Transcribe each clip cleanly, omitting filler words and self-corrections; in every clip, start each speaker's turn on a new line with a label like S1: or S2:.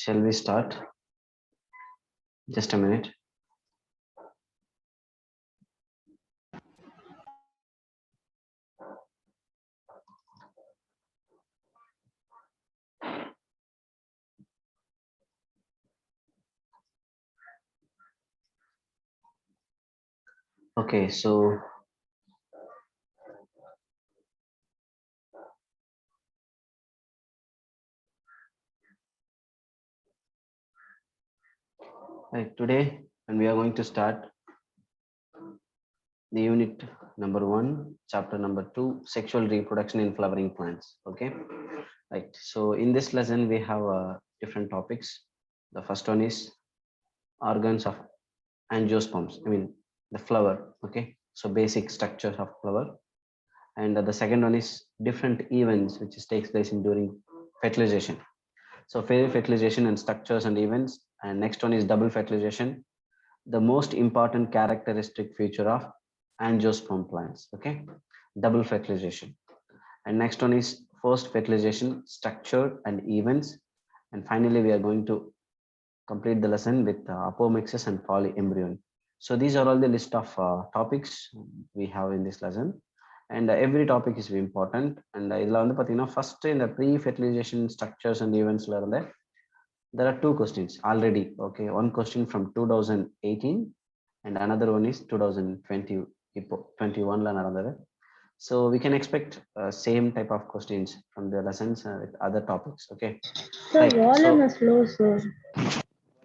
S1: Shall we start? Just a minute. Okay, so today, and we are going to start the unit number 1, chapter number 2, sexual reproduction in flowering plants. Okay, right. So in this lesson, we have different topics. The first one is organs of angiosperms. I mean the flower. Okay, so basic structures of flower. And the second one is different events which takes place in during fertilization. So fertilization and structures and events. And next one is double fertilization, the most important characteristic feature of angiosperm plants. Okay, double fertilization. And next one is first fertilization, structure and events. And finally, we are going to complete the lesson with apomixis and polyembryon. So these are all the list of topics we have in this lesson. And every topic is very important. And first in the pre-fertilization structures and events, there are two questions already. Okay, one question from 2018 and another one is 2020 21 and another. So we can expect same type of questions from the lessons with other topics. Okay,
S2: sir, right. Volume is low, sir.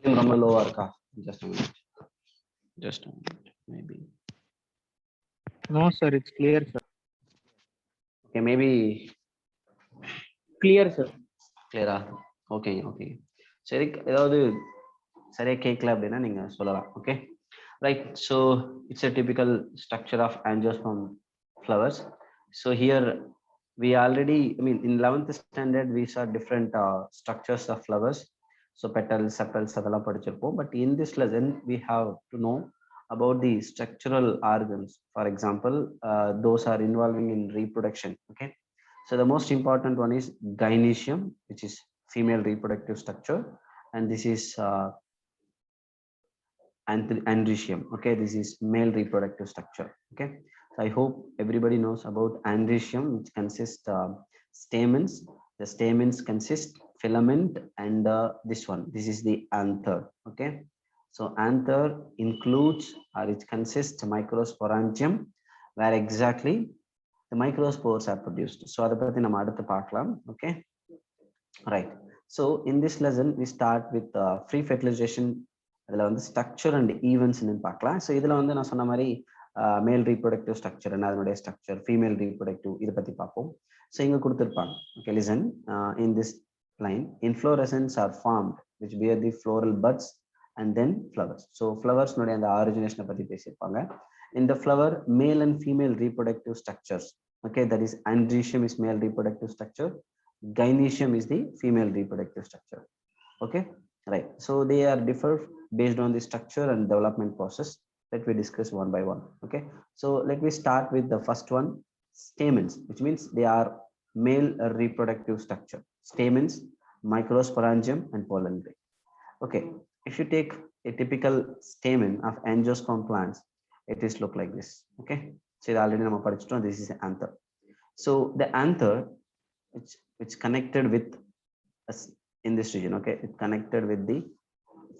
S1: Volume low or just a minute. Just a minute, maybe.
S3: No, sir, it's clear, sir.
S1: Okay, maybe
S3: clear, sir.
S1: Clear. Okay, okay. சரி, ஏதாவது சரியா கேட்கல அப்படின்னா நீங்க சொல்லலாம். Okay, right. So it's a typical structure of angiosperm flowers. So here we already, I mean, in 11th standard we saw different structures of flowers. So petals, sepals, அதெல்லாம் படிச்சிருப்போம். But in this lesson we have to know about the structural organs. For example, those are involving in reproduction. Okay, so the most important one is gynecium, which is female reproductive structure, and this is andrecium. Okay, this is male reproductive structure. Okay, so I hope everybody knows about andrecium, which consists stamens. The stamens consist filament, and this one, this is the anther. Okay, so anther includes or it consists microsporangium, where exactly the microspores are produced. So adha pathi nama adutha paakalam. Okay, right. So in this lesson we start with free fertilization, adula vandu structure and events nu paakalam. So idhula vandu na sonna mari male reproductive structure and adanode structure, female reproductive idu pathi paapom. So inga kuduthirupanga. Okay, listen, in this line, inflorescence are formed which bear the floral buds and then flowers. So flowers node and origination pathi pesirupanga. In the flower, male and female reproductive structures. Okay, that is andrecium is male reproductive structure, gynecium is the female reproductive structure. Okay, right. So they are differ based on the structure and development process that we discuss one by one. Okay, so let me start with the first one, stamens, which means they are male reproductive structure. Stamens, microsporangium and pollen grain. Okay, if you take a typical stamen of angiosperm plants, it is look like this. Okay, so already nama padichitom, this is anther. So the anther, which connected with us in this region. Okay, it connected with the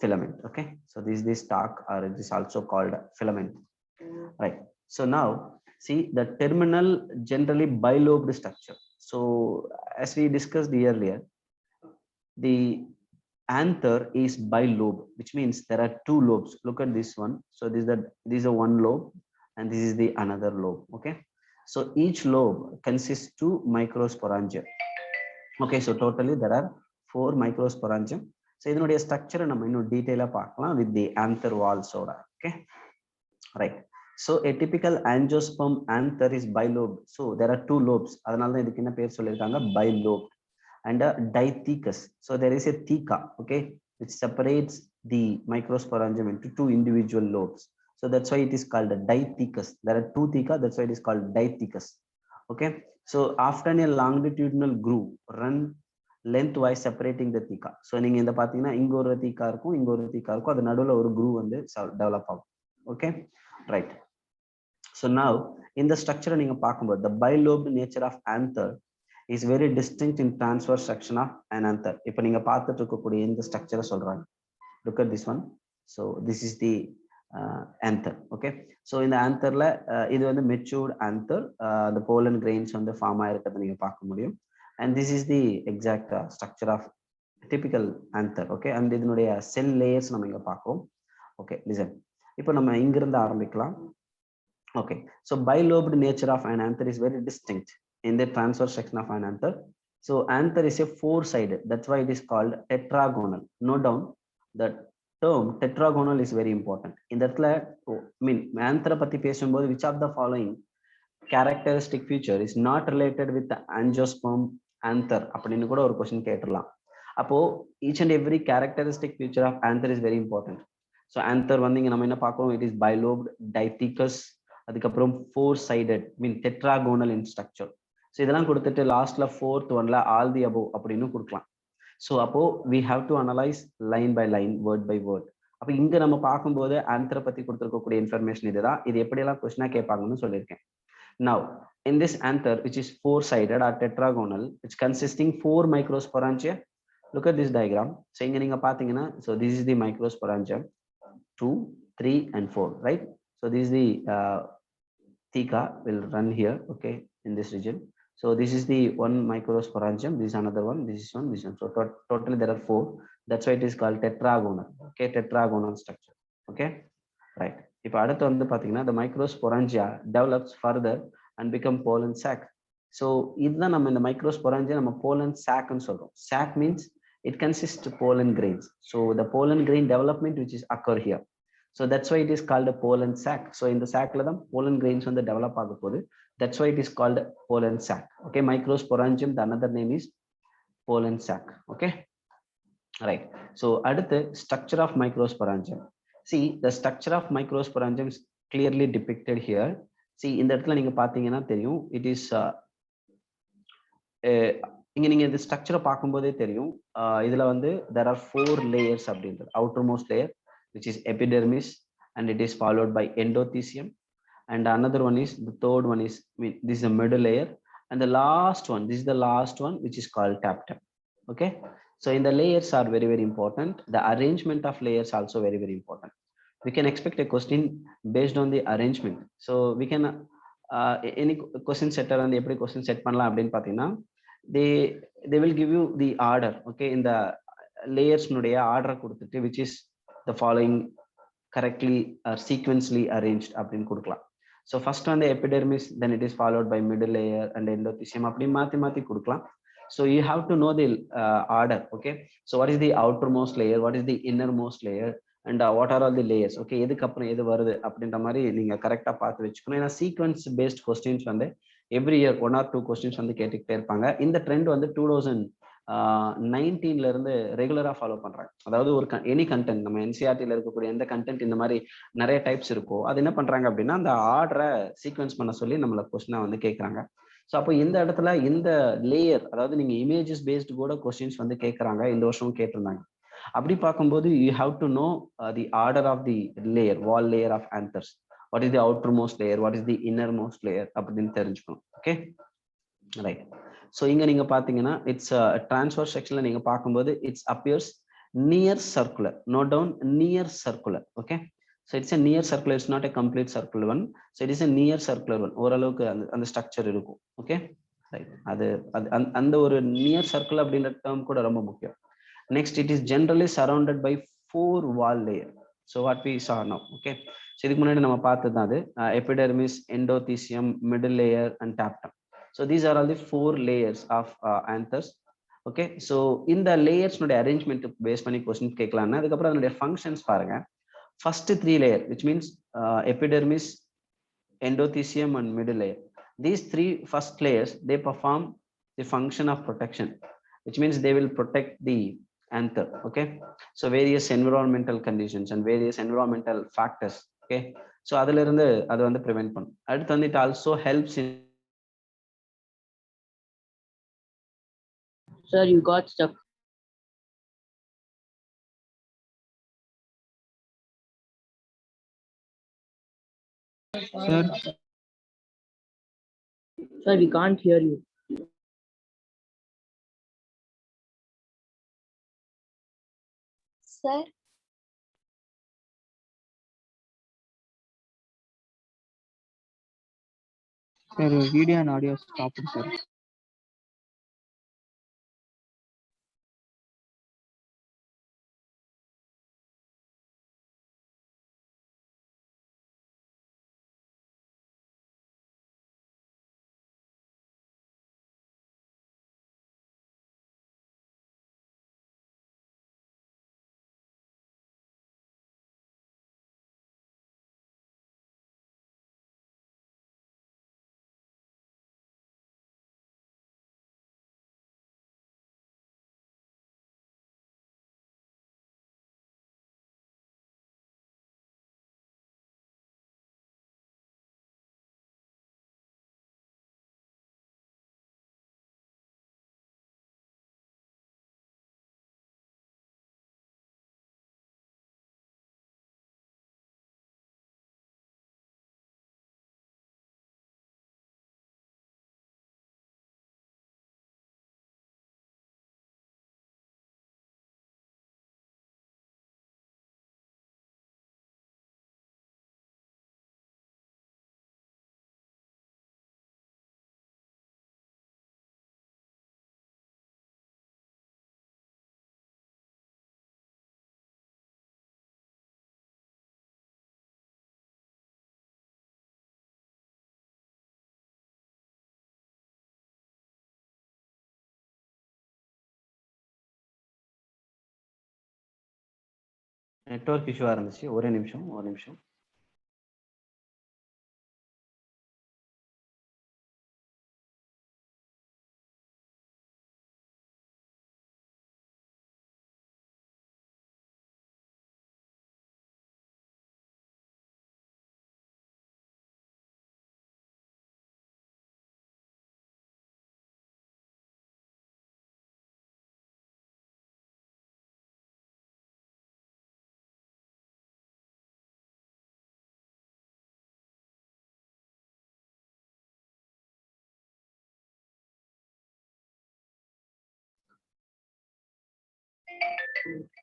S1: filament. Okay, so this is the stalk, or it is also called filament. Right. So now see the terminal generally bilobed structure. So as we discussed earlier, the anther is bilobe, which means there are two lobes. Look at this one. So this is a one lobe and this is the another lobe. Okay, so each lobe consists two microsporangia. Okay, so totally there are 4 microsporangium. So idanoda structure nama innu detail ah paakalam with the anther walls oda. Okay, right. So a typical angiosperm anther is bilobed. So there are two lobes, adanal idhukku enna per sollirukanga, bilobed. And a dithecus. So there is a theca, okay, which separates the microsporangium into two individual lobes. So that's why it is called a dithecus. There are two theca, that's why it is called dithecus. Okay, so after a longitudinal groove run lengthwise separating the theca. So நீங்க இந்த பாத்தீங்கன்னா இங்க ஒரு theca இருக்கும், இங்க ஒரு theca இருக்கும், அது நடுவுல ஒரு groove வந்து develop ஆகும். Okay, right. So now in the structure நீங்க பார்க்கும்போது the bilobed nature of anther is very distinct in transverse section of an anther. இப்போ நீங்க பார்த்துட்டு இருக்கக்கூடிய இந்த ஸ்ட்ரக்சரை சொல்றாங்க. Look at this one. So this is the anther. Okay, so இந்த antherல இது வந்து matured anther, the pollen grains வந்து ஃபார்ம் ஆயிருக்கிறத நீங்க பார்க்க முடியும். And this is the exact structure of typical anther. Okay, and இதனுடைய cell layers நம்ம இங்க பார்க்கிறோம். Okay, listen. இப்போ நம்ம இங்க இருந்து ஆரம்பிக்கலாம். Okay, so bilobed nature of an anther is very distinct in the transverse section of an anther. So anther is a four-sided, that's why it is called tetragonal. Note down that term tetragonal is very important. In that, I mean, anther பத்தி பேசும்போது which of the following characteristic feature is not related with the angiosperm anther அப்படின்னு கூட ஒரு question கேட்றலாம். அப்போ each and every characteristic feature of anther is very important. So anther வந்து இங்க நம்ம என்ன பார்க்கிறோம், it is bilobed, dithecous, அதுக்கப்புறம் four sided, mean tetragonal in structure. So இதெல்லாம் கொடுத்துட்டு லாஸ்ட்ல fourth ஒன்ல all the above அப்படின்னு கொடுக்கலாம். So அப்போ we have to analyze line by line, word by word. அப்போ இங்க நம்ம பார்க்கும்போது anther பத்தி கொடுத்திருக்கக்கூடிய இன்ஃபர்மேஷன் இதுதான். இது எப்படியெல்லாம் கொஸ்டினா கேட்பாங்கன்னு சொல்லியிருக்கேன். Now in this anther which is four sided or tetragonal, which consisting four microsporangia. Look at this diagram. So இங்க நீங்க பாத்தீங்கன்னா, so this is the microsporangium 2, 3 and 4, right? So this is the theca will run here, okay, in this region. So this is the one microsporangium, this is another one, this is one, this one. So totally there are 4. That's why it is called tetragonal. Okay, tetragonal structure. Okay, right. If அடுத்து வந்து பாத்தீங்கன்னா the microsporangia develops further and become pollen sac. So இதுதான் நம்ம இந்த microsporangia நம்ம pollen sac ன்னு சொல்றோம். Sac means it consists of pollen grains. So the pollen grain development which is occur here. So that's why it is called a pollen sac. So in the sac la the pollen grains வந்து develop ஆக போகுது. That's why it is called pollen sac. Okay, microsporangium, the another name is pollen sac. Okay, right. So அடுத்து structure of microsporangium. See, the structure of microsporangium is clearly depicted here. See, இந்த இடத்துல நீங்க பாத்தீங்கன்னா தெரியும், it is இங்க நீங்க இந்த ஸ்ட்ரக்சரை பார்க்கும்போதே தெரியும், இதுல வந்து there are 4 layers அப்படின்றது. outermost layer which is epidermis, and it is followed by endothecium, and another one is, the third one is, this is a middle layer, and the last one, this is the last one, which is called tapetum. Okay, so in the layers are very very important. The arrangement of layers also very very important. We can expect a question based on the arrangement. So we can any question setter and எப்படி question set பண்ணலாம் அப்படின்னு பாத்தீங்கன்னா, they will give you the order. Okay, in the layers nuடைய order கொடுத்துட்டு which is the following correctly or sequentially arranged அப்படின்னு கொடுக்கலாம். So first on the epidermis, then it is followed by middle layer and endothecium, அப்படி மாத்தி கொடுக்கலாம். So you have to know the order. Okay, so what is the outermost layer, what is the innermost layer, and what are all the layers. Okay, எதுக்கு அப்புறம் எது வருது அப்படின்ற மாதிரி நீங்க கரெக்டா பார்த்து வச்சுக்கணும். ஏன்னா சீக்வன்ஸ் பேஸ்ட் கொஸ்டின்ஸ் வந்து எவ்ரி இயர் 1 or 2 கொஸ்டின்ஸ் வந்து கேட்டுக்கிட்டே இருப்பாங்க. இந்த ட்ரெண்ட் வந்து 2019ல இருந்து ரெகுலரா ஃபாலோ பண்றாங்க. அதாவது ஒரு எனி கண்டென்ட், நம்ம என்சிஆர்டில இருக்கக்கூடிய எந்த கண்டென்ட் இந்த மாதிரி நிறைய டைப்ஸ் இருக்கோ, அது என்ன பண்றாங்க அப்படின்னா அந்த ஆர்டரை சீக்வன்ஸ் பண்ண சொல்லி நம்மள கொஸ்டினா வந்து கேட்கறாங்க. ஸோ அப்போ இந்த இடத்துல இந்த லேயர், அதாவது நீங்க இமேஜஸ் பேஸ்டு கூட கொஸ்டின்ஸ் வந்து கேட்கறாங்க, இந்த வருஷமும் கேட்டிருந்தாங்க. அப்படி பார்க்கும்போது you have to know the order of the layer, wall layer of anthers, what is the outermost layer, what is the innermost layer அப்படின்னு தெரிஞ்சுக்கணும். Okay, right. ஸோ இங்க நீங்க பாத்தீங்கன்னா இட்ஸ் டிரான்ஸ்வர்ஸ் செக்ஷன்ல நீங்க பார்க்கும்போது it's appears near circular. Note down, near circular. Okay, so it's a near circular, it's not a complete circular one, so it is a near circular one. ஓரளவுக்கு அந்த structure இருக்கும். Okay, right. அது அந்த ஒரு near circle அப்படின்ற term கூட ரொம்ப முக்கியம். Next, it is generally surrounded by 4 wall layer. So what we saw now. Okay, so இதுக்கு முன்னாடி நம்ம பார்த்தது தான் அது epidermis, endothecium, middle layer and tapetum. So these are all the 4 layers of anthers. Okay, so இந்த layers உடைய arrangement base பண்ணி question கேட்கலாம்னா அதுக்கப்புறம் அதனுடைய ஃபங்க்ஷன்ஸ் பாருங்க. First 3 layer, which means epidermis, endothecium and middle layer. These 3 first layers, they perform the function of protection, which means they will protect the anther. Okay, so various environmental conditions and various environmental factors. Okay, so adula irundhu adu vandu prevent pannum. Adutha vandu it also helps in,
S3: Sir, you got stuck. Sir. Sir, we can't hear you.
S2: Sir,
S3: Sir, video and audio stopped, sir.
S1: Network issue இருந்துச்சு. ஒரே நிமிஷம்.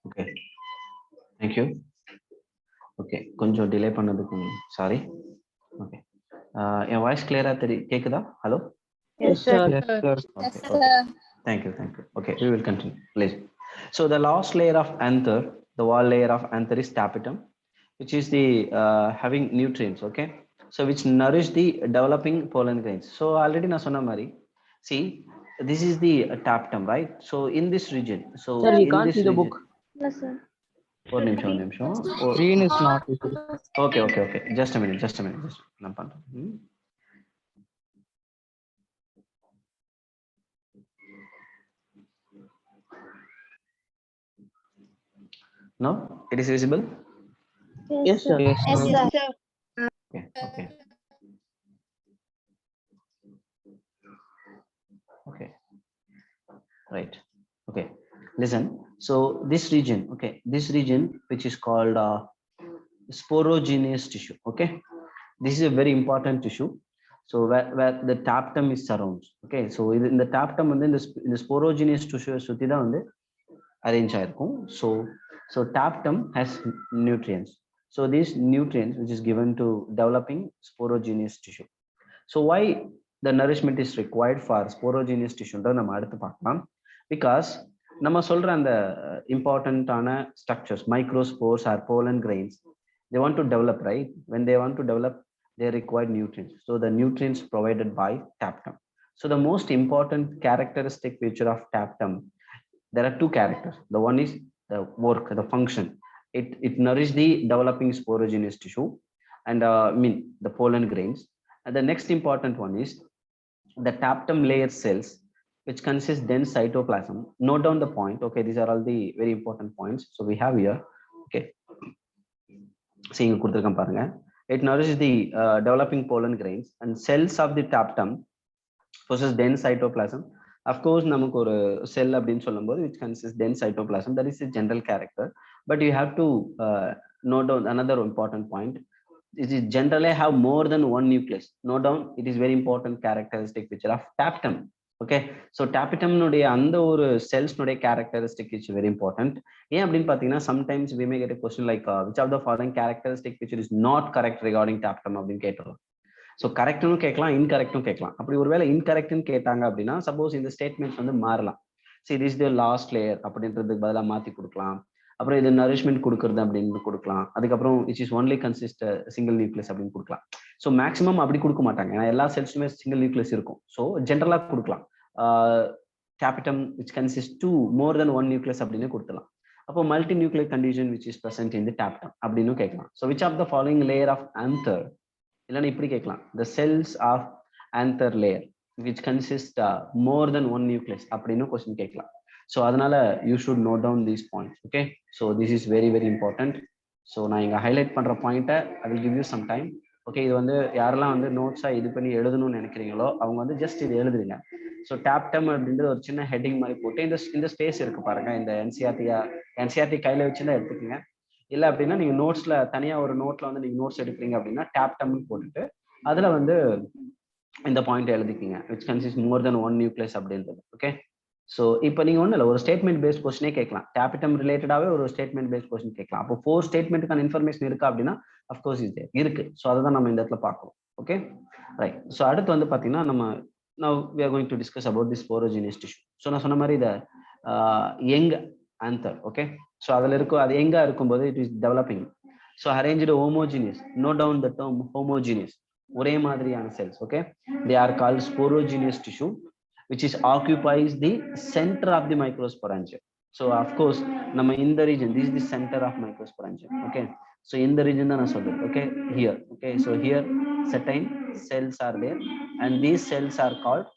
S1: Okay. Thank you. Okay. கொஞ்சம் delay பண்ணதுக்கு sorry. Okay. என் voice கிளியரா கேக்குதா? Hello.
S3: Yes, sir.
S2: Yes,
S3: sir.
S1: Okay. Thank you. Okay, we will continue, please. So the last layer of anther, the wall layer of anther is tapetum, which is the having nutrients, okay? So which nourish the developing pollen grains. So already na sonna mari, see, this is the tapetum, right? So in this region, so
S3: Sir, we
S1: in
S3: can't
S1: this
S3: see the
S1: region,
S3: book.
S2: no, sir.
S1: one nimsham.
S3: Screen is not visible.
S1: Okay. Just a minute. நான் பண்றேன். No, it is visible.
S3: Yes, sir.
S2: Yes, sir.
S1: Okay. Okay. Right. Okay. Listen. So this region, which is called sporogeneous tissue. Okay. This is a very important tissue. So where the tapetum is surrounds. Okay. So in the tapetum and then in the sporogeneous tissue சுத்தி தான் வந்து arrange ஆயிருக்கும். So tapetum has nutrients. So these nutrients which is given to developing sporogeneous tissue. So why the nourishment is required for sporogeneous tissue நம்ம அடுத்து பார்க்கலாம். Because நம்ம சொல்ற அந்த important ஆன structures, microspores or pollen grains, they want to develop, right? When they want to develop, they require nutrients. So the nutrients provided by tapetum. So the most important characteristic feature of tapetum, there are two characters. The one is the work, the function. It nourishes the developing sporogenous tissue and the pollen grains. And the next important one is the tapetum layer cells, which consist dense cytoplasm. Note down the point. Okay, these are all the very important points. So we have here. Okay, seeing பாருங்க. It nourishes the developing pollen grains and cells of the tapetum possess dense cytoplasm. Of course நமக்கு ஒரு செல் அப்படின்னு சொல்லும்போது which consists dense cytoplasm, that is a general character, but you have to note down another important point. It is generally have more than one nucleus. Note down, it is very important characteristic feature of tapetum. Okay, so tapetum nuடைய அந்த ஒரு cells nuடைய characteristic is very important. ஏன் அப்படின்னு பார்த்தீங்கன்னா sometimes we may get a question like which of the following characteristic feature is not correct regarding tapetum அப்படின்னு கேட்டுறோம். So கரெக்டும் கேட்கலாம், இன்கரெக்டும் கேட்கலாம். அப்படி ஒருவேளை இன்கரெக்ட்னு கேட்டாங்க அப்படின்னா சப்போஸ் இந்த ஸ்டேட்மெண்ட்ஸ் வந்து மாறலாம். ஸோ இது இஸ் தி லாஸ்ட் லேயர் அப்படின்றதுக்கு பதிலாக மாற்றி கொடுக்கலாம். அப்புறம் இது நரிஷ்மெண்ட் கொடுக்குறது அப்படின்னு கொடுக்கலாம். அதுக்கப்புறம் it is only consist single nucleus அப்படின்னு கொடுக்கலாம். ஸோ மேக்ஸிமம் அப்படி கொடுக்க மாட்டாங்க, ஏன்னா எல்லா செல்ஸுமே சிங்கிள் நியூக்ளியஸ் இருக்கும். ஸோ ஜென்ரலாக கொடுக்கலாம். Tapetum which consist to more than one nucleus அப்படின்னு கொடுத்துலாம். அப்போ multi nuclear condition which is present in the tapetum அப்படின்னு கேட்கலாம். So which of the following layer of anther, இல்லைன்னா இப்படி கேட்கலாம், the cells of anther layer which consist more than one nucleus அப்படின்னு question கேட்கலாம். ஸோ அதனால you should note down these points. Okay, so this is very very important. So நான் இங்கே highlight பண்ணுற பாயிண்ட்டை I will give you some time. Okay, இது வந்து யாரெல்லாம் வந்து நோட்ஸாக இது பண்ணி எழுதணும்னு நினைக்கிறீங்களோ அவங்க வந்து ஜஸ்ட் இது எழுதுறீங்க. ஸோ டேப்டம் அப்படின்றது ஒரு சின்ன ஹெட்டிங் மாதிரி போட்டு இந்த ஸ்பேஸ் இருக்கு பாருங்க, இந்த என்சிஆர்டி கையில் வச்சுதான் எடுத்துக்கோங்க. இல்லை அப்படின்னா நீங்க நோட்ஸ்ல தனியா ஒரு நோட்ல வந்து நீங்க நோட்ஸ் எடுக்கிறீங்க அப்படின்னா டேப்டம்னு போட்டுட்டு அதுல வந்து இந்த பாயிண்ட் எழுதிக்கிங்க which consist more than one nucleus அப்படின்றது. ஓகே, ஸோ இப்போ நீங்க ஒன்றும் இல்லை, ஒரு ஸ்டேட்மெண்ட் பேஸ்ட் கொஸ்டினே கேட்கலாம். டேபிட்டம் ரிலேட்டடாவே ஒரு ஸ்டேட்மெண்ட் பேஸ்ட் கொஸ்டின் கேட்கலாம். அப்போ 4 ஸ்டேட்மெண்ட்டுக்கான இன்ஃபர்மேஷன் இருக்கா அப்படின்னா அஃப்கோர்ஸ் இது இருக்கு. ஸோ அதை தான் நம்ம இந்த இடத்துல பார்க்கணும். Okay, right. ஸோ அடுத்து வந்து பார்த்தீங்கன்னா நம்ம now we are going to discuss about this sporogenous tissue. So நான் சொன்ன மாதிரி இதை யங் ஆந்தர். ஓகே, ஸோ அதில் இருக்கும், அது எங்கே இருக்கும்போது it is developing. So arranged homogeneous, note down the term homogeneous, ஒரே மாதிரியான cells. Okay, they are called sporogenous tissue which is occupies the center of the microsporangium. So of course நம்ம இந்த region, this is the center of microsporangium. Okay, so இந்த region தான் நான் சொல்றேன். Okay, here. Okay, so here certain cells are there and these cells are called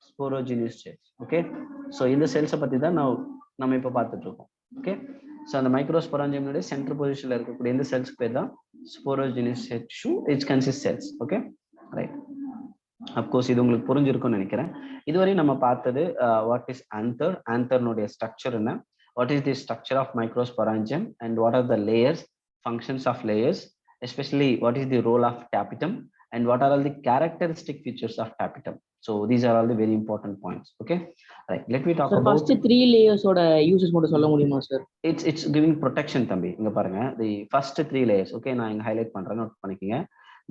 S1: sporogenous cells. Okay, so இந்த cells பத்தி தான் நம்ம இப்ப பார்த்துட்டு இருக்கோம். Okay, so அந்த microsporangium உடைய center positionல இருக்கக்கூடிய இந்த cells பேர் தான் sporogenous tissue, which consists cells. Okay, right. Of course இது உங்களுக்கு புரிஞ்சிருக்கும்னு நினைக்கிறேன். இதுவரை நம்ம பார்த்தது வாட் இஸ் ஆந்தர், ஆந்தர்னுடைய ஸ்ட்ரக்சர் என்ன, what is the structure of microsporangium and what are the layers, functions of layers, especially what is the role of tapetum and what are all the characteristic features of tapetum. So these are all the very important points. Okay, right, let me talk about
S3: first 3 layers oda uses மட்டும் சொல்ல முடியுமா sir?
S1: It's giving protection தம்பி. இங்க பாருங்க, the first 3 layers. Okay, நான் இங்க highlight பண்றேன், note பண்ணிக்கங்க.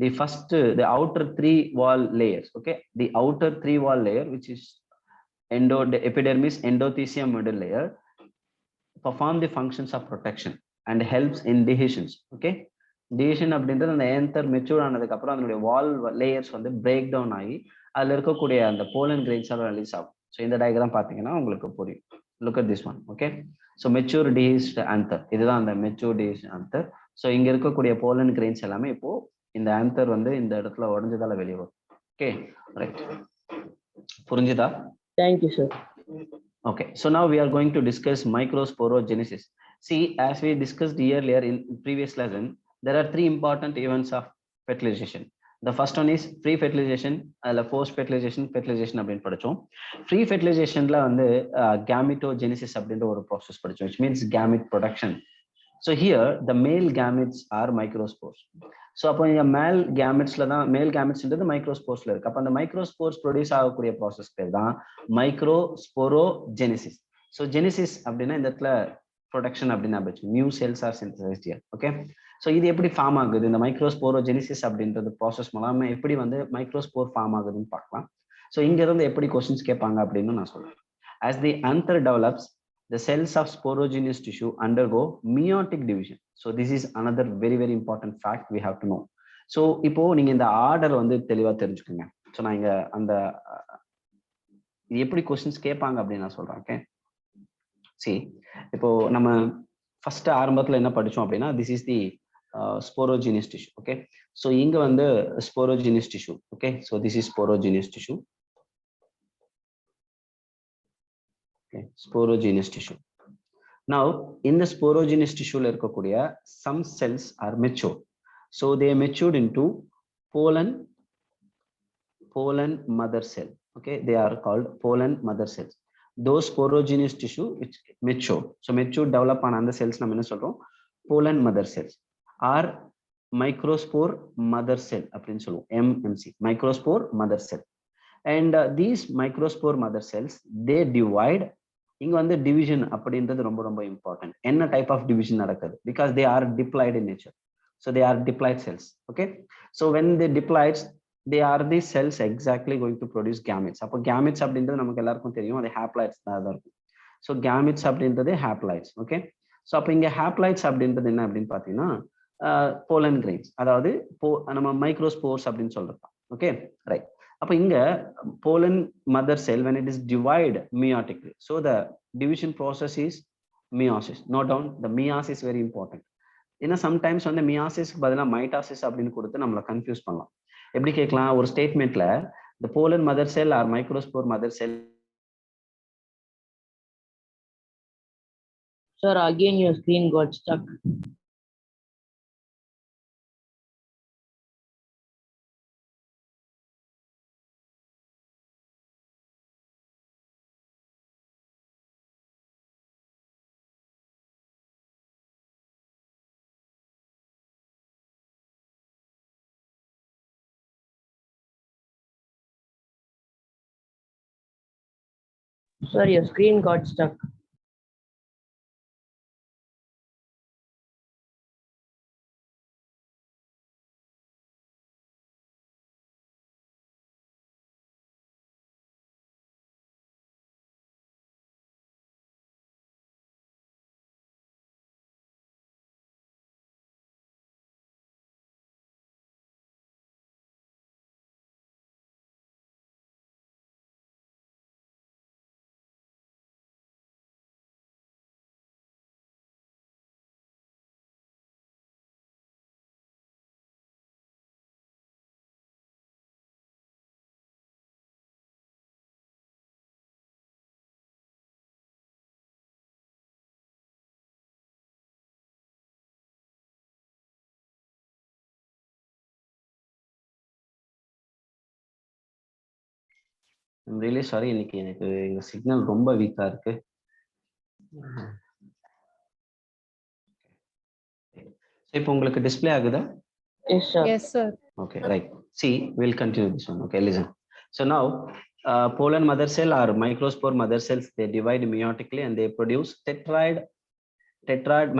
S1: The outer 3 wall layers. Okay, the outer 3 wall layer which is epidermis, endothelium, middle layer perform the functions of protection and helps in dehiscence. Okay, dehiscence அப்படின்றது அந்த anther mature ஆனதுக்கு அப்புறம் அதனுடைய wall layers வந்து break down ஆகி அதுல இருக்கக்கூடிய அந்த போலன் கிரெயின்ஸ் எல்லாம் ரிலீஸ் ஆகும். ஸோ இந்த டயக்ராம் பார்த்தீங்கன்னா உங்களுக்கு புரியும். Look at this one. Okay, so mature dehisced anther, இதுதான் அந்த மெச்சூர் டிஹிஸ்ட் ஆந்தர். ஸோ இங்க இருக்கக்கூடிய போலன் கிரெயின்ஸ் எல்லாமே இப்போ இந்த ஆந்தர் வந்து இந்த இடத்துல உடஞ்சதால வெளியே வரும். ஓகே, ரைட், புரிஞ்சுதா?
S3: Thank you sir.
S1: Okay, so now we are going to discuss microsporogenesis. See, as we discussed earlier in previous lesson, there are 3 important events of fertilization. The first one is pre fertilization, post fertilization, fertilization அப்படினு படிச்சோம். Pre fertilizationல வந்து gametogenesis அப்படின்ற ஒரு process படிச்சோம், which means gamete production. So here the male gametes are microspores. So அப்போ இந்த மேல் கேமெட்ஸ்ல தான், மேல் கேமெட்ஸ்ன்றது மைக்ரோஸ்போர்ஸ்ல இருக்கு. அப்போ அந்த மைக்ரோஸ்போர்ஸ் ப்ரொடியூஸ் ஆகக்கூடிய ப்ராசஸ் பேர் தான் மைக்ரோஸ்போரோஜெனிசிஸ். ஸோ ஜெனிசிஸ் அப்படின்னா இந்த இடத்துல ப்ரொடக்ஷன் அப்படின்னு ஆச்சு, new cells are synthesized here. Okay, so இது எப்படி ஃபார்ம் ஆகுது, இந்த மைக்ரோஸ்போரோஜெனிசிஸ் அப்படின்றது ப்ராசஸ் மூலமா எப்படி வந்து மைக்ரோஸ்போர் ஃபார்ம் ஆகுதுன்னு பார்க்கலாம். ஸோ இங்க இருந்து எப்படி கொஸ்டின்ஸ் கேட்பாங்க அப்படின்னு நான் சொல்றேன். As the anther develops, the cells of sporogenous tissue undergo meiotic division. So this is another very very important fact we have to know. So இப்போ நீங்க இந்த ஆர்டர் வந்து தெளிவா தெரிஞ்சுக்கோங்க. ஸோ நான் இங்க அந்த இது எப்படி கொஸ்டின்ஸ் கேட்பாங்க அப்படின்னு நான் சொல்றேன். ஓகே, சி இப்போ நம்ம ஃபர்ஸ்ட் ஆரம்பத்துல என்ன படிச்சோம் அப்படின்னா this is the sporogenous tissue. Okay, so இங்க வந்து sporogenous tissue. Okay, so this is sporogenous tissue. Okay, sporogenous tissue. Now in the sporogenous tissue la irukkudiya some cells are mature, so they matured into pollen mother cell. Okay, they are called pollen mother cells. Those sporogenous tissue which mature, so mature develop on the cells நம்ம என்ன சொல்றோம், pollen mother cells are microspore mother cell அப்படின்னு சொல்லுவோம், MMC, microspore mother cell. And these microspore mother cells, they divide. இங்க வந்து division அப்படின்றது ரொம்ப ரொம்ப important. என்ன type of division நடக்குது, because they are diploid in nature, so they are diploid cells. Okay, so when they diploids, they are the cells exactly going to produce gametes. அப்போ gametes அப்படின்றது நமக்கு எல்லாருக்கும் தெரியும், அது haploids தான் இருக்கும். so gametes அப்படின்றது haploids. Okay, so அப்போ இங்க haploids அப்படின்றது என்ன அப்படின்னு பார்த்தீங்கன்னா pollen grains, அதாவது நம்ம microspores அப்படின்னு சொல்றோம். Okay, right. அப்போ இங்க pollen mother cell, when it is divide meiotically, so the division process is meiosis. Note down the meiosis is very important. ஏன்னா சம்டைம்ஸ் வந்து மியாசிஸ்க்கு பதிலாக மைட்டாசிஸ் அப்படின்னு கொடுத்து நம்மளை கன்ஃபியூஸ் பண்ணலாம். எப்படி கேட்கலாம், ஒரு ஸ்டேட்மெண்ட்ல the pollen mother cell or microspore mother cell.
S3: Sir, again your screen got stuck. Sir, your screen got stuck.
S1: I'm really sorry, இன்னைக்கு எனக்கு எங்க சிக்னல் ரொம்ப வீக்கா இருக்கு. இப்போ உங்களுக்கு டிஸ்ப்ளே ஆகுதா?
S3: Yes, sir.
S2: Yes, sir.
S1: Okay, right. See, we'll continue this one. Okay, listen. So now, pollen mother cell or microspore mother cells, they divide meiotically and they produce tetrad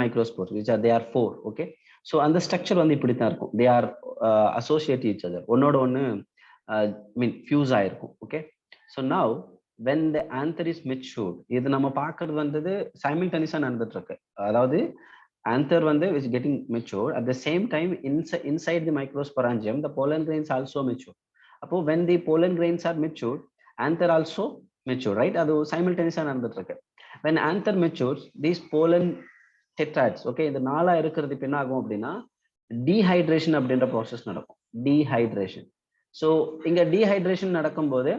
S1: microspores, which are, they are 4. Okay, so and the structure வந்து இப்படி தான் இருக்கும். They are associate each other. ஒன்னோட ஒன்னு mean fuse ஆயிருக்கும். Okay, so now when the anther is matured, இது நம்ம பார்க்கிறது வந்தது simultaneously நடந்துட்டு இருக்கு. அதாவது anther வந்து is getting matured at the same time inside the microsporangium the pollen grains also mature. அப்போ when the pollen grains are matured, anther also mature, right? அது simultaneously நடந்துட்டு இருக்கு. when anther matures, these pollen tetrads, okay, இந்த நாலா இருக்கிறது இப்ப என்ன ஆகும் அப்படின்னா dehydration அப்படின்ற process நடக்கும். dehydration. so இங்க dehydration நடக்கும்போது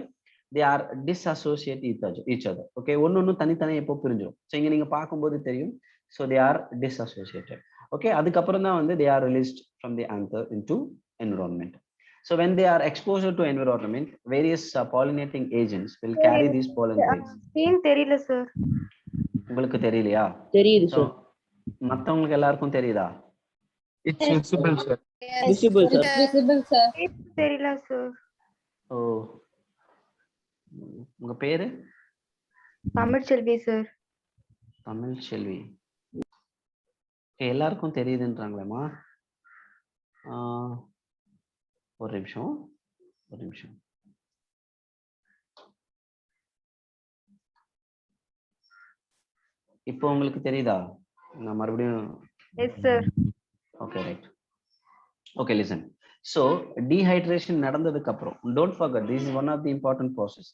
S1: they are disassociate each other. Okay, ஒன்னு தனித்தனி எப்போ பிரிஞ்சிடும். so இங்க நீங்க பார்க்கும்போது தெரியும், so they are disassociated. Okay, அதுக்கப்புறம் தான் வந்து they are released from the anther into environment. so when they are exposed to environment, various pollinating agents will carry these pollen grains.
S2: Screen தெரியல sir.
S1: உங்களுக்கு தெரியலையா?
S3: தெரியுது
S1: so
S3: sir.
S1: மத்தவங்களுக்கு எல்லாருக்கும் தெரியுதா?
S4: It's visible, sir.
S3: Visible, sir.
S2: Visible sir. தெரியல sir.
S1: ஓ, உங்க பேரு?
S2: தமிழ்ச்செல்வி sir.
S1: தமிழ்ச்செல்வி. எல்லாருக்கும் தெரியுதுன்றாங்களேம்மா. ஒரு நிமிஷம். இப்போ உங்களுக்கு தெரியுதா? நான் மறுபடியும்.
S2: Yes sir.
S1: Okay, right. Okay, listen. So dehydration நடந்ததுக்கு அப்புறம், don't forget this is one of the important process.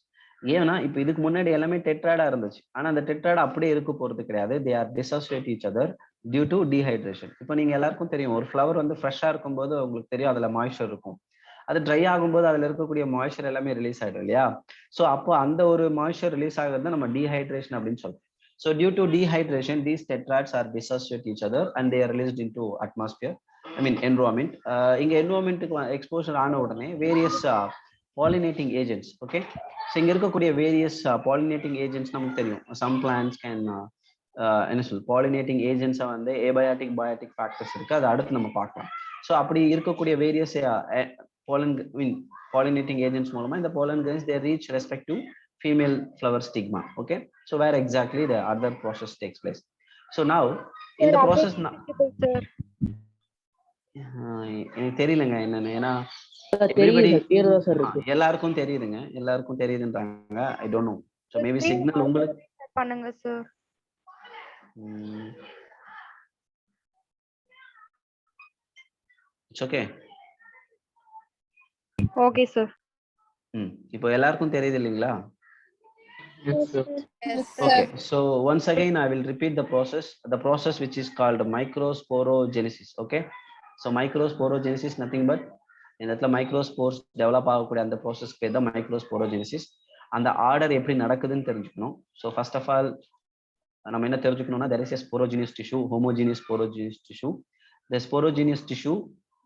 S1: ஏன்னா இப்போ இதுக்கு முன்னாடி எல்லாமே டெட்ராடா இருந்துச்சு, ஆனா அந்த டெட்ராடா அப்படியே இருக்க போறது கிடையாது. they are dissociate each other due to dehydration. இப்போ நீங்க எல்லாருக்கும் தெரியும், ஒரு ஃப்ளவர் வந்து ஃப்ரெஷ்ஷா இருக்கும்போது உங்களுக்கு தெரியும் அதுல மாய்ஸ்சர் இருக்கும். அது ட்ரை ஆகும்போது அதுல இருக்கக்கூடிய மாய்ஸ்சர் எல்லாமே ரிலீஸ் ஆயிடும் இல்லையா? ஸோ அப்போ அந்த ஒரு மாய்ஸ்சர் ரிலீஸ் ஆகுறது நம்ம டீஹைட்ரேஷன் அப்படின்னு சொல்றோம். So due to dehydration, these tetrads are dissociate each other and they are released into atmosphere, I mean environment. இங்க environment exposure ஆன உடனே various pollinating agents. Okay, so இங்க இருக்கக்கூடிய various pollinating agents நமக்கு தெரியும். Some plants can என்ன சொல் pollinating agents வந்து abiotic biotic factors இருக்கு, அது அடுத்து நம்ம பார்க்கலாம். ஸோ அப்படி இருக்கக்கூடிய வேரியஸ் pollen pollinating agents மூலமா இந்த pollen grains they reach respective female flower stigma. Okay, so where exactly the other process takes place. So now in the process
S2: sir.
S1: எனக்கு தெரியலங்க என்னன்னு, ஏன்னா
S3: தெரியுது சார், clear தான் சார் இருக்கு.
S1: எல்லாருக்கும் தெரியுதுங்க, எல்லாருக்கும் தெரியுதுன்றாங்க. I don't know. So maybe signal உங்களுக்கு
S2: பண்ணுங்க sir.
S1: It's okay.
S2: Okay sir.
S1: இப்போ எல்லாருக்கும் தெரியுது இல்லைங்களா?
S4: Yes, sir.
S1: Okay, so once again I will repeat the process which is called microsporogenesis. Okay, so microsporogenesis nothing but இந்த இடத்துல microspores develop ஆகக்கூடிய அந்த ப்ராசஸ்க்கு பேர் தான் மைக்ரோஸ்போரோஜெனிசிஸ். அந்த ஆர்டர் எப்படி நடக்குதுன்னு தெரிஞ்சுக்கணும். ஸோ ஃபர்ஸ்ட் ஆஃப் ஆல் நம்ம என்ன தெரிஞ்சுக்கணும்னா, there is a sporogenous tissue, homogeneous sporogenous tissue. The sporogenous tissue,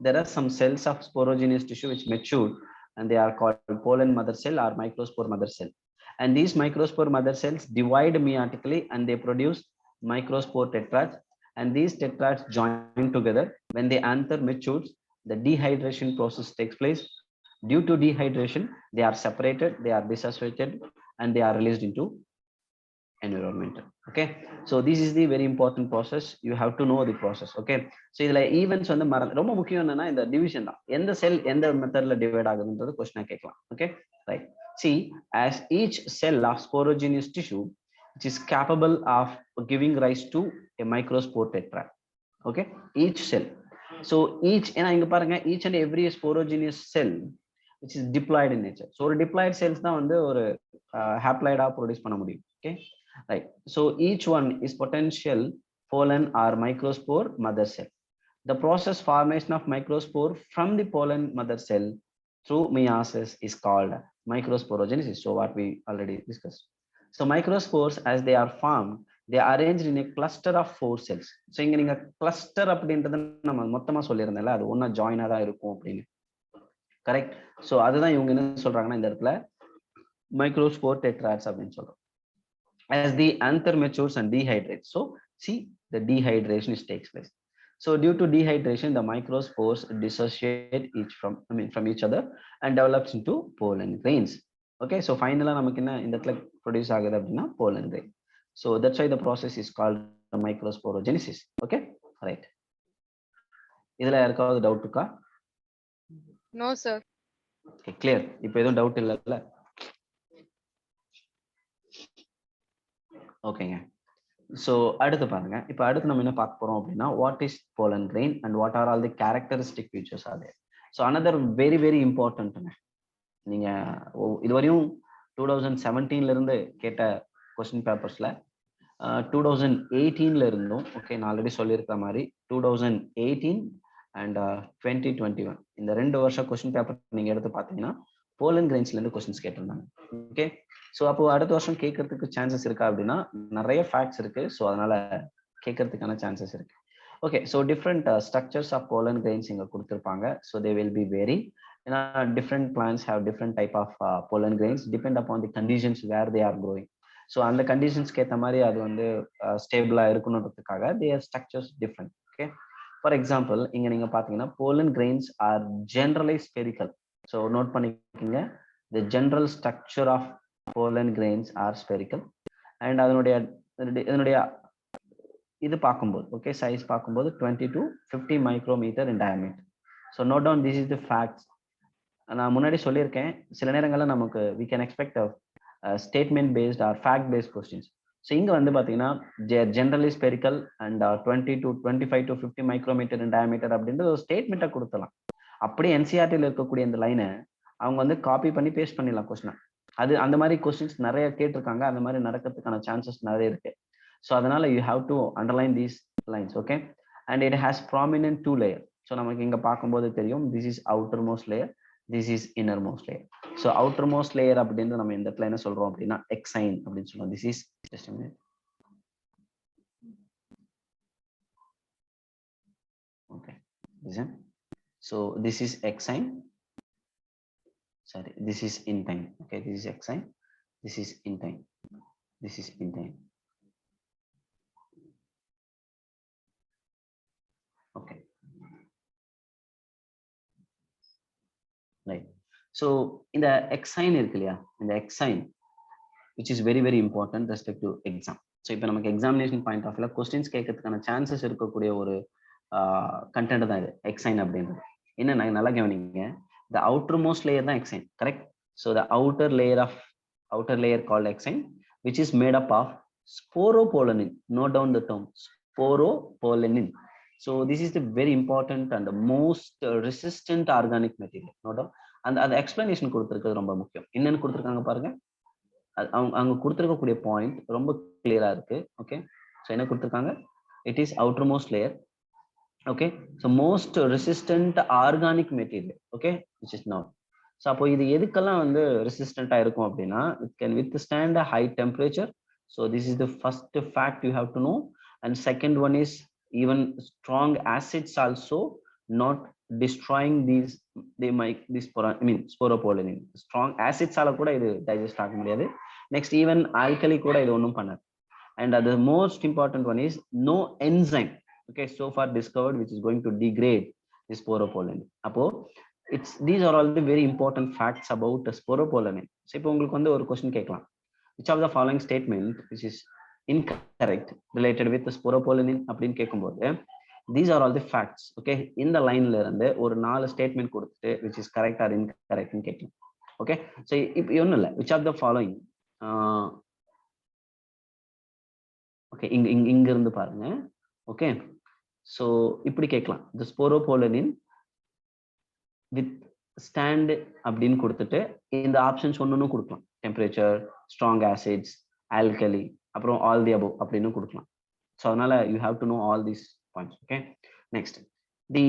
S1: there are some cells of sporogenous tissue which matured and they are called pollen mother cell or microspore mother cell. And these microspore mother cells divide meiotically and they produce microspore tetrads, and these tetrads join together. When the anther matures, the dehydration process takes place. Due to dehydration, they are separated, they are dissociated, and they are released into environment. Okay, so this is the very important process. You have to know the process. Okay, so இதுல events வந்து ரொம்ப முக்கியம் என்னன்னா இந்த division தான். எந்த செல் எந்த மெத்தட்ல டிவைட் ஆகுதுன்றது क्वेश्चन கேட்கலாம். Okay, right. See, as each cell of sporogenous tissue which is capable of giving rise to a microspore tetrad. Okay, each cell. So each, ஏன்னா இங்க பாருங்க, each and every sporogenous cell which is diploid in nature. So ஒரு diploid cells தான் வந்து ஒரு haploid produce பண்ண முடியும். Okay, right. So each one is potential pollen or microspore mother cell. The process formation of microspore from the pollen mother cell through meiosis is called microsporogenesis. So what we already discussed. So microspores, as they are formed, they are arranged in a cluster of 4 cells. So இங்க நீங்க cluster அப்படின்றத நம்ம மொத்தமா சொல்லியிருந்தோம்ல, அது ஒண்ணா ஜாயினா தான் இருக்கும் அப்படின்னு. கரெக்ட். ஸோ அதுதான் இவங்க என்ன சொல்றாங்கன்னா இந்த இடத்துல microspore tetrads அப்படின்னு சொல்றோம். As the anther matures and dehydrates, so see the dehydration takes place. So due to dehydration, the microspores dissociate from each other and develops into pollen grains. Okay, so finally நமக்கு என்ன இந்த இடத்துல produce ஆகுது அப்படின்னா pollen grain. So that's why the process is called microsporogenesis. Okay, right. இதுல யாருக்காவது doubt இருக்கா?
S2: No sir.
S1: Okay, clear. இப்போ எதுவும் டவுட் இல்லைல்ல? ஓகேங்க. ஸோ அடுத்து பாருங்க, இப்போ அடுத்து நம்ம என்ன பார்க்க போறோம் அப்படின்னா, what is pollen grain and what are all the characteristic features are there. So another very very importantங்க, நீங்க இதுவரையும் 2017ல இருந்து கேட்ட கொஸ்டின் பேப்பர்ஸ்ல 2018ல இருந்தும், ஓகே நான் ஆல்ரெடி சொல்லியிருக்கிற மாதிரி 2018 அண்ட் 2021 இந்த 2 வருஷம் கொஸ்டின் பேப்பர் நீங்க எடுத்து பார்த்தீங்கன்னா pollen grains இருந்து கொஸ்டின்ஸ் கேட்டிருந்தாங்க. ஓகே, ஸோ அப்போ அடுத்த வருஷம் கேட்கறதுக்கு சான்சஸ் இருக்கா அப்படின்னா நிறைய ஃபேக்ட்ஸ் இருக்கு. ஸோ அதனால கேட்கறதுக்கான சான்சஸ் இருக்கு. Okay, so different structures of pollen grains இங்க கொடுத்துருப்பாங்க. So they will be vary, ஏன்னா different plants have different type of pollen grains depend upon the conditions where they are growing. So அந்த கண்டிஷன்ஸ்க்கு ஏற்ற மாதிரி அது வந்து ஸ்டேபிளா இருக்கணுன்றதுக்காக their structures different. Okay, for example இங்க நீங்க பாத்தீங்கன்னா pollen grains are generally spherical. So note பண்ணிக்கோங்க, the general structure of pollen grains are spherical and அதனுடைய இது பார்க்கும்போது, ஓகே சைஸ் பார்க்கும்போது 20 to 50 micrometer in diameter. So note down, this is the facts. நான் முன்னாடி சொல்லியிருக்கேன், சில நேரங்களில் நமக்கு we can expect a statement based or fact based questions. So இங்க வந்து பாத்தீங்கன்னா generally spherical and 20 to 25 to 50 micrometer in diameter அப்படின்றது ஒரு ஸ்டேட்மெண்ட்டை கொடுத்தலாம். அப்படியே என்சிஆர்டியில் இருக்கக்கூடிய இந்த லைனை அவங்க வந்து காப்பி பண்ணி பேஸ்ட் பண்ணிடலாம் கொஸ்டினை. அது அந்த மாதிரி கொஸ்டின்ஸ் நிறைய கேட்டிருக்காங்க, அந்த மாதிரி நடக்கிறதுக்கான சான்சஸ் நிறைய இருக்கு. ஸோ அதனால you have to underline these lines. Okay, and it has prominent 2 layer. So நமக்கு இங்க பார்க்கும்போது தெரியும், this is outer most layer, this is inner most layer. So outer most layer அப்படின்னு நம்ம இந்த இடத்துல என்ன சொல்றோம் அப்படின்னா எக்ஸைன் அப்படின்னு சொல்லுவோம். This is just a minute. Okay, listen. So this is exine. sorry, this is intine. Okay, this is exine, this is intine, this is intine. Okay, right. So in the exine இருக்கு இல்லையா, இந்த exine which is very very important respect to exam. So இப்போ நமக்கு examination point of view questions கேட்கறதுக்கான chances இருக்கக்கூடிய ஒரு content தான் இது exine அப்படின்றது. என்ன நல்லா கவனிங்க, the outermost layer தான் exine, correct? So the outer layer called exine, which is made up of sporopollenin. Note down the term sporopollenin. So this is the very important and the most resistant organic material. Note down. அந்த explanation கொடுத்துருக்கிறது ரொம்ப முக்கியம். என்னன்னு கொடுத்துருக்காங்க பாருங்க, அவங்க கொடுத்துருக்கக்கூடிய point ரொம்ப கிளியரா இருக்கு. ஓகே, ஸோ என்ன கொடுத்துருக்காங்க, it is outermost layer. Okay, so most resistant organic material. Okay, which is note. So அப்போ இது எதுக்கெல்லாம் வந்து ரெசிஸ்டண்டா இருக்கும் அப்படின்னா, it can withstand high temperature. So this is the first fact you have to know. And second one is even strong acids also not destroying these, they might this sporopollenin. Strong acids ஆல கூட இது digest ஆக முடியாது. Next even alkali கூட இது ஒன்றும் பண்ணாது. And the most important one is no enzyme, okay, so far discovered which is going to degrade this sporopollenin. அப்போ these are all the very important facts about sporopollenin. So இப்போ உங்களுக்கு வந்து ஒரு question கேட்கலாம், which of the following statement which is incorrect related with the sporopollenin அப்படின்னு கேட்கும்போது, these are all the facts. Okay, இந்த லைன்ல இருந்து ஒரு 4 ஸ்டேட்மெண்ட் கொடுத்துட்டு which is correct or incorrect ன்னு கேட்கலாம். ஓகே, ஸோ இப்போ ஒன்றும் இல்லை, which of the following, okay, இங்க இருந்து பாருங்க. ஓகே, ஸோ இப்படி கேட்கலாம், the sporopollenin with stand அப்படின்னு கொடுத்துட்டு இந்த ஆப்ஷன்ஸ் ஒன்றுன்னு கொடுக்கலாம், டெம்பரேச்சர், ஸ்ட்ராங் ஆசிட்ஸ், ஆல்கலி, அப்புறம் ஆல் தி அபோவ் அப்படின்னு கொடுக்கலாம். ஸோ அதனால you have to no all these points. Okay, next, the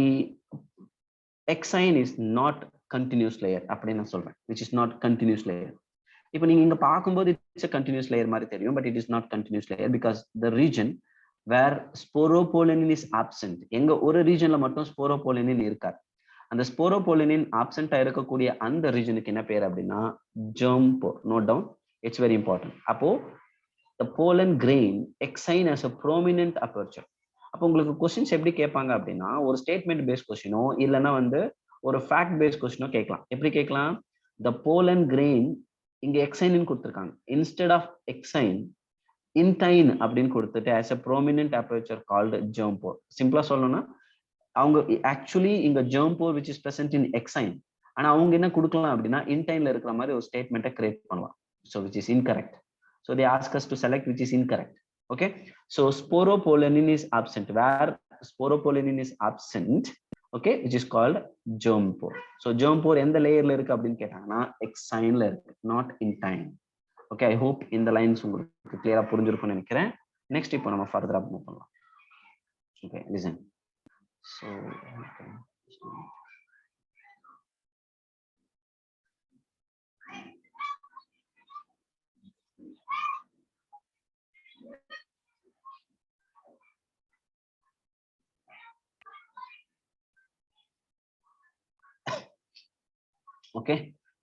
S1: exine is not continuous layer அப்படி நான் சொல்றேன், which is not continuous layer. இப்போ நீங்க இங்க பார்க்கும்போது it's a continuous layer மாதிரி தெரியும், but it is not continuous layer because the region where sporopollenin is absent, எங்க ஒரு ரீஜன்ல மட்டும் sporopollenin இருக்காது. அந்த sporopollenin absent இருக்கக்கூடிய அந்த ரீஜனுக்கு என்ன பேர் அப்படின்னா germ pore. Note down, it's very important. அப்போ the pollen grain exine as a prominent aperture. அப்போ உங்களுக்கு கொஸ்டின்ஸ் எப்படி கேட்பாங்க அப்படின்னா, ஒரு ஸ்டேட்மெண்ட் பேஸ்ட் கொஸ்டினோ இல்லைன்னா வந்து ஒரு ஃபேக்ட் பேஸ்ட் கொஸ்டினோ கேட்கலாம். எப்படி கேட்கலாம், த போலன் கிரெயின் இங்க எக்ஸைன் கொடுத்துருக்காங்க, இன்ஸ்டெட் ஆஃப் எக்ஸைன் இன்டைன் அப்படின்னு கொடுத்துட்டு as a prominent aperture called germ pore. சிம்பிளா சொல்லணும்னா அவங்க ஆக்சுவலி இங்க germ pore which is present in exine, ஆனா அவங்க என்ன கொடுக்கலாம் அப்படின்னா இன்டைன்ல இருக்கிற மாதிரி ஒரு ஸ்டேட்மெண்ட்டை கிரியேட் பண்ணலாம். So which is incorrect. So they ask us to select which is incorrect. Okay, so sporopollenin is absent. Where sporopollenin is absent, okay, which is called germ pore. So germ pore எந்த லேயர்ல இருக்கு அப்படின்னு கேட்டாங்கன்னா எக்ஸைன்ல இருக்கு, not intine. Okay, I hope இந்த lines உங்களுக்கு கிளியரா புரிஞ்சிருக்கும்னு நினைக்கிறேன். நெக்ஸ்ட் இப்போ நம்ம ஃபர்தரா மூவ் பண்ணலாம். Okay, listen. So okay. Okay,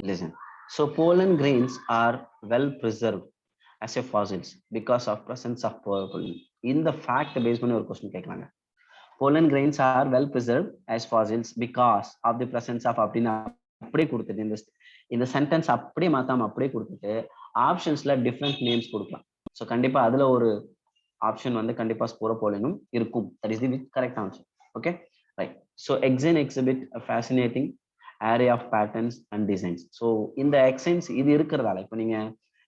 S1: listen. So pollen grains are well preserved as a fossils because of presence of pollen. In the fact based on your question கேட்கலாங்க, pollen grains are well preserved as fossils because of the presence of அப்படின்னா அப்படியே கொடுத்துட்டு இந்த sentence அப்படியே மாத்தாம அப்படியே கொடுத்துட்டு ஆப்ஷன்ஸ்ல different names கொடுக்கலாம். So கண்டிப்பா அதுல ஒரு ஆப்ஷன் வந்து கண்டிப்பா ஸ்போரோபோலினும் இருக்கும். That is the correct answer. Okay, right. So exine exhibit fascinating array of patterns and designs. So இந்த எக்ஸைன்ஸ் இது இருக்கிறதால இப்போ நீங்க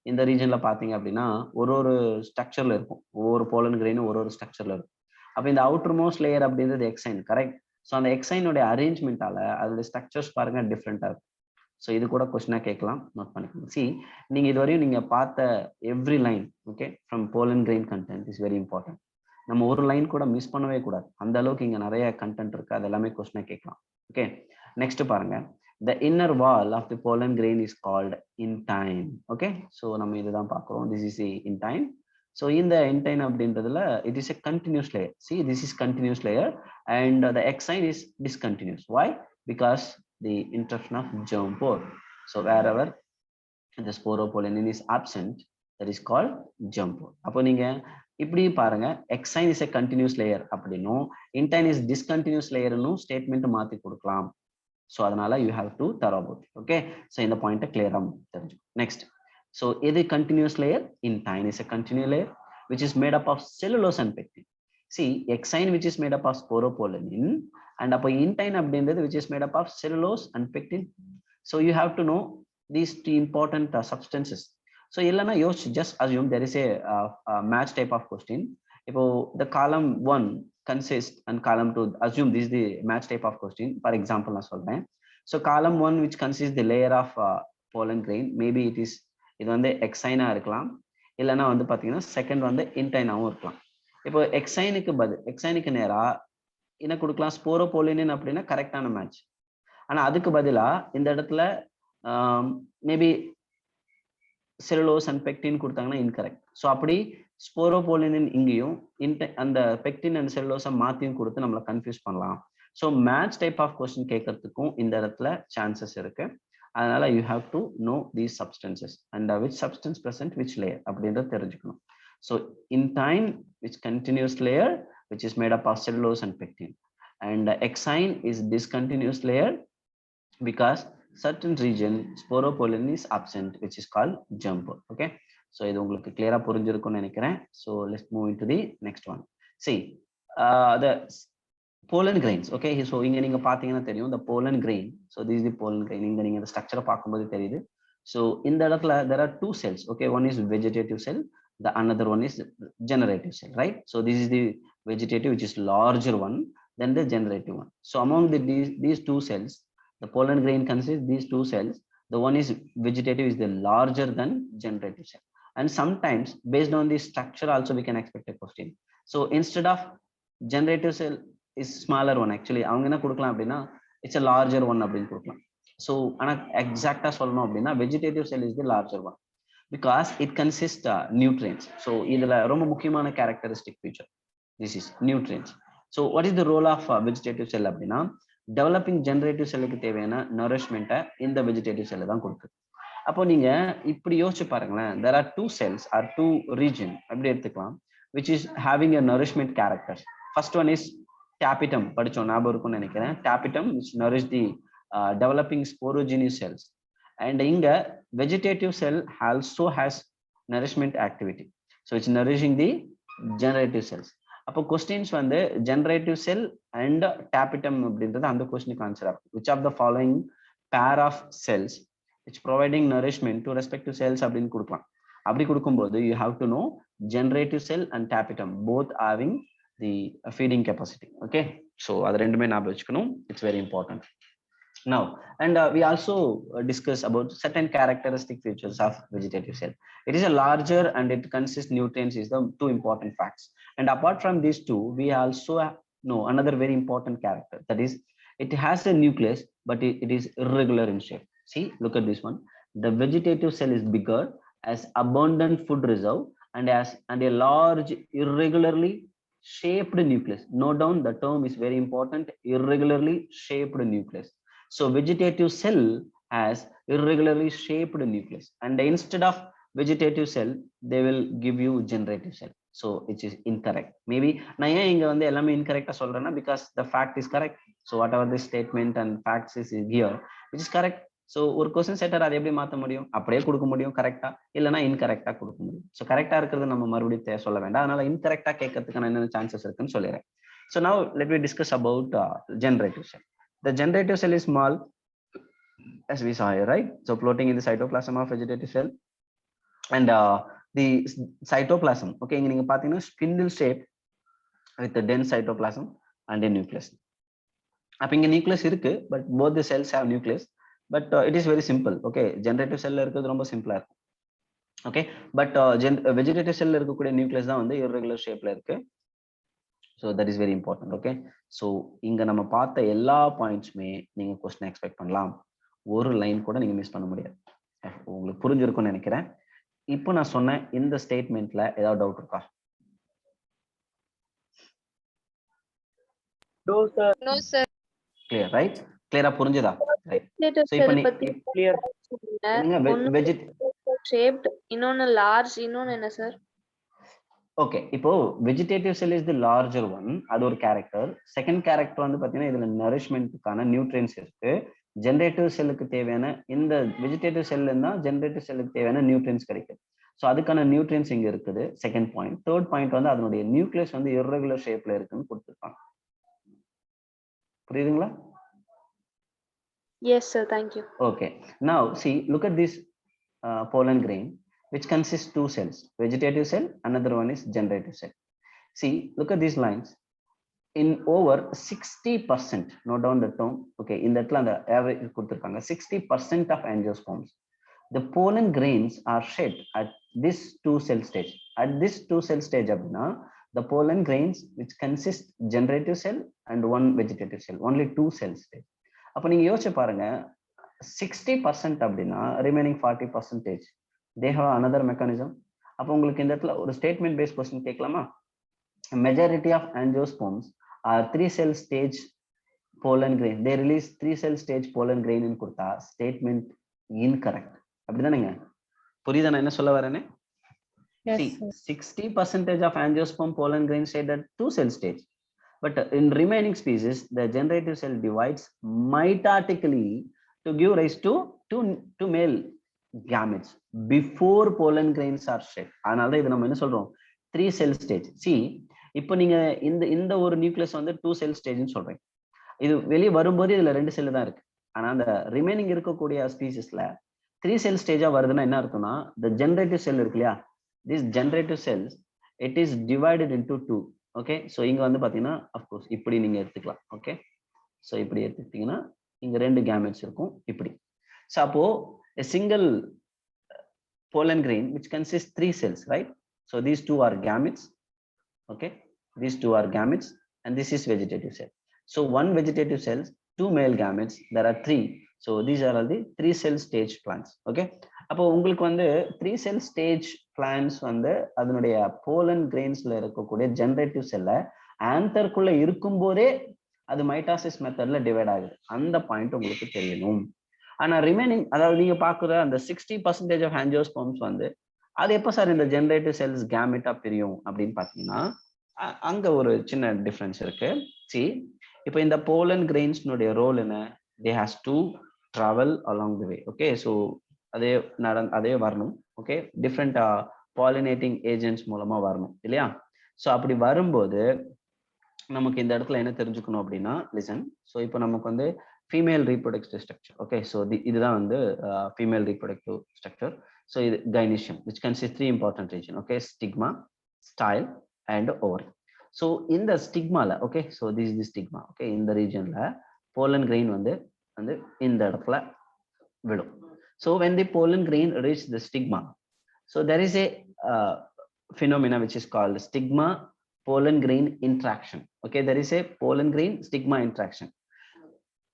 S1: இந்த ரீஜன்ல பாத்தீங்க அப்படின்னா ஒரு ஸ்ட்ரக்சர்ல இருக்கும், ஒவ்வொரு போலன் கிரெயினும் ஒரு ஸ்ட்ரக்சர்ல இருக்கும். அப்போ இந்த அவுட்டர் மோஸ்ட் லேயர் அப்படின்றது எக்ஸைன், கரெக்ட்? ஸோ அந்த எக்ஸைனுடைய அரேஞ்ச்மெண்டால அதோட ஸ்ட்ரக்சர்ஸ் பாருங்க டிஃப்ரெண்டா இருக்கும். ஸோ இது கூட கொஸ்டினா கேட்கலாம், நோட் பண்ணிக்கோங்க. சி நீங்க இதுவரையும் நீங்க பார்த்த every line okay from pollen grain content is very important. நம்ம ஒரு லைன் கூட மிஸ் பண்ணவே கூடாது, அந்த அளவுக்கு இங்க நிறைய கண்டென்ட் இருக்கு, அது எல்லாமே கொஸ்டினா கேட்கலாம். ஓகே, நெக்ஸ்ட் பாருங்க, the inner wall of the pollen grain is called intine. Okay, so நம்ம இதுதான் பார்க்கிறோம், this is the intine. So இந்த intine அப்படின்றதுல it is a continuous layer. See, this is continuous layer and the exine is discontinuous. Why? Because the interaction of germ pore. So wherever the sporopollen is absent, that is called jump. அப்போ நீங்க இப்படி பாருங்க, exine is a continuous layer அப்படின்னும் intine is discontinuous layer ன்னு statement மாத்தி கொடுக்கலாம். So அதனால you have to thorough about it. Okay, so இந்த பாயிண்ட்டை கிளியரா தெரிஞ்சுக்கணும். Next, so எது continuous layer? Intine is a continuous layer which is made up of cellulose and pectin. See, exine which is made up of sporopollen and அப்போ intine அப்படின்றது which is made up of cellulose and pectin. So you have to know these two important substances. So illana just assume there is a match type of question. If the column 1 consists and column 2, assume this is the match type of question. For example, na solren. So column 1 which consists the layer of pollen grain, maybe it is இது வந்து exine இருக்கலாம், இல்லனா வந்து பாத்தீங்கன்னா second வந்து intine ஆவும் இருக்கலாம். இப்போ exine நேரா என்ன கொடுக்கலாம்? ஸ்போரோபோலின் அப்படின்னா கரெக்டான மேட்ச். ஆனா அதுக்கு பதிலா இந்த இடத்துல மேபி செல்லுலோஸ் அண்ட் பெக்டின் கொடுத்தாங்கன்னா இன்கரெக்ட். ஸோ அப்படி ஸ்போரோபோலின் இங்கேயும் அந்த பெக்டின் அண்ட் செல்லுலோஸை மாத்தியும் கொடுத்து நம்மளை கன்ஃபியூஸ் பண்ணலாம். So match type of question கேட்கறதுக்கும் இந்த இடத்துல சான்சஸ் இருக்கு. அதனால you have to know these substances and which substance present which layer அப்படின்றத தெரிஞ்சுக்கணும். So intine which continuous layer which is made up of cellulose and pectin, and exine is discontinuous layer because certain region sporopollen is absent which is called jump. Okay, so இது உங்களுக்கு clear ஆ புரிஞ்சிருக்கும்னு நினைக்கிறேன். So let's move into the next one. See, the pollen grains. Okay, so இங்க நீங்க பாத்தீங்கன்னா தெரியும் the pollen grain. So this is the pollen grain. இங்க நீங்க இந்த ஸ்ட்ரக்சரை பார்க்கும்போது தெரியுது. So இந்த இடத்துல there are two cells. Okay, one is vegetative cell, the another one is generative cell, right? So this is the vegetative which is larger one, then the generative one. So among these two cells, the pollen grain consists these two cells. The one is vegetative is the larger than generative cell. And sometimes based on the structure also we can expect a question. So instead of generative cell is smaller one, actually அவங்க என்ன கொடுக்கலாம் அப்படின்னா it's a larger one அப்படின்னு கொடுக்கலாம். So ஆனா எக்ஸாக்டா சொல்லணும் அப்படின்னா vegetative cell is the larger one because it consists nutrients. So இதுல ரொம்ப முக்கியமான characteristic feature, this is nutrients. So what is the role of vegetative cell அப்படின்னா டெவலப்பிங் ஜெனரேட்டிவ் செல்லுக்கு தேவையான நரிஷ்மெண்ட்டை இந்த வெஜிடேட்டிவ் செல்லு தான் கொடுக்குது. அப்போ நீங்க இப்படி யோசிச்சு பாருங்களேன், there are two cells or two region அப்படி எடுத்துக்கலாம் which is having a nourishment characters. First one is tapetum, படிச்சோம் ஞாபகம் இருக்கும்னு நினைக்கிறேன். Tapetum which nourish the developing sporogeneous cells, and இங்க vegetative cell also has nourishment activity, so it's nourishing the generative cells. அப்போ questions வந்து generative cell and tapetum அப்படின்றது அந்த கொஸ்டினுக்கு ஆன்சர் ஆகும். Which of the following pair of cells which providing nourishment to respective cells அப்படின்னு கொடுக்கலாம். அப்படி கொடுக்கும்போது you have to know generative cell and tapetum both having the feeding capacity. Okay, so அது ரெண்டுமே ஞாபகம் வச்சுக்கணும். It's very important. Now, and we also discuss about certain characteristic features of vegetative cell. It is a larger and it consists nutrients is the two important facts. And apart from these two, we also know another very important character, that is it has a nucleus but it is irregular in shape. See, look at this one. The vegetative cell is bigger, has abundant food reserve, and a large irregularly shaped nucleus. Note down the term is very important, irregularly shaped nucleus. So vegetative cell has irregularly shaped nucleus, and instead of vegetative cell they will give you generative cell. So it is incorrect. Maybe நான் ஏன் இங்க வந்து எல்லாமே incorrect சொல்றேன்னா because the fact is correct. So whatever the statement and facts is here which is correct. So ஒரு question செட்டர் அதை எப்படி மாற்ற முடியும்? அப்படியே கொடுக்க முடியும் கரெக்டா, இல்லைன்னா இன்கரெக்டா கொடுக்க முடியும். ஸோ கரெக்டா இருக்கிறது நம்ம மறுபடியும் சொல்ல வேண்டாம். அதனால இன்கரெக்டா கேட்கறதுக்கான என்னென்ன சான்சஸ் இருக்குன்னு சொல்லிடுறேன். So now let me discuss about generative cell. The generative cell is small, as we saw here, right? So floating in the cytoplasm of vegetative cell, and the cytoplasm, okay, இங்க நீங்க பாத்தீங்கன்னா spindle shape with the dense cytoplasm and a nucleus. அப்ப இங்க nucleus இருக்கு, but both the cells have nucleus, but it is very simple. Okay, generative cell இருக்கிறது ரொம்ப சிம்பிளா இருக்கும். Okay, but vegetative cell இருக்கக்கூடிய nucleus தான் வந்து irregular shapeல இருக்கு. So that is very important. Okay, so இங்க நம்ம பார்த்த எல்லா பாயிண்ட்ஸ்மே நீங்க क्वेश्चन எக்ஸ்பெக்ட் பண்ணலாம். ஒரு லைன் கூட நீங்க மிஸ் பண்ண முடியாது. உங்களுக்கு புரிஞ்சிருக்கும்னு நினைக்கிறேன். இப்போ நான் சொன்ன இந்த ஸ்டேட்மெண்ட்ல ஏதாவது டவுட் இருக்கா?
S2: No sir.
S1: Clear, right? Clear-ஆ புரிஞ்சதா? Right. So இப்போ நீ clear.
S5: shaped, இன்னொன்னு large, இன்னொன்னு என்ன சார்?
S1: ஓகே, இப்போ vegetative sell is the larger one, அது ஒரு கேரக்டர். செகண்ட் கேரக்டர் வந்து பாத்தீங்கன்னா இதுல நரிஷ்மெண்ட்டுக்கான நியூட்ரியன்ஸ் இருக்கு. ஜெனரேட்டிவ் செல்லுக்கு தேவையான இந்த வெஜிடேட்டிவ் செல்ல இருந்தா ஜெனரேட்டிவ் செல்லுக்கு தேவையான நியூட்ரியன்ஸ் கிடைக்கும். ஸோ அதுக்கான நியூட்ரியன்ஸ் இங்க இருக்குது. Second point. தேர்ட் பாயிண்ட் வந்து அதனுடைய நியூக்ளியஸ் வந்து இர்ரெகுலர் ஷேப்ல இருக்குன்னு கொடுத்துருக்காங்க. புரியுதுங்களா?
S5: Yes sir, thank you.
S1: Okay, now see, look at this pollen grain which consists two cells, vegetative cell, another one is generative cell. See, look at these lines. In over 60%, note down the term, okay, in that the average 60% of angiosperms, the pollen grains are shed at this two cell stage. At this two cell stage abna, the pollen grains which consist generative cell and one vegetative cell, only two cell stage. அப்ப நீங்க யோசிச்சு பாருங்க, 60% அப்படின்னா remaining 40% they have another mechanism. அப்ப உங்களுக்கு இந்த இடத்துல ஒரு ஸ்டேட்மெண்ட் பேஸ்ட் क्वेश्चन கேட்கலாமா? Majority of angiosperms are 3 cell stage pollen grain. They release 3 cell stage pollen grain in கொடுத்தா statement incorrect. அப்படிதானேங்க? புரியுதா நான் என்ன சொல்ல வரேனே?
S2: Yes,
S1: See,
S2: sir.
S1: 60% of angiosperm pollen grains shed at 2 cell stage. But in remaining species, the generative cell divides mitotically to give rise to two male gametes before pollen grains are shed. அதனால இத நம்ம என்ன சொல்றோம்? 3 cell stage. See, இப்போ நீங்க இந்த ஒரு nucleus வந்து 2 cell stage ன்னு சொல்றீங்க. இது வெளிய வரும்போது இதுல 2 செல் தான் இருக்கு. ஆனா அந்த ரிமைனிங் இருக்கக்கூடிய ஸ்பீசிஸ்ல 3 cell stage வருதுன்னா என்ன அர்த்தம்னா, the generative cell இருக்கு இல்லையா, this generative cells, it is divided into two. Okay, so இங்க வந்து பாத்தீங்கன்னா அஃப்கோர்ஸ் இப்படி நீங்க எடுத்துக்கலாம். ஓகே, ஸோ இப்படி எடுத்துக்கிட்டீங்கன்னா இங்க 2 கேமெட்ஸ் இருக்கும் இப்படி. ஸோ அப்போ a single pollen grain which consists 3 cells, right? So these two are gametes. Okay, these two are gametes and this is vegetative cell. So one vegetative cells, 2 male gametes, there are 3. So these are all the 3 cell stage plants. Okay, அப்போ உங்களுக்கு வந்து 3 cell stage plants வந்து அதனுடைய pollen grainsல இருக்கக்கூடிய generative cell ஆந்தர்க்குள்ள இருக்கும்போதே அது mitosis மெத்தட்ல divide ஆகுது. அந்த பாயிண்ட் உங்களுக்கு தெரியணும். ஆனா ரிமைனிங், அதாவது நீங்க பாக்குற அந்த 60% ஆஃப் ஆஞ்சியோஸ்பர்ம்ஸ் வந்து அது எப்ப சார் இந்த ஜெனரேட்டிவ் செல்ஸ் கேமெட்டா பிரியும் அப்படின்னு பாத்தீங்கன்னா அங்க ஒரு சின்ன டிஃபரன்ஸ் இருக்கு. சி, இப்போ இந்த போலன் கிரெயின்ஸ்னுடைய ரோல் என்ன? They has to travel along the way. Okay, so அதே வரணும். ஓகே, டிஃப்ரெண்ட் பாலினேட்டிங் ஏஜென்ட்ஸ் மூலமா வரணும் இல்லையா? ஸோ அப்படி வரும்போது நமக்கு இந்த இடத்துல என்ன தெரிஞ்சுக்கணும் அப்படின்னா, லிசன். ஸோ இப்போ நமக்கு வந்து female reproductive structure. Okay, so இதுதான் வந்து ஃபீமேல் ரீப்ரொடக்டிவ் ஸ்ட்ரக்சர். ஸோ இது gynoecium which consists 3 important region. Okay, stigma, style and ovary. So இந்த ஸ்டிக்மால, okay, so this is stigma. Okay, இந்த ரீஜன்ல போலன் கிரெயின் வந்து இந்த இடத்துல விடும். So when the pollen grain reach the stigma, so there is a phenomena which is called stigma pollen grain interaction. Okay, there is a pollen grain stigma interaction.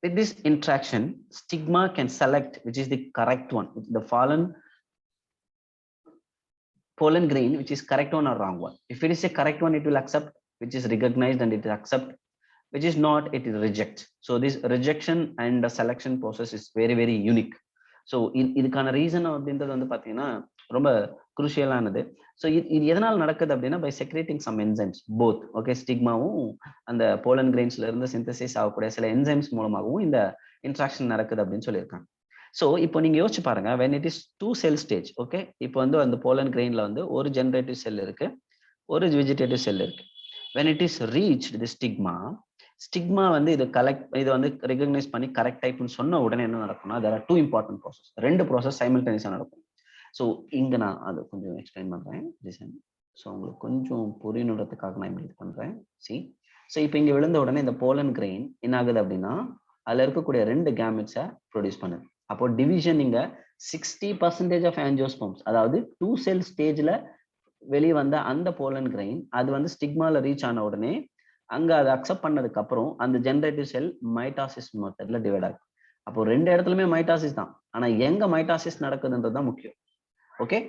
S1: With this interaction, stigma can select which is the correct one, the pollen grain which is correct one or wrong one. If it is a correct one, it will accept, which is recognized, and it will accept. Which is not, it will reject. So this rejection and the selection process is very, very unique. So இதுக்கான reason அப்படின்றது வந்து பார்த்தீங்கன்னா ரொம்ப குரூஷியலானது. So இது எதனால் நடக்குது அப்படின்னா, by secreting some enzymes both. Okay, ஸ்டிக்மாவும் அந்த போலன் கிரெயின்ஸ்ல இருந்து சிந்தசிஸ் ஆகக்கூடிய சில என்சைம்ஸ் மூலமாகவும் இந்த இன்ட்ராக்ஷன் நடக்குது அப்படின்னு சொல்லியிருக்காங்க. ஸோ இப்போ நீங்க யோசிச்சு பாருங்க, when it is 2 cell stage. Okay, இப்போ வந்து அந்த போலன் கிரெயின்ல வந்து ஒரு ஜெனரேட்டிவ் செல் இருக்கு, ஒரு வெஜிடேட்டிவ் செல் இருக்கு. when it is reached the stigma வந்து இது வந்து ரெகக்னைஸ் பண்ணி கரெக்ட் டைப்னு சொன்ன உடனே என்ன நடக்கும்னா, there are 2 important process. 2 process சைமல்டேனியஸா நடக்கும். ஸோ இங்க நான் அதை கொஞ்சம் எக்ஸ்பிளைன் பண்றேன். ஸோ உங்களுக்கு கொஞ்சம் புரியணுன்றதுக்காக நான் இப்படி பண்றேன். ஸோ இப்போ இங்க விழுந்த உடனே இந்த போலன் கிரெயின் என்ன ஆகுது அப்படின்னா, அதுல இருக்கக்கூடிய 2 கேமெட்ஸை ப்ரொடியூஸ் பண்ணுது. அப்போ டிவிஷன் இங்க 60% ஆஃப் ஆஞ்சியோஸ்பர்ம்ஸ், அதாவது 2 cell ஸ்டேஜ்ல வெளியே வந்த அந்த போலன் கிரெயின் அது வந்து ஸ்டிக்மால ரீச் ஆன உடனே அங்க அதை அக்செப்ட் பண்ணதுக்கு அப்புறம் அந்த ஜெனரேட்டிவ் செல் மைட்டாசிஸ் மெத்தட்ல டிவைட் ஆகும். அப்போ 2 இடத்துலயுமே மைட்டாசிஸ் தான், ஆனா எங்க மைட்டாசிஸ் நடக்குதுன்றது தான் முக்கியம். ஓகே,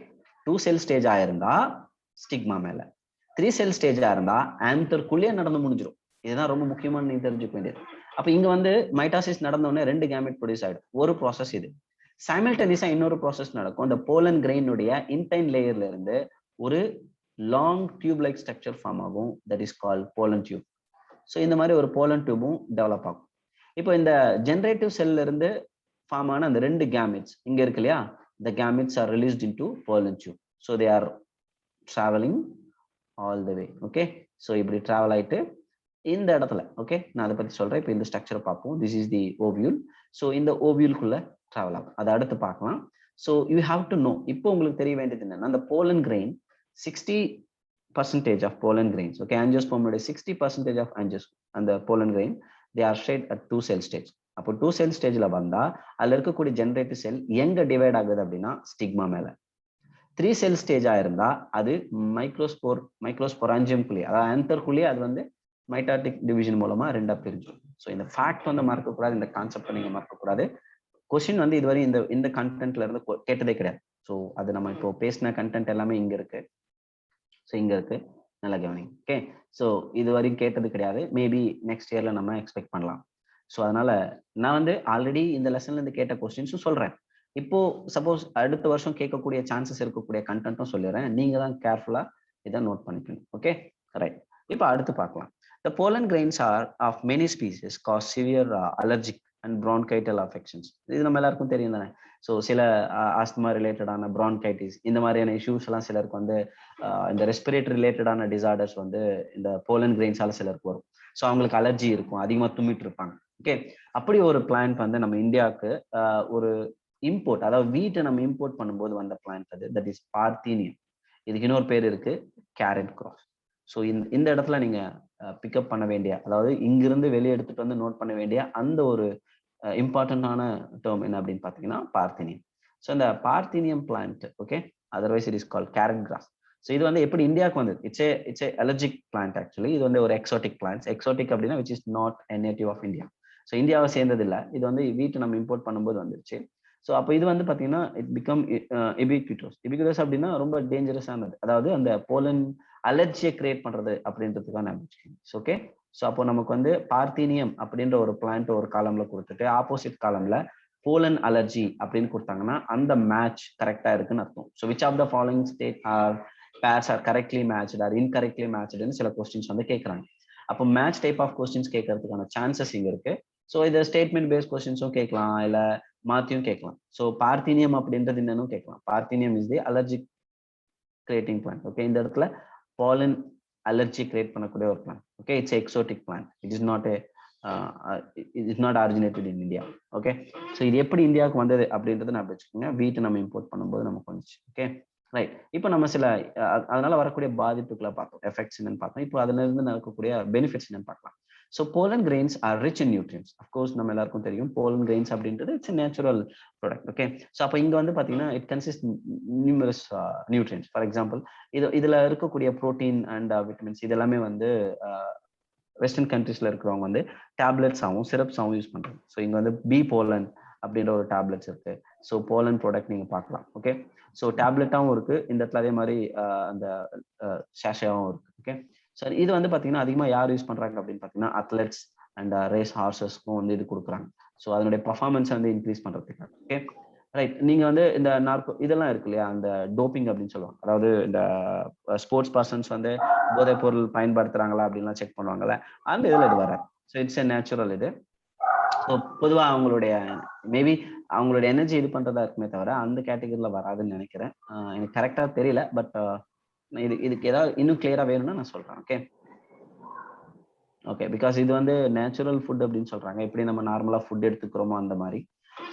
S1: 2 cell ஸ்டேஜ் ஆயிருந்தா ஸ்டிக்மா மேல, 3 cell ஸ்டேஜ் ஆயிருந்தா ஆந்தர்க்குள்ளேயே நடந்து முடிஞ்சிடும். இதுதான் ரொம்ப முக்கியமான நீங்க தெரிஞ்சுக்க வேண்டியது. அப்ப இங்க வந்து மைட்டாசிஸ் நடந்த உடனே 2 கேமெட் ப்ரொடியூஸ் ஆயிடும். ஒரு ப்ராசஸ் இது. சைமல்டேனியஸா இன்னொரு ப்ராசஸ் நடக்கும். அந்த போலன் கிரெயினுடைய இன்டைன் லேயர்ல இருந்து ஒரு long tube like structure form ஆகும். That is call pollen tube. So இந்த மாதிரி ஒரு போலன் டியூபும் டெவலப் ஆகும். இப்போ இந்த ஜெனரேட்டிவ் செல்ல இருந்து ஃபார்ம் ஆன அந்த 2 கேமெட்ஸ் இங்க இருக்கு இல்லையா, the gametes are released into pollen tube. So they are traveling all the way. Okay, so இப்படி travel ஆயிட்டு இந்த இடத்துல, ஓகே நான் அதை பத்தி சொல்றேன். இப்போ இந்த ஸ்ட்ரக்சரை பார்ப்போம். This is the ovule. So இந்த ஓவியூல்குள்ள டிராவல் ஆகும். அதை அடுத்து பார்க்கலாம். So you have to know, இப்போ உங்களுக்கு தெரிய வேண்டியது என்னன்னா, அந்த pollen grain 60% of pollen grains, okay ஆஞ்சியோஸ்பர்மோட 60% ஆஃப் அந்த pollen grain they are straight at 2 cell stage. அப்போ 2 செல் ஸ்டேஜ்ல வந்தா அதுல இருக்கக்கூடிய ஜெனரேட்டிவ் செல் எங்க டிவைட் ஆகுது அப்படின்னா ஸ்டிக்மா மேல. 3 செல் ஸ்டேஜா இருந்தா அது மைக்ரோஸ்பொராஞ்சியம்குள்ளேயே, அதாவது ஆந்தர்குள்ளேயே அது வந்து மைட்டாட்டிக் டிவிஷன் மூலமா 2ஆ பிரிஞ்சிடும். ஸோ இந்த ஃபேக்ட் வந்து மறக்கக்கூடாது, இந்த கான்செப்ட் நீங்க மறக்கக்கூடாது. கொஸ்டின் வந்து இதுவரை இந்த கண்டென்ட்ல இருந்து கேட்டதே கிடையாது. ஸோ அது நம்ம இப்போ பேசின கண்டென்ட் எல்லாமே இங்க இருக்கு. ஸோ இங்க இருக்கு, நல்லா கவனிங்க. ஓகே, ஸோ இது வரையும் கேட்டது கிடையாது. மேபி நெக்ஸ்ட் இயர்ல நம்ம எக்ஸ்பெக்ட் பண்ணலாம். ஸோ அதனால நான் வந்து ஆல்ரெடி இந்த லெசன்ல இருந்து கேட்ட கொஸ்டின்ஸும் சொல்றேன். இப்போ சப்போஸ் அடுத்த வருஷம் கேட்கக்கூடிய சான்சஸ் இருக்கக்கூடிய கண்டென்ட்டும் சொல்லிடுறேன். நீங்க தான் கேர்ஃபுல்லா இதை நோட் பண்ணிக்கணும். Okay right. இப்போ அடுத்து பார்க்கலாம். The pollen grains are of many species cause severe allergic and bronchital affections. இது நம்ம எல்லாருக்கும் தெரியும் தானே. ஸோ சில ஆஸ்துமா ரிலேட்டடான ப்ரான்கைட்டிஸ் இந்த மாதிரியான இஷ்யூஸ் எல்லாம் சிலருக்கு வந்து இந்த ரெஸ்பிரேட்டரி ரிலேட்டடான டிசார்டர்ஸ் வந்து இந்த போலன் கிரெயின்ஸால சிலருக்கு வரும். ஸோ அவங்களுக்கு அலர்ஜி இருக்கும், அதிகமாக தும்மிட்டு இருப்பாங்க. ஓகே, அப்படி ஒரு பிளான்ட் வந்து நம்ம இந்தியாவுக்கு ஒரு இம்போர்ட், அதாவது வீட்டை நம்ம இம்போர்ட் பண்ணும்போது வந்த பிளான்ட் அது, தட் இஸ் பார்த்தீனியம். இதுக்கு இன்னொரு பேர் இருக்கு, கேரட் கிராஸ். ஸோ இந்த இடத்துல நீங்க பிக்கப் பண்ண வேண்டிய, அதாவது இங்கிருந்து வெளியே எடுத்துட்டு வந்து நோட் பண்ண வேண்டிய அந்த ஒரு இம்பார்ட்டன்டான டேர்ம் என்ன அப்படின்னு பார்த்தீங்கன்னா பார்த்தீனியம். ஸோ இந்த parthenium plant, okay otherwise it is call carrot grass. So இது வந்து எப்படி இந்தியாவுக்கு வந்தது? It's a allergic plant actually. இது வந்து ஒரு எக்ஸோட்டிக் பிளான்ட். எக்ஸோட்டிக் அப்படின்னா which is not a native of India. So இந்தியாவை சேர்ந்தது இல்லை. இது வந்து வீட்டு நம்ம இம்போர்ட் பண்ணும்போது வந்துருச்சு. ஸோ அப்போ இது வந்து பார்த்தீங்கன்னா இட் பிகம் எபிக்யூட்டோஸ். எபிக்யூட்டோஸ் அப்படின்னா ரொம்ப டேஞ்சரஸானது, அதாவது அந்த போலன் அலர்ஜியை கிரியேட் பண்றது அப்படின்றதுக்கான ஓகே. ஸோ அப்போ நமக்கு வந்து பார்த்தீனியம் அப்படின்ற ஒரு பிளான்ட் ஒரு காலம்ல கொடுத்துட்டு ஆப்போசிட் காலம்ல போலன் அலர்ஜி அப்படின்னு கொடுத்தாங்கன்னா அந்த மேட்ச் கரெக்டா இருக்குன்னு அர்த்தம். So which of the following state or pairs are correctly matched or incorrectly மேட்ச்டுன்னு சில கொஸ்டின்ஸ் வந்து கேட்கறாங்க. அப்போ மேட்ச் டைப் ஆஃப் கொஸ்டின்ஸ் கேட்கறதுக்கான சான்சஸ் இங்க இருக்கு. ஸோ இது ஸ்டேட்மெண்ட் பேஸ்ட் கொஸ்டின்ஸும் கேட்கலாம், இல்ல மாத்தியும் கேட்கலாம். ஸோ பார்த்தீனியம் அப்படின்றது என்னன்னு கேட்கலாம். Parthenium is the allergic creating plant. Okay, இந்த இடத்துல pollen allergy create பண்ணக்கூடிய ஒரு plant. Okay, it's an exotic plant. It is not originated in India. Okay, so இது எப்படி இந்தியாவுக்கு வந்தது அப்படின்றத நான் வச்சுக்கோங்க. வீட்டை நம்ம இம்போர்ட் பண்ணும்போது நமக்கு வந்துச்சு. Okay right. இப்போ நம்ம சில அதனால வரக்கூடிய பாதிப்புகளை பார்த்தோம், எஃபெக்ட்ஸ் என்னன்னு பார்த்தோம். இப்போ அதுல இருந்து நடக்கக்கூடிய பெனிஃபிட்ஸ் என்னன்னு பார்க்கலாம். So pollen grains are rich in nutrients. Of course நம்ம எல்லாருக்கும் தெரியும் போலன் கிரெயின்ஸ் அப்படின்றது it's natural product. Okay, so அப்போ இங்க வந்து பார்த்தீங்கன்னா it consist numerous nutrients. For example இதுல இருக்கக்கூடிய ப்ரோட்டீன் அண்ட் விட்டமின்ஸ் இதெல்லாமே வந்து வெஸ்டர்ன் கண்ட்ரீஸ்ல இருக்கிறவங்க வந்து டேப்லெட்ஸாகவும் சிரப்ஸாகவும் யூஸ் பண்றாங்க. ஸோ இங்க வந்து பி போலன் அப்படின்ற ஒரு டேப்லெட்ஸ் இருக்கு. ஸோ போலன் ப்ராடக்ட் நீங்க பார்க்கலாம். ஓகே, ஸோ டேப்லெட்டாகவும் இருக்கு இந்த இடத்துல, அதே மாதிரி அந்த ஷேஷாவும் இருக்கு. ஓகே, ஸோ இது வந்து பார்த்தீங்கன்னா அதிகமாக யார் யூஸ் பண்றாங்க அப்படின்னு பார்த்தீங்கன்னா அத்லெட்ஸ் அண்ட் ரேஸ் ஹார்சஸ்க்கும் வந்து இது கொடுக்குறாங்க. ஸோ அதனுடைய பர்ஃபார்மன்ஸ் வந்து இன்க்ரீஸ் பண்றதுக்காக. Okay right. நீங்க வந்து இந்த நார்கோ இதெல்லாம் இருக்கு இல்லையா, அந்த டோப்பிங் அப்படின்னு சொல்லுவாங்க, அதாவது இந்த ஸ்போர்ட்ஸ் பர்சன்ஸ் வந்து போதைப் பொருள் பயன்படுத்துறாங்களா அப்படின்லாம் செக் பண்ணுவாங்கல்ல, அந்த இதுல இது வர. ஸோ இட்ஸ் எ நேச்சுரல் இது. ஸோ பொதுவாக அவங்களுடைய மேபி அவங்களுடைய எனர்ஜி இது பண்றதா இருக்குமே தவிர அந்த கேட்டகரியில வராதுன்னு நினைக்கிறேன். எனக்கு கரெக்டா தெரியல, பட் இதுக்கு ஏதாவது இன்னும் கிளியரா வேணும்னா நான் சொல்றேன். ஓகே ஓகே, பிகாஸ் இது வந்து நேச்சுரல் ஃபுட் அப்படின்னு சொல்றாங்க, எப்படி நம்ம நார்மலா ஃபுட் எடுத்துக்கிறோமோ அந்த மாதிரி.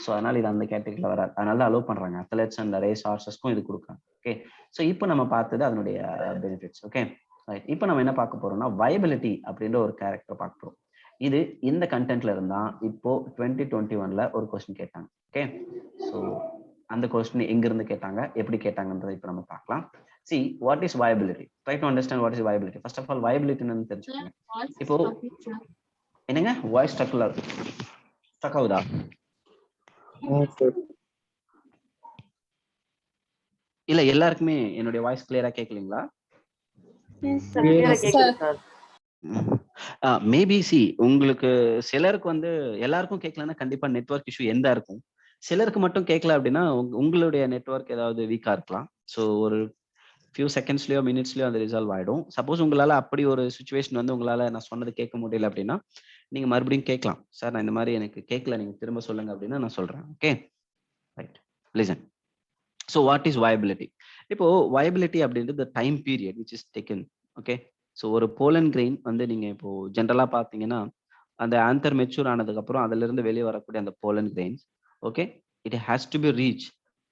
S1: ஸோ அதனால இது அந்த கேட்டகரியில வராது, அதனால அலோவ் பண்றாங்க. அத்லெட்ஸ் அண்ட் ரேஸ் ஹார்சஸ்க்கும் இது கொடுக்குறாங்க. ஓகே, ஸோ இப்போ நம்ம பார்த்தது அதனுடைய பெனிஃபிட்ஸ். Okay right. இப்போ நம்ம என்ன பார்க்க போறோம்னா வயபிலிட்டி அப்படின்ற ஒரு கேரக்டர் பார்க்க போறோம். இது இந்த கண்டென்ட்ல இருந்தா இப்போ 2021ல ஒரு கொஸ்டின் கேட்டாங்க. ஓகே, ஸோ அந்த கொஸ்டின் எங்க இருந்து கேட்டாங்க, எப்படி கேட்டாங்கன்றதை இப்போ நம்ம பார்க்கலாம். See, what is viability? Try to understand what is viability. First of all, viability என்னன்னு தெரிஞ்சுக்கோங்க. இப்போ என்னங்க வாய்ஸ் ஸ்டக் ஆகுதா? இல்ல எல்லாருக்குமே என்னுடைய வாய்ஸ் கிளியரா கேட்கலீங்களா? மேபி சி உங்களுக்கு சிலருக்கு வந்து எல்லாருக்கும் கேட்கலன்னா கண்டிப்பா நெட்வொர்க் இஷ்யூ எந்த இருக்கும். சிலருக்கு மட்டும் கேட்கல அப்படின்னா உங்களுடைய நெட்வொர்க் ஏதாவது வீக்கா இருக்கலாம். ஸோ ஒரு ஃபியூ செகண்ட்ஸ்லயோ மினிட்ஸ்லயோ அது ரிசால்வ் ஆயிடும். சப்போஸ் உங்களால அப்படி ஒரு சுச்சுவேஷன் வந்து உங்களால நான் சொன்னது கேட்க முடியல அப்படின்னா நீங்க மறுபடியும் கேட்கலாம். சார் நான் இந்த மாதிரி எனக்கு கேட்கல, நீங்க திரும்ப சொல்லுங்க அப்படின்னா நான் சொல்றேன். Okay right, listen. So what is viability? இப்போ வயபிலிட்டி அப்படின்றது time period which is taken. Okay, so ஒரு போலன் கிரெயின் வந்து நீங்க இப்போ ஜென்ரலா பாத்தீங்கன்னா அந்த ஆந்தர் மெச்சூர் ஆனதுக்கு அப்புறம் அதுல இருந்து வெளியே வரக்கூடிய அந்த pollen grains, okay, it has to be reach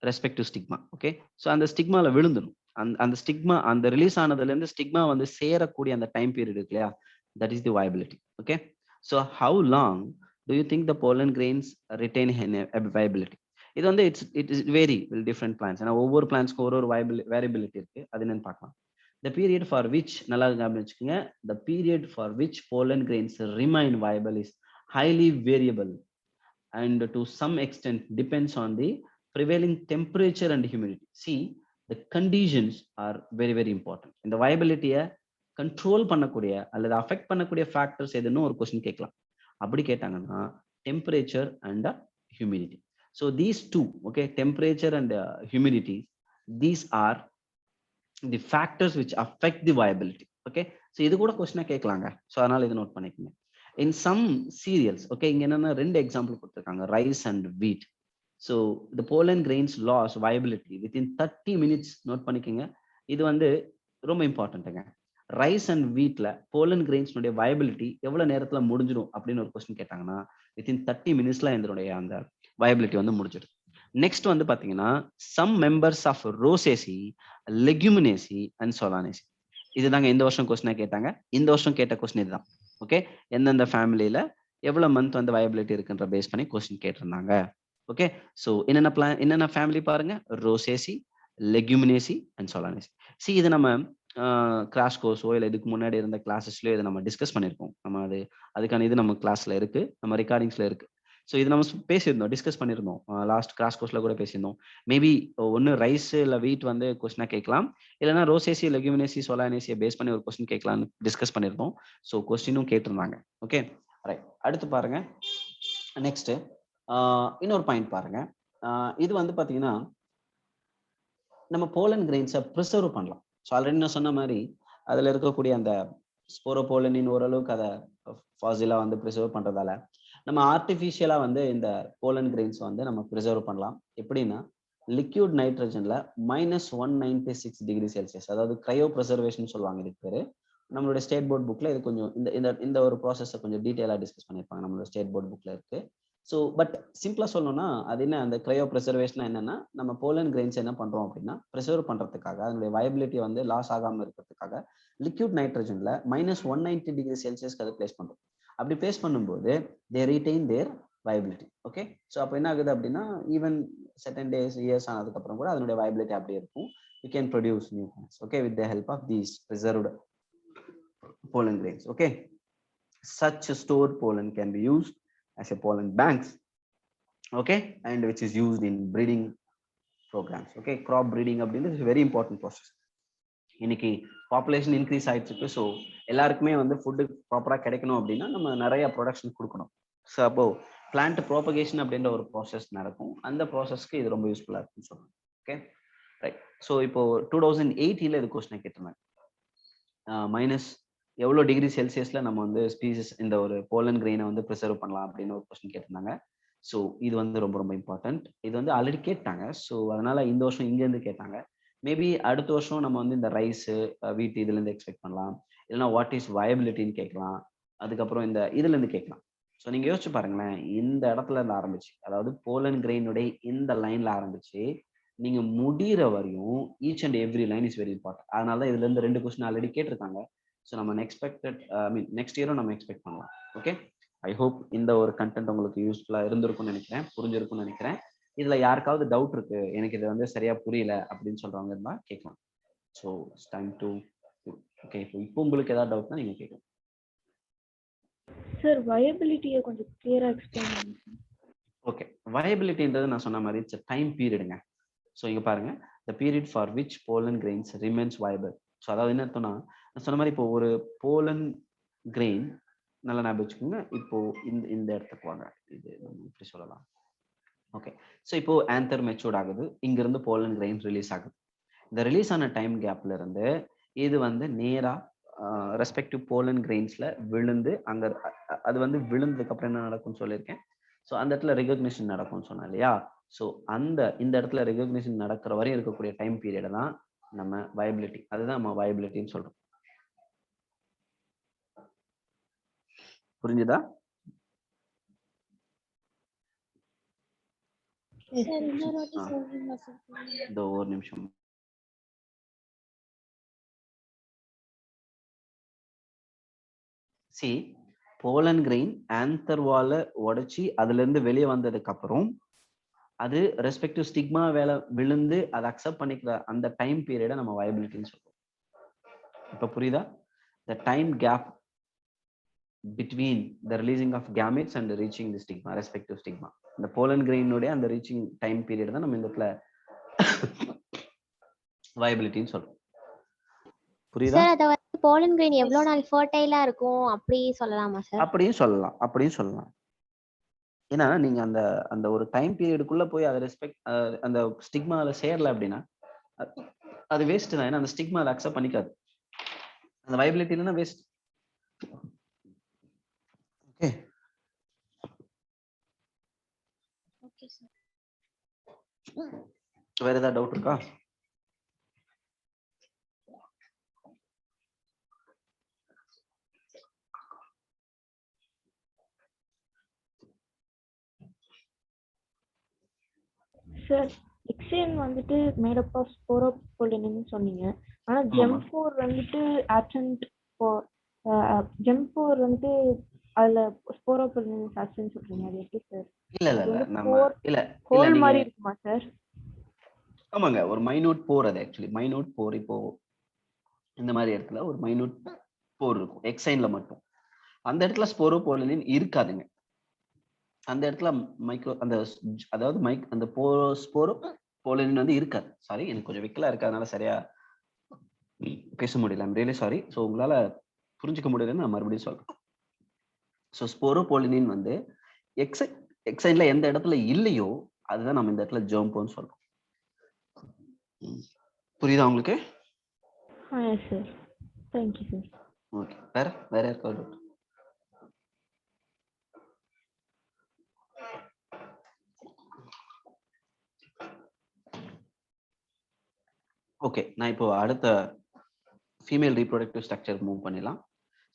S1: respect to stigma. Okay, so அந்த ஸ்டிக்மால விழுந்துடும். அந்த ஸ்டிக்மா அந்த ரிலீஸ் ஆனதுல இருந்து ஸ்டிக்மா வந்து சேரக்கூடிய அந்த டைம் பீரியட் இருக்கு இல்லையா, that is the viability. Okay, so how long do you think the pollen grains retain viability? இது வந்து it is very different plans. ஏன்னா ஒவ்வொரு பிளான்ஸ்க்கும் ஒரு வேரியபிலிட்டி இருக்கு. அது என்னன்னு பார்க்கலாம். The period for which, நல்லா கவனிச்சுக்கோங்க, the period for which pollen grains remain viable is highly variable and to some extent depends on the prevailing temperature and humidity. See, the conditions are very very important. இந்த viability-ய control பண்ணக்கூடிய அல்லது affect பண்ணக்கூடிய factors எதுன்னு ஒரு question கேட்கலாம். அப்படி கேட்டாங்கன்னா temperature and humidity. So these two, okay, temperature and humidity, these are the factors which affect the viability. Okay, so இது கூட கொஸ்டினா கேட்கலாங்க. ஸோ அதனால இது நோட் பண்ணிக்கோங்க. இன் சம் சீரியல்ஸ், ஓகே, இங்க என்னன்னா 2 எக்ஸாம்பிள் கொடுத்துருக்காங்க, rice and wheat. So the pollen grains lose viability within 30 minutes. Note பண்ணிக்கோங்க, இது வந்து ரொம்ப இம்பார்ட்டன்ட்டுங்க. ரைஸ் அண்ட் வீட்ல போலன் கிரெயின்ஸ்னுடைய வயபிலிட்டி எவ்வளவு நேரத்துல முடிஞ்சிடும் அப்படின்னு ஒரு கொஸ்டின் கேட்டாங்கன்னா வித்தின் 30 மினிட்ஸ்ல இதனுடைய அந்த வயபிலிட்டி வந்து முடிஞ்சிடும். நெக்ஸ்ட் வந்து பாத்தீங்கன்னா some members of Rosaceae, Leguminosae and Solanaceae. இதுதாங்க இந்த வருஷம் கொஸ்டினா கேட்டாங்க. இந்த வருஷம் கேட்ட கொஸ்டின் இதுதான். ஓகே, எந்தெந்த ஃபேமிலியில எவ்வளவு மந்த் வந்து வயபிலிட்டி இருக்குன்ற பேஸ் பண்ணி கொஸ்டின் கேட்டிருந்தாங்க. ஓகே, ஸோ என்னென்ன ஃபேமிலி பாருங்க, ரோசேசி, லெகுமினேசி அண்ட் சொலானேசி. சி இது நம்ம கிராஷ் கோர்ஸோ இல்லை இதுக்கு முன்னாடி இருந்த கிளாஸஸ்லயோ இதை நம்ம டிஸ்கஸ் பண்ணியிருக்கோம். நம்ம அதுக்கான இது நம்ம கிளாஸ்ல இருக்கு, நம்ம ரெக்கார்டிங்ஸ்ல இருக்கு. ஸோ இது நம்ம பேசியிருந்தோம், டிஸ்கஸ் பண்ணியிருந்தோம். லாஸ்ட் கிராஷ் கோர்ஸ்ல கூட பேசியிருந்தோம். மேபி ஒன்று ரைஸ் இல்லை வீட் வந்து கொஸ்டினா கேட்கலாம், இல்லைன்னா ரோசேசி, லெகுமினேசி, சொலானேசியை பேஸ் பண்ணி ஒரு கொஸ்டின் கேட்கலாம்னு டிஸ்கஸ் பண்ணியிருந்தோம். ஸோ கொஸ்டினும் கேட்டிருந்தாங்க. ஓகே ரைட், அடுத்து பாருங்க. நெக்ஸ்ட் இன்னொரு பாயிண்ட் பாருங்க. இது வந்து பாத்தீங்கன்னா நம்ம போலன் கிரெயின்ஸை ப்ரிசர்வ் பண்ணலாம். ஸோ ஆல்ரெடி நான் சொன்ன மாதிரி அதுல இருக்கக்கூடிய அந்த ஸ்போரோபோலனின் ஓரளவுக்கு அதை ஃபாசிலா வந்து ப்ரிசர்வ் பண்றதால நம்ம ஆர்டிஃபிஷியலா வந்து இந்த போலன் கிரெயின்ஸ் வந்து நம்ம ப்ரிசர்வ் பண்ணலாம். எப்படின்னா லிக்யூட் நைட்ரஜன்ல -196 டிகிரி செல்சியஸ், அதாவது கிரையோ ப்ரிசர்வேஷன் சொல்லுவாங்க இதுக்கு பேரு. நம்மளுடைய ஸ்டேட் போர்ட் புக்ல இது கொஞ்சம் இந்த ஒரு ப்ராசஸை கொஞ்சம் டீட்டெயிலா டிஸ்கஸ் பண்ணியிருப்பாங்க, நம்மளோட ஸ்டேட் போர்ட் புக்ல இருக்கு. ஸோ பட் சிம்பிளா சொல்லணும்னா அது என்ன, அந்த கிரையோ ப்ரிசர்வேஷன் என்னன்னா நம்ம போலன் கிரெயின்ஸ் என்ன பண்றோம் அப்படின்னா ப்ரிசர்வ் பண்றதுக்காக, அதனுடைய வயபிலிட்டி வந்து லாஸ் ஆகாம இருக்கிறதுக்காக லிக்யூட் நைட்ரஜன்ல -190 டிகிரி செல்சியஸ்க்கு அதை பிளேஸ் பண்றோம். அப்படி பிளேஸ் பண்ணும்போது they retain their viability. Okay, so அப்போ என்ன ஆகுது அப்படின்னா ஈவன் செர்டன் டேஸ் இயர்ஸ் ஆனதுக்கு அப்புறம் கூட அதனுடைய viability அப்படியே இருக்கும். you can produce new plants, okay, with the help of these preserved pollen grains. Okay, such stored pollen can be used as a pollen banks, okay, and which is used in breeding programs. Okay, crop breeding அப்படின்றது is a very important process. இன்னைக்கு population increase ஆயிட்டு இருக்கு. So எல்லாருக்குமே வந்து food ப்ராப்பரா கிடைக்கணும் அப்படின்னா நம்ம நிறைய ப்ரொடக்ஷன் கொடுக்கணும். ஸோ அப்போ பிளான்ட் ப்ராபகேஷன் அப்படின்ற ஒரு ப்ராசஸ் நடக்கும். அந்த ப்ராசஸ்க்கு இது ரொம்ப யூஸ்ஃபுல்லா இருக்குன்னு சொல்லுவாங்க. Okay right. ஸோ இப்போ 2018 இது கொஸ்டின் கேட்டிருந்தாங்க, மைனஸ் எவ்வளோ டிகிரி செல்சியஸ்ல நம்ம வந்து ஸ்பீசிஸ் இந்த ஒரு போலன் கிரெயினை வந்து ப்ரிசர்வ் பண்ணலாம் அப்படின்னு ஒரு கொஸ்டின் கேட்டிருந்தாங்க. ஸோ இது வந்து ரொம்ப ரொம்ப இம்பார்ட்டன்ட். இது வந்து ஆல்ரெடி கேட்டாங்க. ஸோ அதனால இந்த வருஷம் இங்கேருந்து கேட்டாங்க. மேபி அடுத்த வருஷம் நம்ம வந்து இந்த ரைஸ், வீட் இதுல இருந்து எக்ஸ்பெக்ட் பண்ணலாம். இல்லைன்னா வாட் இஸ் வயபிலிட்டின்னு கேட்கலாம். அதுக்கப்புறம் இந்த இதுல இருந்து கேட்கலாம். ஸோ நீங்க யோசிச்சு பாருங்களேன், இந்த இடத்துல இருந்து ஆரம்பிச்சு, அதாவது போலன் கிரெயினுடைய இந்த லைன்ல ஆரம்பிச்சு நீங்க முடிகிற வரையும் each and every line is very important. அதனால தான் இதுல இருந்து 2 கொஸ்டின் ஆல்ரெடி கேட்டிருக்காங்க. ஸோ நம்ம நெக்ஸ்ட் இயரும் நம்ம எக்ஸ்பெக்ட் பண்ணலாம். ஓகே, ஐ ஹோப் இந்த ஒரு கண்டென்ட் உங்களுக்கு யூஸ்ஃபுல்லா இருந்திருக்கும்னு நினைக்கிறேன், புரிஞ்சிருக்கும்னு நினைக்கிறேன். இதுல யாருக்காவது டவுட் இருக்கு, எனக்கு இது வந்து சரியா புரியல அப்படின்னு சொல்றவங்க இருந்தா கேட்கலாம். So it's time to okay. இப்போ உங்களுக்கு ஏதாவது டவுட்னா நீங்க கேட்கலாம்.
S2: சார் வயபிலிட்டியை கொஞ்சம் கிளியரா எக்ஸ்பிளைன் பண்ணுங்க.
S1: ஓகே, வயபிலிட்டின்றது நான் சொன்ன மாதிரி இட்ஸ் டைம் பீரியடுங்க. ஸோ இங்க பாருங்க, the period for which pollen grains remains viable. So அதாவது என்ன அர்த்தம்னா நான் சொன்ன மாதிரி இப்போ ஒரு போலன் கிரெயின் நல்லா ஞாபகம் வச்சுக்கோங்க. இப்போ இந்த இடத்துக்கு வாங்க, இது நம்ம இப்படி சொல்லலாம். ஓகே, ஸோ இப்போ ஆந்தர் மெச்சூர்ட் ஆகுது, இங்கிருந்து போலன் கிரெயின் ரிலீஸ் ஆகுது. இந்த ரிலீஸ் ஆன டைம் கேப்ல இருந்து இது வந்து நேரா ரெஸ்பெக்டிவ் போலன் கிரெயின்ஸ்ல விழுந்து அங்க அது வந்து விழுந்ததுக்கு அப்புறம் என்ன நடக்கும்னு சொல்லியிருக்கேன். ஸோ அந்த இடத்துல ரெகக்னிஷன் நடக்கும்னு சொன்னேன் இல்லையா? ஸோ இந்த இடத்துல ரெகக்னிஷன் நடக்கிற வரையும் இருக்கக்கூடிய டைம் பீரியட் தான் நம்ம வயபிலிட்டி. அதுதான் நம்ம வயபிலிட்டின்னு சொல்றோம். புரிஞ்சுதா? இந்த ஒரு நிமிஷம். See, போலன் கிரெயின் ஆந்தர் வால உடைச்சி அதுல இருந்து வெளியே வந்ததுக்கு அப்புறம் அது ரெஸ்பெக்டிவ் ஸ்டிக்மா வேலை விழுந்து அதை அக்செப்ட் பண்ணிக்கிற அந்த டைம் பீரியட நம்ம வயபிலிட்டின்னு சொல்றோம். இப்ப புரியுதா? the time gap between the releasing of gametes and reaching the stigma, respective stigma, இந்த pollen grain உடைய அந்த reaching time period தான் நம்ம இந்த இடத்துல viability ன்னு சொல்றோம். புரியுதா?
S6: சார் அத வந்து pollen grain எவ்வளவு நாள் fertile இருக்கும் அப்படி சொல்லலாமா சார்?
S1: அப்படியும் சொல்லலாம். ஏன்னா நீங்க அந்த ஒரு டைம் பீரியடுக்குள்ள போய் அதை அந்த ஸ்டிக்மால சேரல அப்படின்னா அது வேஸ்ட் தான். ஏன்னா அந்த ஸ்டிக்மா அதை அக்செப்ட் பண்ணிக்காது. அந்த viability இல்லைன்னா வேஸ்ட். Okay
S6: okay sir.
S1: வேற ஏதாவது டவுட் இருக்கா?
S2: சார் எக்ஸேன் வந்துட்டு மேட் அப் ஆஃப் ஸ்போரோபோலின்னு சொன்னீங்க. ஆனா ஜெம்4 வந்துட்டு ஆப்சென்ட் ஃபார் ஜெம்4 வந்துட்டு அதுல ஸ்போரோபோலின் ஆப்சென்ட் சொல்றீங்க. அது எப்படி சார்?
S1: இல்ல நம்ம இல்ல
S2: ஹோல் மாதிரி இருக்குமா சார்?
S1: ஆமாங்க, ஒரு மைனூட் போர். அது ஆக்சுவலி மைனூட் போர். இப்போ இந்த மாதிரி இடத்துல ஒரு மைனூட் போர் இருக்கும் எக்ஸைன்ல மட்டும். அந்த இடத்துல ஸ்போரோபோலின் இருக்காதுங்க. அந்த இடத்துல மைக்ரோ அதாவது அந்த ஸ்போரோபோலின் வந்து இருக்காது. சாரி, எனக்கு கொஞ்சம் விக்கலா இருக்காதனால சரியா பேச முடியல. I'm really sorry. ஸோ உங்களால புரிஞ்சுக்க முடியலன்னு நான் மறுபடியும் சொல்றேன். ஸோ ஸ்போரோபோலின் வந்து எக்ஸைன்ல எந்த இடத்துல இல்லையோ அதுதான் நம்ம இந்த இடத்துல ஜெர்ம்போன்னு சொல்றோம். புரியுதா உங்களுக்கு?
S2: Sir thank you sir.
S1: ஓகே, வேற யாருக்காவது? ஓகே, நான் இப்போ அடுத்த ஃபீமேல் ரீப்ரொடக்டிவ் ஸ்ட்ரக்சர் மூவ் பண்ணிடலாம்.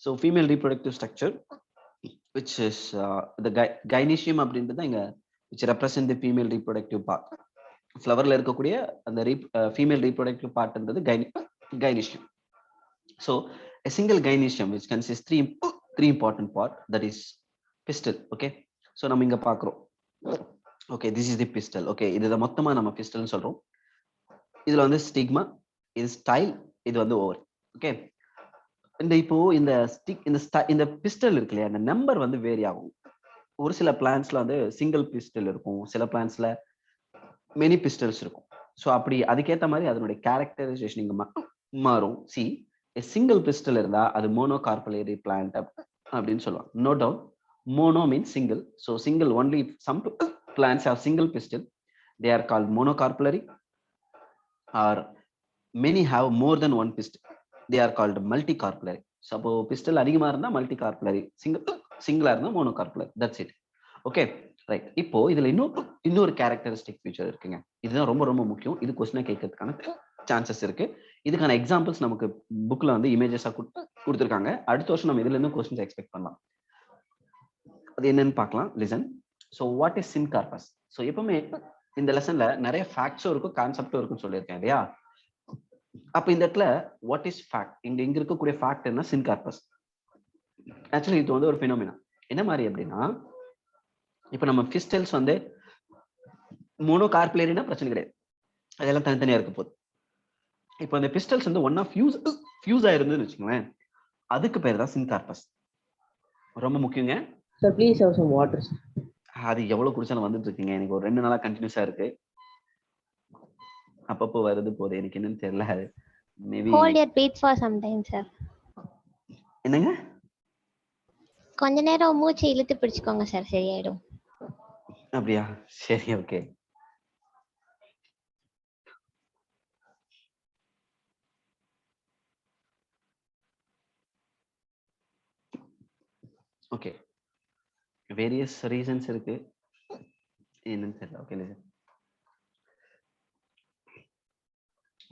S1: So female reproductive structure which is the gynoecium அப்படின்றது இங்க which represent the female reproductive part. ஃப்ளவர்ல இருக்கக்கூடிய அந்த ஃபீமேல் ரீப்ரொடக்டிவ் பார்ட்ன்றது gynoecium. So a single gynoecium which consists three important part, that is pistil. Okay, so நம்ம இங்க பார்க்கிறோம். Okay, this is the pistil. Okay, இதுதான் மொத்தமா நம்ம pistilன்னு சொல்றோம். இதுல வந்து ஸ்டிக்மா, இது ஸ்டைல், இது வந்து ஓவர். ஓகே, இப்போ இந்த பிஸ்டல் இருக்கு இல்லையா, இந்த நம்பர் வந்து வேரி ஆகும். ஒரு சில பிளான்ட்ஸ்ல வந்து சிங்கிள் பிஸ்டல் இருக்கும், சில பிளான்ட்ஸ்ல மெனி பிஸ்டல்ஸ் இருக்கும். ஸோ அப்படி அதுக்கேற்ற மாதிரி அதனுடைய கேரக்டரைசேஷன் இங்க மாறும். சி, சிங்கிள் பிஸ்டல் இருந்தா அது மோனோகார்பலரி பிளான்ட் அப்படின்னு சொல்லுவாங்க. No doubt, mono means single. So single only some plants have single pistil, they are called monocarpellary. or many have more than one pistil, they are called multicarpellary. So pistil அதிகமா இருந்தா multicarpellary, சிங்கிளா இருந்தா monocarpellary. That's it. Okay, right. இப்போ இதுல இன்னொரு characteristic feature இருக்குங்க. இதுதான் ரொம்ப ரொம்ப முக்கியம். இது क्वेश्चन கேட்கிறதுக்கான சான்சஸ் இருக்கு. இதுக்கான எக்ஸாம்பிள்ஸ் நமக்கு புக்ல வந்து இமேஜஸா கொடுத்திருக்காங்க. அடுத்த வருஷம் நம்ம இதுல இருந்து क्वेश्चंस எக்ஸ்பெக்ட் பண்ணலாம். அது என்னன்னு பார்க்கலாம். Listen. So what is syncarpous? So எப்பவுமே இந்த லெசன்ல நிறைய ஃபேக்ட்ஸும் இருக்கும், கான்செப்டும் இருக்குன்னு சொல்லியிருக்கேன் இல்லையா? அப்ப இந்த இடத்துல வாட் இஸ் ஃபேக்ட், இங்க இருக்கக்கூடிய ஃபேக்ட் என்ன? சின்கார்பஸ். ஆக்சுவலி இது வந்து ஒரு பினோமினா. என்ன மாதிரி அப்படின்னா, இப்ப நம்ம பிஸ்டல்ஸ் வந்து மோனோகார்பலரினா பிரச்சனை கிடையாது, அதெல்லாம் தனித்தனியா இருக்க போகுது. இப்போ அந்த பிஸ்டல்ஸ் வந்து ஒன் ஆஃப் ஃபியூஸ் ஆயிருந்ததுன்னு வச்சுக்கோங்களேன், அதுக்கு பேர் தான் சின்கார்பஸ். ரொம்ப முக்கியங்க.
S3: Sir, please have some water.
S1: அது எவ்வளவு குடிச்சாலும் வந்துட்டு இருக்கீங்க. எனக்கு ஒரு 2 நாளா கண்டினியூஸா இருக்கு. அப்பப்போ வருது போகுது, எனக்கு என்னன்னு தெரியல. Maybe
S6: Hold your breath for some time, sir.
S1: என்னங்க?
S6: கொஞ்ச நேரம் மூச்சை இழுத்து பிடிச்சுக்கோங்க சார், சரியாயிடும்.
S1: அப்படியா? சரி, ஓகே. ஓகே, வேரியஸ் ரீசன்ஸ் இருக்கு, என்னன்னு தெரியல. Okay, listen.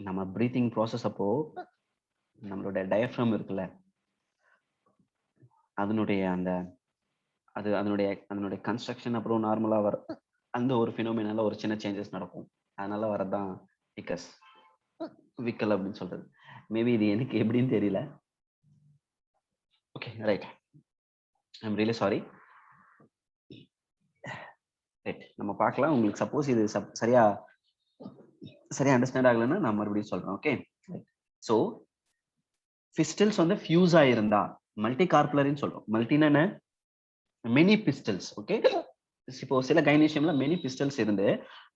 S1: நம்ம பிரீத்திங் ப்ராசஸ் அப்போ நம்மளோட டயஃப்ரம் இருக்குல்ல, அதனுடைய அந்த அதனுடைய கன்ஸ்ட்ரக்ஷன் அப்புறம் நார்மலா வர அந்த ஒரு ஃபினோமினால ஒரு சின்ன சேஞ்சஸ் நடக்கும். அதனால வரதான் விக்கஸ், விக்கல் அப்படின்னு சொல்றது. மேபி இது எனக்கு எப்படின்னு தெரியல. Okay, right. I'm really sorry. Right, நம்ம பார்க்கலாம். உங்களுக்கு சப்போஸ் இது சரியா அண்டர்ஸ்டாண்ட் ஆகலைன்னா நான் மறுபடியும் சொல்றேன். ஓகே, ஸோ பிஸ்டல்ஸ் வந்து ஃபியூஸ் ஆயிருந்தா மல்டி கார்புலரின்னு சொல்றோம். மல்டினா என்ன? Many pistols. ஓகே, இப்போ சில கைனீஷியம்ல மெனி பிஸ்டல்ஸ் இருந்து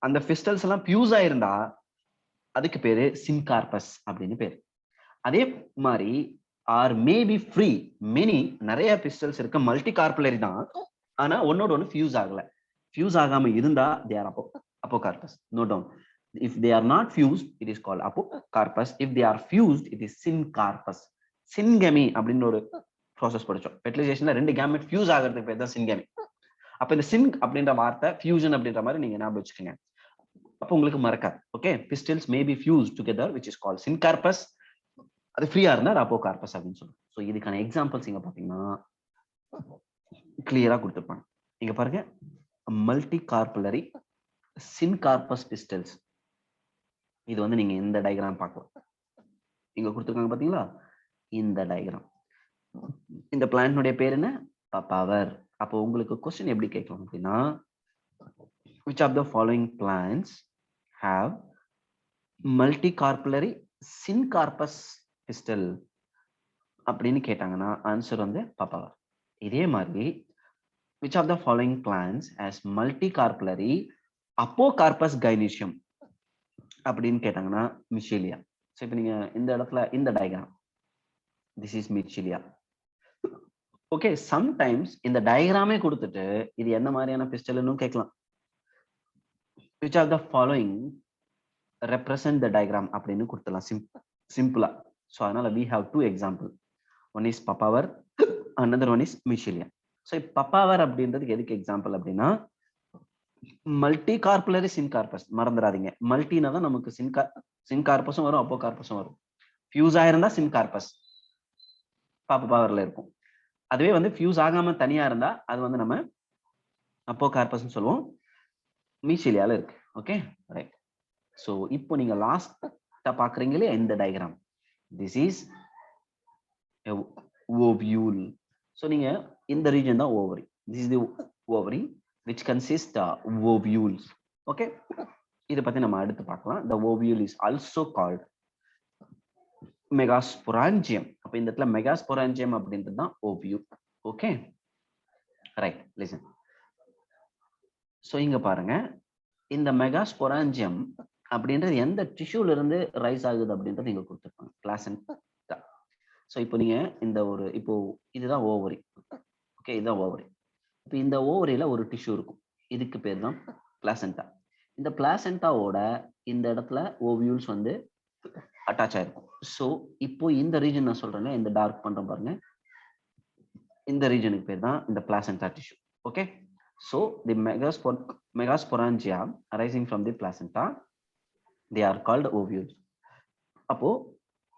S1: அந்த பிஸ்டல்ஸ் எல்லாம் ஃபியூஸ் ஆயிருந்தா அதுக்கு பேரு சின்கார்பஸ் அப்படின்னு பேரு. அதே மாதிரி ஆர் மேபி ஃப்ரீ, மெனி நிறைய பிஸ்டல்ஸ் இருக்க மல்டி கார்புலரி தான், ஆனா ஒன்னோட ஒன்று ஃபியூஸ் ஆகல. ஃபியூஸ் ஆகாம இருந்தா they are apocarpous. No doubt. If they are not fused, it is called apocarpus. If they are fused, it is syncarpus. Syngamy அப்படின்னு ஒரு ப்ராசஸ் படிச்சோம். ஃபெர்டிலைசேஷன்ல ரெண்டு கேமெட் ஃபியூஸ் ஆகிறதுக்கு பேர் தான் சின்கேமி. அப்ப இந்த சின் அப்படின்ற வார்த்தை ஃபியூஷன் அப்படின்ற மாதிரி நீங்க ஞாபகம் வச்சுக்கோங்க. அப்போ உங்களுக்கு மறக்காது. Okay, pistols may be fused together which is called syncarpus. அது ஃப்ரீயா இருந்தா அப்போகார்பஸ் அப்படின்னு சொல்லுவோம். ஸோ இதுக்கான எக்ஸாம்பிள்ஸ் இங்க பாத்தீங்கன்னா கிளியரா கொடுத்துருப்பாங்க. இங்க பாருங்க, மல்டி கார்புலரி சின்கார்பஸ் பிஸ்டல்ஸ். இது வந்து நீங்க இந்த டயக்ராம் பார்க்கலாம். இங்க கொடுத்துருக்காங்க பாத்தீங்களா, இந்த டயக்ராம். இந்த பிளான்ட்னுடைய பேர் என்ன? பப்பாவர். அப்போ உங்களுக்கு क्वेश्चन எப்படி கேட்கலாம் அப்படின்னா, which of the following plants have multicarpellary syncarpus pistil அப்படின்னு கேட்டாங்கன்னா ஆன்சர் வந்து பப்பாவர். இதே மாதிரி which of the following plants has multicarpellary apocarpus gynoecium அப்படின்னு கேட்டாங்கன்னா மிஷேலியா. ஸோ இப்போ நீங்க இந்த இடத்துல இந்த diagram, this is Michelia. Okay, sometimes இந்த டயக்ராமே கொடுத்துட்டு இது என்ன மாதிரியான பிஸ்டல்னு கேட்கலாம். which of the following represent the diagram அப்படின்னு கொடுத்துலாம் சிம்பிளா. ஸோ அதனால we have two example. One is papaver, another one is michelia. So Papaver அப்படின்றதுக்கு எதுக்கு எக்ஸாம்பிள் அப்படின்னா, மல்டி கார்புலரி சின்கார்பஸ். மறந்துடாதீங்க, மல்டினா தான் நமக்கு சின்கார்பஸும் வரும், அப்போகார்பஸும் வரும். ஃபியூஸ் ஆயிருந்தா சின்கார்பஸ் பப்பாவர்ல இருக்கும். அதுவே வந்து ஃபியூஸ் ஆகாம தனியா இருந்தா அது வந்து நம்ம அப்போகார்பஸ்னு சொல்லுவோம். மீஷிலியால இருக்கு. Okay, right. ஸோ இப்போ நீங்க லாஸ்டா பாக்குறீங்களே இந்த diagram, this is ovule. So நீங்க இந்த ரீஜன் தான் ovary. This is the ovary which consists ovules. Okay, இதை பத்தி நம்ம அடுத்து பார்க்கலாம். the ovule is also called megasporangium. அப்ப இந்த இடத்துல megasporangium அப்படின்றது தான் ovule. Okay, right, listen. So இங்க பாருங்க, இந்த மெகாஸ்பொராஞ்சியம் அப்படின்றது எந்த டிஷ்யூல இருந்து ரைஸ் ஆகுது அப்படின்றது இங்க கொடுத்துருப்பாங்க, பிளாசென்டா. ஸோ இப்போ நீங்க இந்த ஒரு இப்போ இதுதான் ஓவரி. ஓகே, இதுதான் ஓவரி. இப்போ இந்த ஓவரியில ஒரு டிஷ்யூ இருக்கும், இதுக்கு பேர் தான் பிளாசென்டா. இந்த பிளாசென்டாவோட இந்த இடத்துல ஓவியூல்ஸ் வந்து அட்டாச் ஆயிருக்கும். ஸோ இப்போ இந்த ரீஜன் நான் சொல்றேன், இந்த டார்க் பண்றேன் பாருங்க, இந்த ரீஜனுக்கு பேர் தான் இந்த பிளாசென்டா tissue. Okay, so the megasporangia arising from the placenta, they are called ovules. அப்போ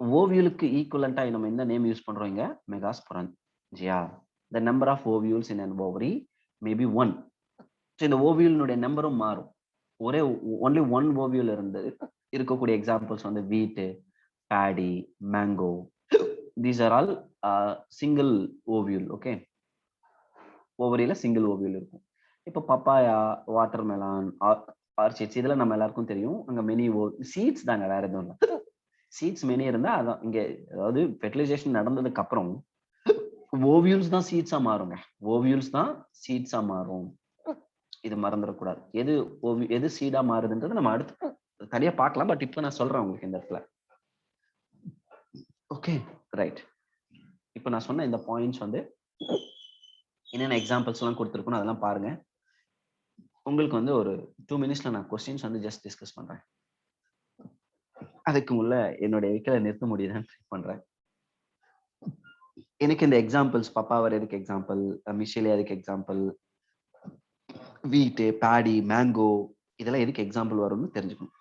S1: ஓவியூலுக்கு ஈக்குவலண்டா நம்ம என்ன நேம் யூஸ் பண்றோம் இங்க? megasporangia. the number of ovules in an ovary may be 1. so இந்த ஓவியூலினுடைய நம்பரும் மாறும். ஒரே only one ovule இருந்து இருக்கக்கூடிய எக்ஸாம்பிள்ஸ் வந்து வீட், paddy, mango. these are all single ovule. Okay, ஓவரியில சிங்கிள் ஓவியூல் இருக்கும். இப்போ பப்பாயா, வாட்டர்மெலான், ஆர்ச்சிட்ஸ் இதெல்லாம் நம்ம எல்லாருக்கும் தெரியும். அங்க மெனி சீட்ஸ் தாங்க, வேற எதுவும் இல்லை. சீட்ஸ் மெனி இருந்தா அதான் இங்க, அதாவது ஃபெர்டிலைசேஷன் நடந்ததுக்கு அப்புறம் ஓவியூல்ஸ் தான் சீட்ஸா மாறுங்க. ஓவியூல்ஸ் தான் சீட்ஸா மாறும். இது மறந்துடக்கூடாது. எது சீடா மாறுதுன்றது நம்ம அடுத்து தனியா பார்க்கலாம். பட் இப்போ நான் சொல்றேன் உங்களுக்கு இந்த இடத்துல. Okay, right. இப்போ நான் சொன்ன இந்த பாயிண்ட்ஸ் வந்து என்னென்ன எக்ஸாம்பிள்ஸ் எல்லாம் கொடுத்துருக்கணும் அதெல்லாம் பாருங்க. உங்களுக்கு வந்து ஒரு 2 மினிட்ஸ்ல நான் கொஸ்டின்ஸ் வந்து ஜஸ்ட் டிஸ்கஸ் பண்றேன். அதுக்கு முன்ன என்னுடைய வைக்கல நிறுத்த முடியுதான்னு ட்ரை பண்றேன். எனக்கு இந்த எக்ஸாம்பிள்ஸ் பப்பாவர் எதுக்கு எக்ஸாம்பிள், மிஷிலே எதுக்கு எக்ஸாம்பிள், வீட்டு, பேடி, மேங்கோ இதெல்லாம் எதுக்கு எக்ஸாம்பிள் வரும்னு தெரிஞ்சுக்கணும்.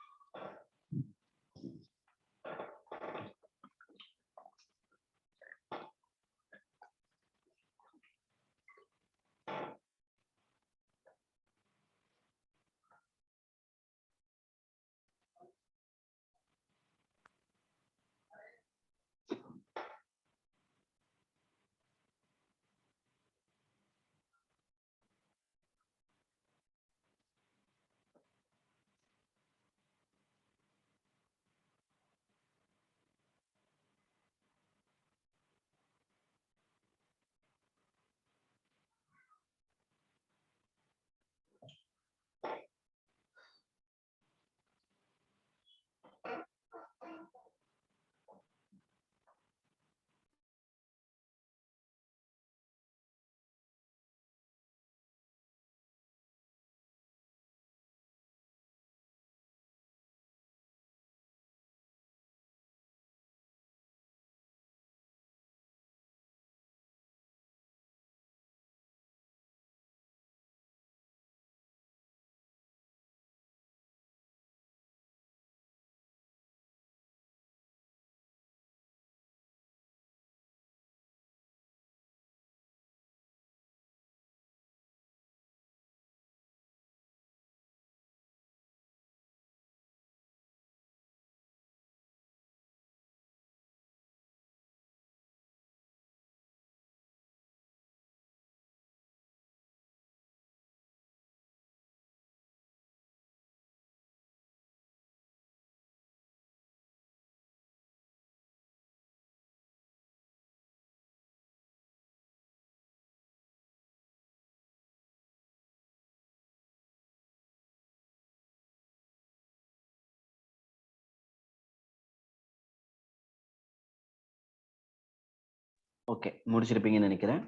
S1: ஓகே, முடிச்சிருப்பீங்கன்னு நினைக்கிறேன்.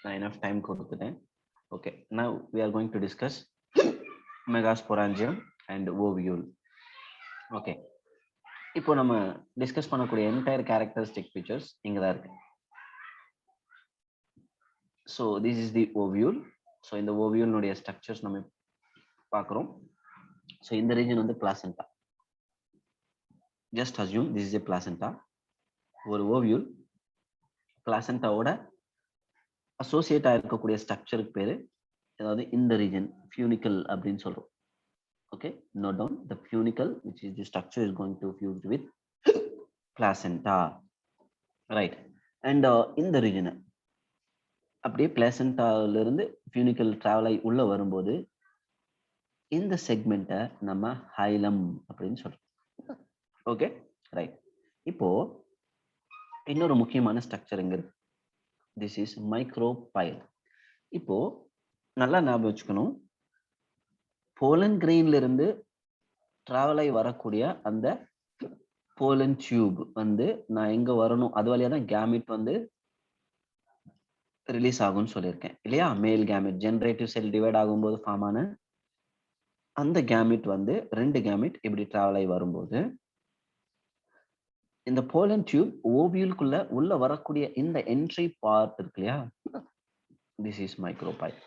S1: நான் enough டைம் கொடுத்துட்டேன். Okay, now we are going to discuss megasporangium and ovule. Okay, இப்போ நம்ம டிஸ்கஸ் பண்ணக்கூடிய என்டையர் கேரக்டரிஸ்டிக் ஃபீச்சர்ஸ் இங்க தான் இருக்கு. So this is the ovule. So இந்த ஓவியூலுடைய ஸ்ட்ரக்சர்ஸ் நம்ம பார்க்குறோம். ஸோ இந்த ரீஜன் வந்து பிளாசென்டா. Just assume this is a பிளாசென்டா. ஒரு ஓவியூல் பிளாசென்டாவோட அசோசியேட் ஆயிருக்கக்கூடிய ஸ்ட்ரக்சருக்கு பேரு, அதாவது இந்த ரீஜன் ஃபியூனிக்கல் அப்படின்னு சொல்றோம். Okay, note down the funicle, which is the structure is going to fuse with placenta, right? And in the region அப்படியே பிளாசென்டால இருந்து ஃபியூனிக்கல் டிராவல் ஆகி உள்ள வரும்போது இந்த செக்மெண்ட்டை நம்ம ஹைலம் அப்படின்னு சொல்றோம். Okay, right. இப்போ இன்னொரு முக்கியமான ஸ்ட்ரக்சர் எங்க இருக்கு? This is micropyle. இப்போ நல்லா ஞாபகம் வச்சுக்கணும், போலன் கிரெயின்ல இருந்து டிராவல் ஆகி வரக்கூடிய அந்த போலன் டியூப் வந்து நான் எங்க வரணும், அது வழியா தான் கேமிட் வந்து ரிலீஸ் ஆகும்னு சொல்லியிருக்கேன் இல்லையா? மேல் கேமிட் ஜெனரேட்டிவ் செல் டிவைட் ஆகும்போது ஃபார்ம் ஆன அந்த கேமிட் வந்து 2 கேமிட் இப்படி டிராவல் ஆகி வரும்போது இந்த போலன் டியூப் ஓவியலுக்குள்ள உள்ள வரக்கூடிய இந்த என்ட்ரி பார்ட் இருக்கு இல்லையா? This is micropyle.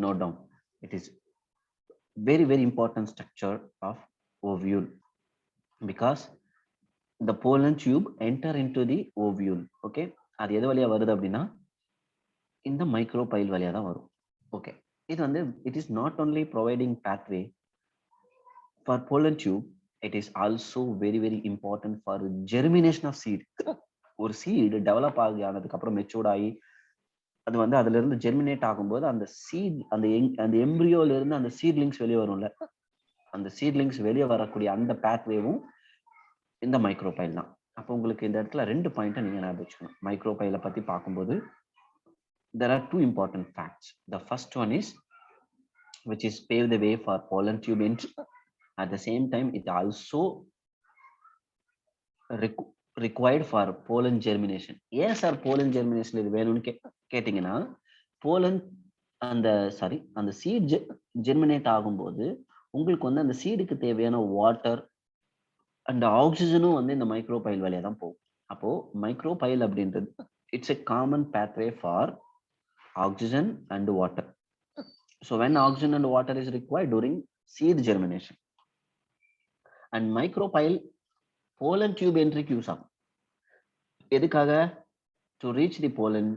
S1: Note down, it is very very important structure of ovule because the pollen tube enter into the ovule. Okay, அது எது வழியா வருது அப்படின்னா இந்த மைக்ரோபைல் வழியா தான் வரும். ஓகே, இது வந்து it is not only providing pathway for pollen tube, it is also very very important for germination of seed. ஒரு சீடு டெவலப் ஆனதுக்கு அப்புறம் மெச்சூர்ட் ஆகி அது வந்து அதுல இருந்து ஜெர்மினேட் ஆகும்போது அந்த சீட் அந்த எம்பிரியோல இருந்து அந்த சீட்லிங்ஸ் வெளியே வரும்ல, அந்த சீட்லிங்ஸ் வெளியே வரக்கூடிய அந்த பேத்வேவும் இந்த மைக்ரோபைல் தான். அப்போ உங்களுக்கு இந்த இடத்துல 2 பாயிண்ட்டை நீங்க ஞாபகம் வச்சுக்கணும். மைக்ரோபைலை பத்தி பார்க்கும்போது there are 2 important facts. The first one is which is pave the way for pollen tube entry. At the same time it also required for pollen germination. ஏன் சார் pollen germination இது வேணும்னு கேட்டீங்கன்னா, pollen அந்த seat germinate ஆகும்போது உங்களுக்கு வந்து அந்த சீடுக்கு தேவையான வாட்டர் அண்ட் ஆக்சிஜனும் வந்து இந்த மைக்ரோபைல் வழியா தான் போகும். அப்போ மைக்ரோபைல் அப்படின்றது it's a common pathway for oxygen and water. So when oxygen and water is required during seed germination, and micropyle pollen tube entry use ஆகும். எதுக்காக? to reach the pollen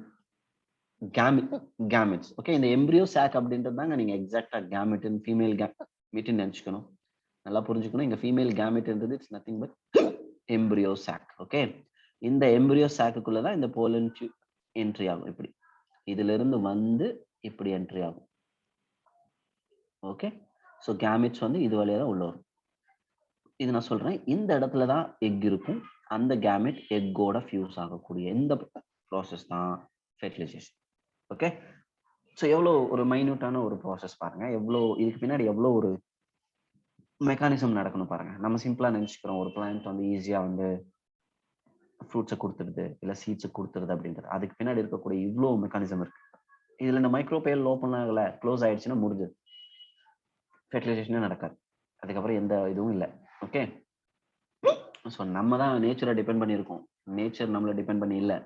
S1: gametes. Okay, இந்த embryo sac அப்படின்றது தாங்க நீங்க எக்ஸாக்ட்டா gamete female gamete நினைச்சுக்கணும். நல்லா புரிஞ்சுக்கணும். இங்க female gameteன்றது it's nothing but embryo sac. Okay, இந்த embryo sac-க்குள்ள தான் இந்த pollen tube entry ஆகும். இப்படி இதுல இருந்து வந்து இப்படி என்ட்ரி ஆகும். ஓகே, ஸோ கேமெட்ஸ் வந்து இது வழியா தான் உள்ள வரும். இது நான் சொல்றேன், இந்த இடத்துல தான் எக் இருக்கும். அந்த கேமெட் எக்கோட ஃபியூஸ் ஆகக்கூடிய இந்த ப்ராசஸ் தான் ஃபெர்டிலைசேஷன். ஓகே, ஸோ எவ்வளோ ஒரு மைன்யூட்டான ஒரு ப்ராசஸ் பாருங்க, எவ்வளோ இதுக்கு பின்னாடி எவ்வளோ ஒரு மெக்கானிசம் நடக்கணும் பாருங்க. நம்ம சிம்பிளா நினைச்சுக்கிறோம் ஒரு பிளான்ட் வந்து ஈஸியா வந்து ஃப்ரூட்ஸை கொடுத்துருது இல்லை சீட்ஸை கொடுத்துருது அப்படின்றது. அதுக்கு பின்னாடி இருக்கக்கூடிய இவ்வளோ மெக்கானிசம் இருக்கு. இதுல இந்த மைக்ரோபைல் ஓப்பன் ஆகல, க்ளோஸ் ஆயிடுச்சுன்னா முடிஞ்சது, ஃபெர்டிலைசேஷனே நடக்காது. அதுக்கப்புறம் எந்த இதுவும் இல்லை. ஓகே, ஸோ நம்ம தான் நேச்சரை டிபெண்ட் பண்ணியிருக்கோம், நேச்சர் நம்மளை டிபெண்ட் பண்ணி இல்லை.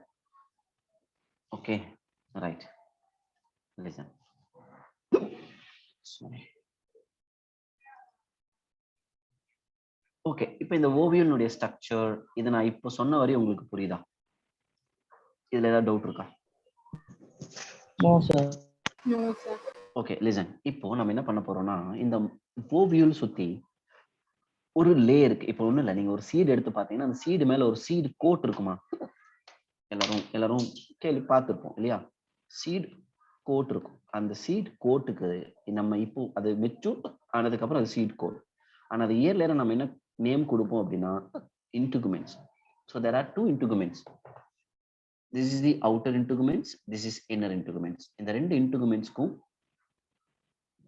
S1: Okay, right, listen. ஓகே, இப்போ இந்த ஓவியனுடைய ஸ்ட்ரக்சர் இதை நான் இப்போ சொன்ன வரை உங்களுக்கு புரியுதா? இதுல ஏதாவது டவுட் இருக்கா?
S3: No, sir.
S1: Okay, listen. இப்போ நம்ம என்ன பண்ண போறோம்னா, இந்த ஓவியல் சுத்தி ஒரு லேயருக்கு, இப்போ ஒண்ணும் இல்லை, நீங்க ஒரு சீடு எடுத்து பார்த்தீங்கன்னா அந்த சீடு மேல ஒரு சீடு கோட் இருக்குமா? எல்லாரும் கேள்வி பார்த்துருப்போம் இல்லையா? சீட் கோட் இருக்கும். அந்த சீட் கோட்டுக்கு நம்ம இப்போ அது மெச்சூர் ஆனதுக்கு அப்புறம் அது சீட் கோட். ஆனா அது இயர்ல நம்ம என்ன நேம் கொடுப்போம் அப்படின்னா integuments. So there are 2 integuments. This is the outer integuments, this is inner integuments. இந்த ரெண்டு இன்டிகுமெண்ட்ஸ்க்கும்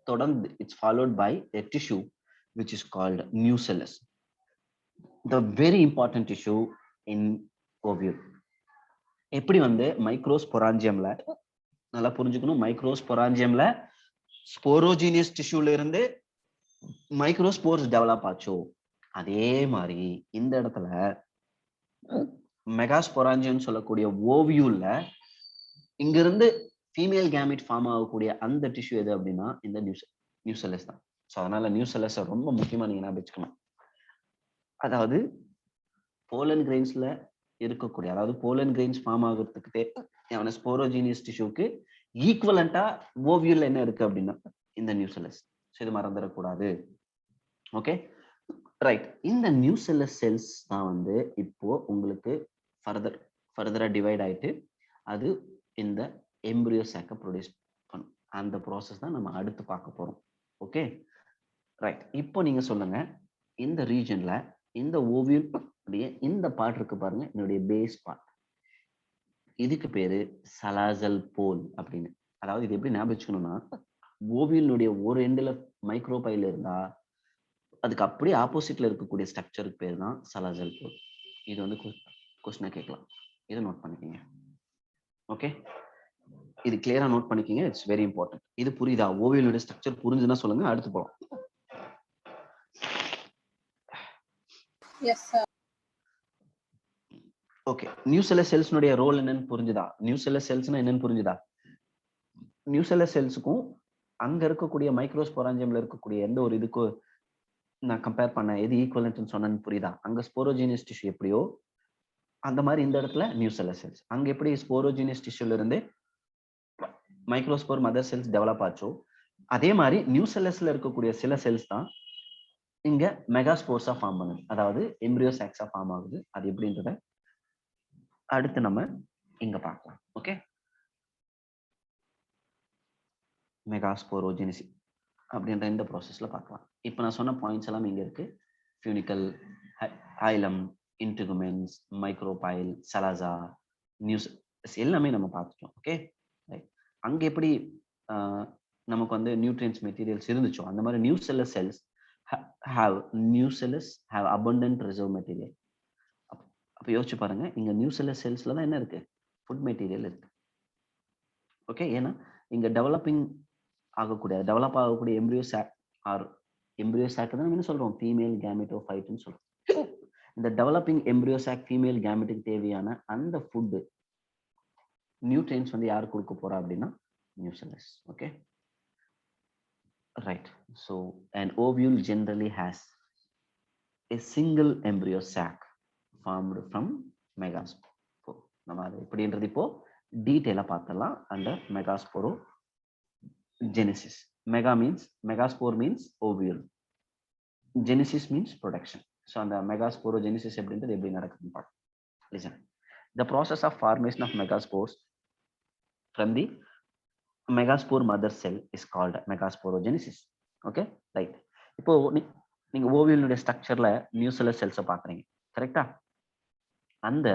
S1: தொடர்ந்து it's followed by a tissue which is called nucellus, the very important tissue in ovule. எப்படி வந்து மைக்ரோஸ்பொராஞ்சியம்ல நல்லா புரிஞ்சுக்கணும், மைக்ரோஸ்பொராஞ்சியம்ல ஸ்போரோஜீனியஸ் டிஷ்யூல இருந்து மைக்ரோஸ்போர்ஸ் டெவலப் ஆச்சோ, அதே மாதிரி இந்த இடத்துல மெகாஸ்பொராஞ்சியம் சொல்லக்கூடிய ஓவியூல்ல இங்க இருந்து ஃபீமேல் கேமெட் ஃபார்ம் ஆகக்கூடிய அந்த டிஷ்யூ எது அப்படின்னா இந்த நியூசெல்லஸ் தான். ஸோ அதனால நியூசெல்லஸ் ரொம்ப முக்கியமா நீங்க ஞாபகம் வச்சுக்கணும். அதாவது போலன் கிரெயின்ஸ்ல இருக்கக்கூடிய, அதாவது போலன் கிரெயின்ஸ் ஃபார்ம் ஆகிறதுக்கு தேவையான ஸ்போரோஜீனியஸ் டிஷ்யூக்கு ஈக்குவலண்டா ஓவியூல்ல என்ன இருக்கு அப்படின்னா இந்த நியூசெல்லஸ். ஸோ இது மறந்துடக்கூடாது. Okay, right. இந்த நியூசெல்லஸ் செல்ஸ் தான் வந்து இப்போ உங்களுக்கு ஃபர்தரா டிவைட் ஆயிட்டு அது இந்த எம்ப்ரியோ சாக்கை ப்ரொடியூஸ் பண்ணும். அந்த ப்ராசஸ் தான் நம்ம அடுத்து பார்க்க போறோம். Okay, right. இப்போ நீங்க சொல்லுங்க, இந்த ரீஜன்ல இந்த ஓவியல் இந்த பார்ட் இருக்கு பாருங்க, என்னுடைய பேஸ் பார்ட், இதுக்கு பேரு சலாசல் போல் அப்படின்னு. அதாவது இது எப்படி ஞாபகம் வச்சுக்கணும்னா, ஓவியலுடைய ஒரு எண்டுல மைக்ரோபைல் இருந்தா அதுக்கு அப்படியே ஆப்போசிட்ல இருக்கக்கூடிய ஸ்ட்ரக்சருக்கு பேர் தான் சலாசல் போல். இது வந்து கொஸ்டினா கேட்கலாம், இதை நோட் பண்ணிக்கோங்க. ஓகே, இது கிளியரா நோட் பண்ணிக்கோங்க, இட்ஸ் வெரி இம்பார்ட்டன்ட். இது புரியுதா? ஓவியலுடைய ஸ்ட்ரக்சர் புரிஞ்சுன்னா சொல்லுங்க, அடுத்து போலாம்.
S5: Yes sir.
S1: ஓகே, நியூசெல்லஸ் செல்ஸ்னுடைய ரோல் என்னன்னு புரிஞ்சுதா? நியூசெல்லஸ் செல்ஸ்னா என்னன்னு புரிஞ்சுதா? நியூசெல்லஸ் செல்ஸுக்கும் அங்க இருக்கக்கூடிய மைக்ரோஸ்பொராஞ்சியம்ல இருக்கக்கூடிய எந்த ஒரு இதுக்கும் நான் கம்பேர் பண்ண எது ஈக்குவலன்ட்னு சொன்னேன்னு புரியுதா? அங்க ஸ்போரோஜீனியஸ் டிஷ்யூ எப்படியோ அந்த மாதிரி இந்த இடத்துல நியூசெல்லஸ் செல்ஸ். அங்க எப்படி ஸ்போரோஜீனியஸ் டிஷ்யூல இருந்து மைக்ரோஸ்போர் மதர் செல்ஸ் டெவலப் ஆச்சோ, அதே மாதிரி நியூசெல்லஸ்ல இருக்கக்கூடிய சில செல்ஸ் தான் இங்க மெகாஸ்போர்ஸா ஃபார்ம் பண்ணுது, அதாவது எம்ப்ரியோ சாக்ஸா ஃபார்ம் ஆகுது. அது எப்படின்றத அடுத்து நம்ம இங்க பார்க்கலாம். ஓகே, மெகாஸ்போரோஜெனிசி அப்படின்ற இந்த ப்ராசஸ்ல பார்க்கலாம். இப்போ நான் சொன்ன பாயிண்ட்ஸ் எல்லாம் இங்க இருக்கு. ஃபியூனிக்கல், ஹைலம், இன்டிகுமெண்ட்ஸ், மைக்ரோபைல், சலாசா, நியூஸ் எல்லாமே நம்ம பார்த்துட்டோம். ஓகே, அங்க எப்படி நமக்கு வந்து நியூட்ரியன்ஸ் மெட்டீரியல்ஸ் இருந்துச்சோ அந்த மாதிரி nucellus cells have abundant reserve material. அப்ப யோசிச்சு பாருங்க, இங்க நியூசெல்லஸ் செல்ஸ்ல தான் என்ன இருக்கு? ஃபுட் மெட்டீரியல் இருக்கு. ஓகே, ஏன்னா இங்க டெவலப் ஆகக்கூடிய embryo sac or embryo sac தான் நம்ம என்ன சொல்றோம், ஃபீமேல் கேமெட்டோஃபைட்னு சொல்றோம். இந்த டெவலப்பிங் எம்பிரியோ சாக் ஃபீமேல் கேமெட்டுக்கு தேவையான அந்த ஃபுட் நியூட்ரியன்ஸ் வந்து யார் கொடுக்க போறா அப்படின்னா nucellus. Okay, right. So an ovule generally has a single embryo sac formed from megaspore. நம்ம அது எப்படின்றது இப்போ டீடைலா பார்த்தலாம் under Microsporogenesis. Megaspore means ovule, genesis means production. So அந்த Microsporogenesis எப்படின்றது எப்படி நடக்குதுன்னு பார்க்கலாம். Listen, the process of formation of megaspores from the megaspore mother cell is called Microsporogenesis. Okay, right. இப்போ நீங்க ஓவியலுடைய ஸ்ட்ரக்சர்ல நியூசெல்லஸ் செல்ஸை பாக்குறீங்க, கரெக்டா? அந்த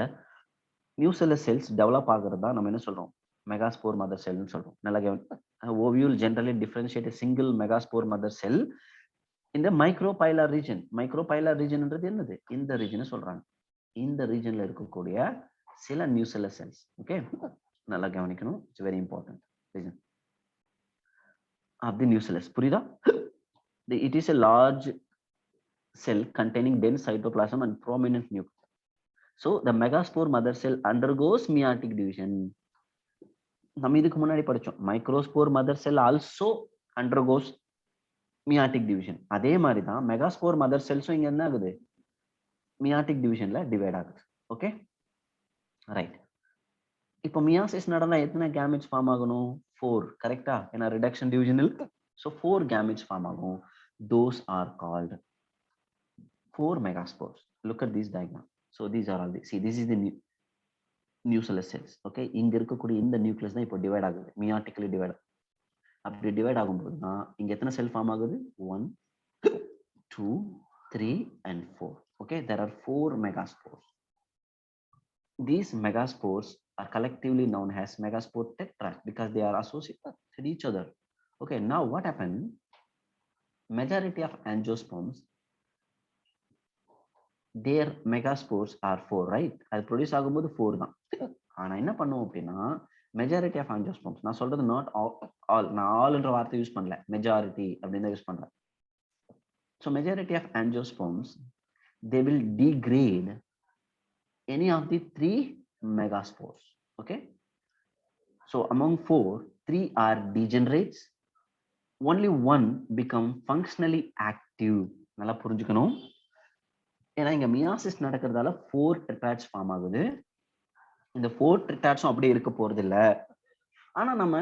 S1: நியூசெல்லஸ் செல்ஸ் டெவலப் ஆகுறது தான் நம்ம என்ன சொல்றோம், மெகாஸ்போர் மதர் செல்னு சொல்றோம். நல்லா ovule generally differentiate single megaspore mother செல் இந்த மைக்ரோபைலார் ரீஜன். மைக்ரோபைலார் ரீஜன்ன்றது என்னது, இந்த ரீஜனை சொல்றாங்க. இந்த ரீஜன்ல இருக்கக்கூடிய சில நியூசெல்லஸ் செல்ஸ். ஓகே, நல்லா கவனிக்கணும், it's very important region of the nucellus. புரியுதா? It is a large cell containing dense cytoplasm and prominent nucleus. So the megaspore mother cell undergoes meiotic division. நம்ம இதுக்கு முன்னாடி படிச்சோம், மைக்ரோஸ்போர் மதர் செல் also undergoes meiotic division. அதே மாதிரி தான் megaspore mother செல்ஸும் இங்க என்ன ஆகுது, மியாட்டிக் டிவிஷன்ல டிவைட் ஆகுது. Okay, right. இப்போ மியாசிஸ் நடந்தா எத்தனை கேமெட்ஸ் ஃபார்ம் ஆகணும், 4, கரெக்டா? ஏன்னா ரிடக்ஷன் டிவிஷனில் so 4 gametes form ஆகும். Those are called 4 megaspores. Look at this diagram. So these are all the, see, this is the nucellus cells. Okay, இங்க இருக்கக்கூடிய இந்த நியூக்ளியஸ் தான் இப்போ டிவைட் ஆகுது, மியாட்டிக்கலி டிவைட். அப்படி டிவைட் ஆகும்போது தான் இங்க எத்தனை செல் ஃபார்ம் ஆகுது, 1, 2, 3 and 4. Okay, there are 4 megaspores. These megaspores are collectively known as megaspore tetrad because they are associated with each other. Okay, now what happened? Majority of angiosperms, their megaspores are 4, right? அது produce ஆகும்போது 4 தான். ஆனா என்ன பண்ணுவோம் அப்படின்னா, majority of angiosperms, நான் சொல்றது not all, நான் ஆல்ன்ற வார்த்தை யூஸ் பண்ணல, மெஜாரிட்டி அப்படின்னு தான் யூஸ் பண்றேன். So majority of angiosperms, they will degrade any of the 3 megaspores. Okay, so among 4, 3 are degenerates, only 1 become functionally active. நல்லா புரிஞ்சுக்கணும், ஏன்னா இங்க மியாசிஸ் நடக்கிறதால 4 டெட்ராட்ஸ் ஃபார்ம் ஆகுது. இந்த 4 டெட்ராட்ஸும் அப்படியே இருக்க போறது இல்ல. ஆனா நம்ம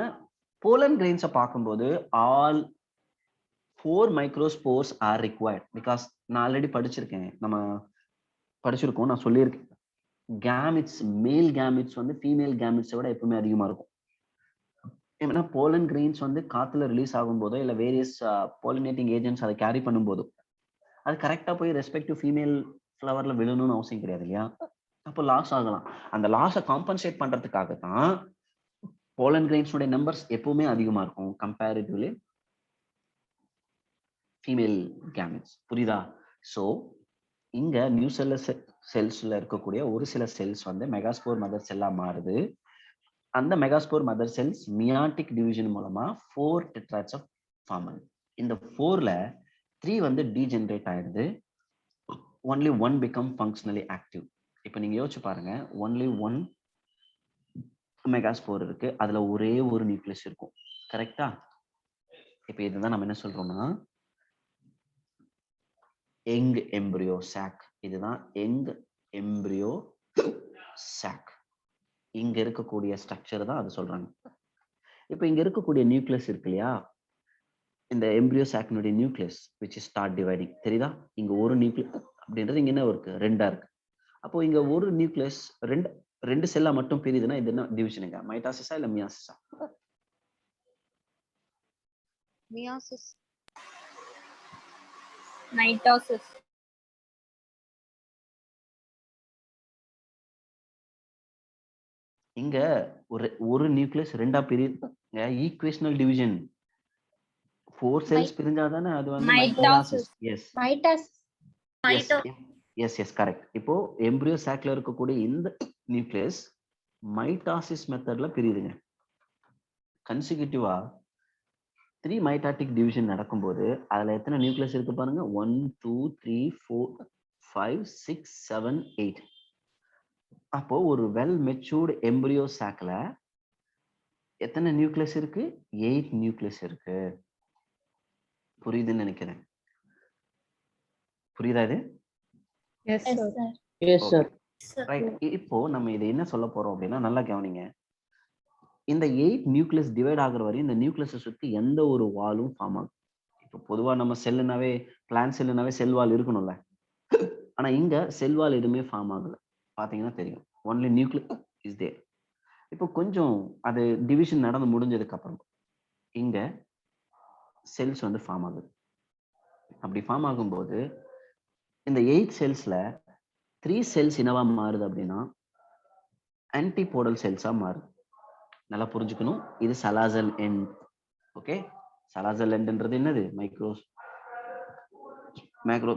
S1: போலன் கிரெயின்ஸை பார்க்கும்போது all 4 microspores are required because நான் ஆல்ரெடி படிச்சிருக்கேன், நான் சொல்லியிருக்கேன், கேமிட்ஸ், மேல் கேமிட்ஸ் வந்து ஃபீமேல் கேமிட்ஸை விட எப்பவுமே அதிகமா இருக்கும். ஏன்னா போலன் கிரெயின்ஸ் வந்து காத்துல ரிலீஸ் ஆகும் போதோ இல்ல வேரியஸ் பாலினேட்டிங் ஏஜென்ட்ஸ் அதை கேரி பண்ணும்போதோ அது கரெக்டா போய் ரெஸ்பெக்டிவ் ஃபீமேல் ஃப்ளவர்ல விழணும்னு அவசியம் கிடையாது இல்லையா? அப்போ லாஸ் ஆகலாம். அந்த லாஸை காம்பன்சேட் பண்றதுக்காக தான் போலன் கிரெயின்ஸோட நம்பர்ஸ் எப்பவுமே அதிகமா இருக்கும் கம்பேரிட்டிவ்லி ஃபீமேல் கேமெட்ஸ். புரியுதா? ஸோ இங்க நியூசெல்லஸ் செல்ஸ்ல இருக்கக்கூடிய ஒரு சில செல்ஸ் வந்து மெகாஸ்போர் மதர் செல்லா மாறுது. அந்த megaspore mother cells meiotic division மூலமா 4 டெட்ராட்ஸ் ஆஃப் ஃபார்ம் ஆகுது. இந்த 4ல 3 வந்து டீஜெனரேட் ஆயிடுது, only 1 become functionally active. இப்போ நீங்க யோசிச்சு பாருங்க, only 1 மெகாஸ்போர் இருக்கு, அதுல ஒரே ஒரு நியூக்ளியஸ் இருக்கும், கரெக்டா? இப்போ இதுதான் நம்ம என்ன சொல்றோம்னா யங் எம்பிரியோ சாக். இதுதான் யங் எம்பிரியோ சாக். இங்க இருக்கக்கூடிய ஸ்ட்ரக்சர் தான் அது சொல்றாங்க. இப்போ இங்க இருக்கக்கூடிய நியூக்ளியஸ் இருக்கு இல்லையா, இந்த எம்பிரியோ சாக்னுடைய nucleus which is start dividing. தெரியுதா? இங்க ஒரு நியூக்ளியஸ் அப்படின்றது இங்க என்ன இருக்கு, 2ஆ இருக்கு. அப்போ இங்க ஒரு நியூக்ளியஸ் ரெண்டு செல்லா மட்டும் பிரியுதுன்னா இது என்ன டிவிஷனுங்க, மைட்டாசிஸா இல்ல மியாசிஸா?
S5: மியாசிஸ். மைட்டோசிஸ்.
S1: இங்க ஒரு நியூக்ளியஸ் 2ஆ பிரியுது, ஈக்குவேஷனல் டிவிஷன். 4 செல்ஸ் பிரிஞ்சாதானே அது வந்து mitosis. Yes yes yes correct. இப்போ எம்பிரியோ சாக்ல இருக்கக்கூடிய இந்த நியூக்ளியஸ் மைட்டாசிஸ் மெத்தட்ல பிரியுதுங்க, கன்சிக்யூட்டிவா 3 மைட்டாட்டிக் டிவிஷன் நடக்கும்போது அதுல எத்தனை நியூக்ளியஸ் இருக்கு பாருங்க, 1 2 3 4 5 6 7 8. அப்போ ஒரு வெல் மெச்சூர்டு எம்பரியோ சாக்ல எத்தனை நியூக்ளியஸ் இருக்கு? 8 நியூக்ளியஸ் இருக்கு. புரியுதுன்னு நினைக்கிறேன். புரியுதா இது?
S3: Yes, sir.
S1: ரைட். இப்போ நம்ம இதை என்ன சொல்ல போறோம் அப்படின்னா, நல்லா கவனிங்க. இந்த 8 நியூக்ளியஸ் டிவைட் ஆகுற வரையும் இந்த நியூக்ளியஸை சுத்தி எந்த ஒரு வாலும் ஃபார்ம் ஆகும். இப்போ பொதுவா நம்ம செல்லுனாவே, பிளான்ட் செல்லுனாவே செல் வால் இருக்கணும்ல. ஆனா இங்க செல் வால் எதுவுமே ஃபார்ம் ஆகல. பாத்தீங்கன்னா தெரியும். Only nucleus is there. இப்போ கொஞ்சம் அது டிவிஷன் நடந்து முடிஞ்சதுக்கு அப்புறம் இங்க செல்ஸ் வந்து ஃபார்ம் ஆகுது. அப்படி ஃபார்ம் ஆகும்போது இந்த 8 செல்ஸ்ல 3 செல்ஸ் என்னவா மாறுது அப்படின்னா ஆன்டிபோடல் செல்ஸா மாறுது. நல்லா புரிஞ்சுக்கணும். இது சலாசல் எண்ட். ஓகே, சலாசல் எண்ட்ன்றது என்னது?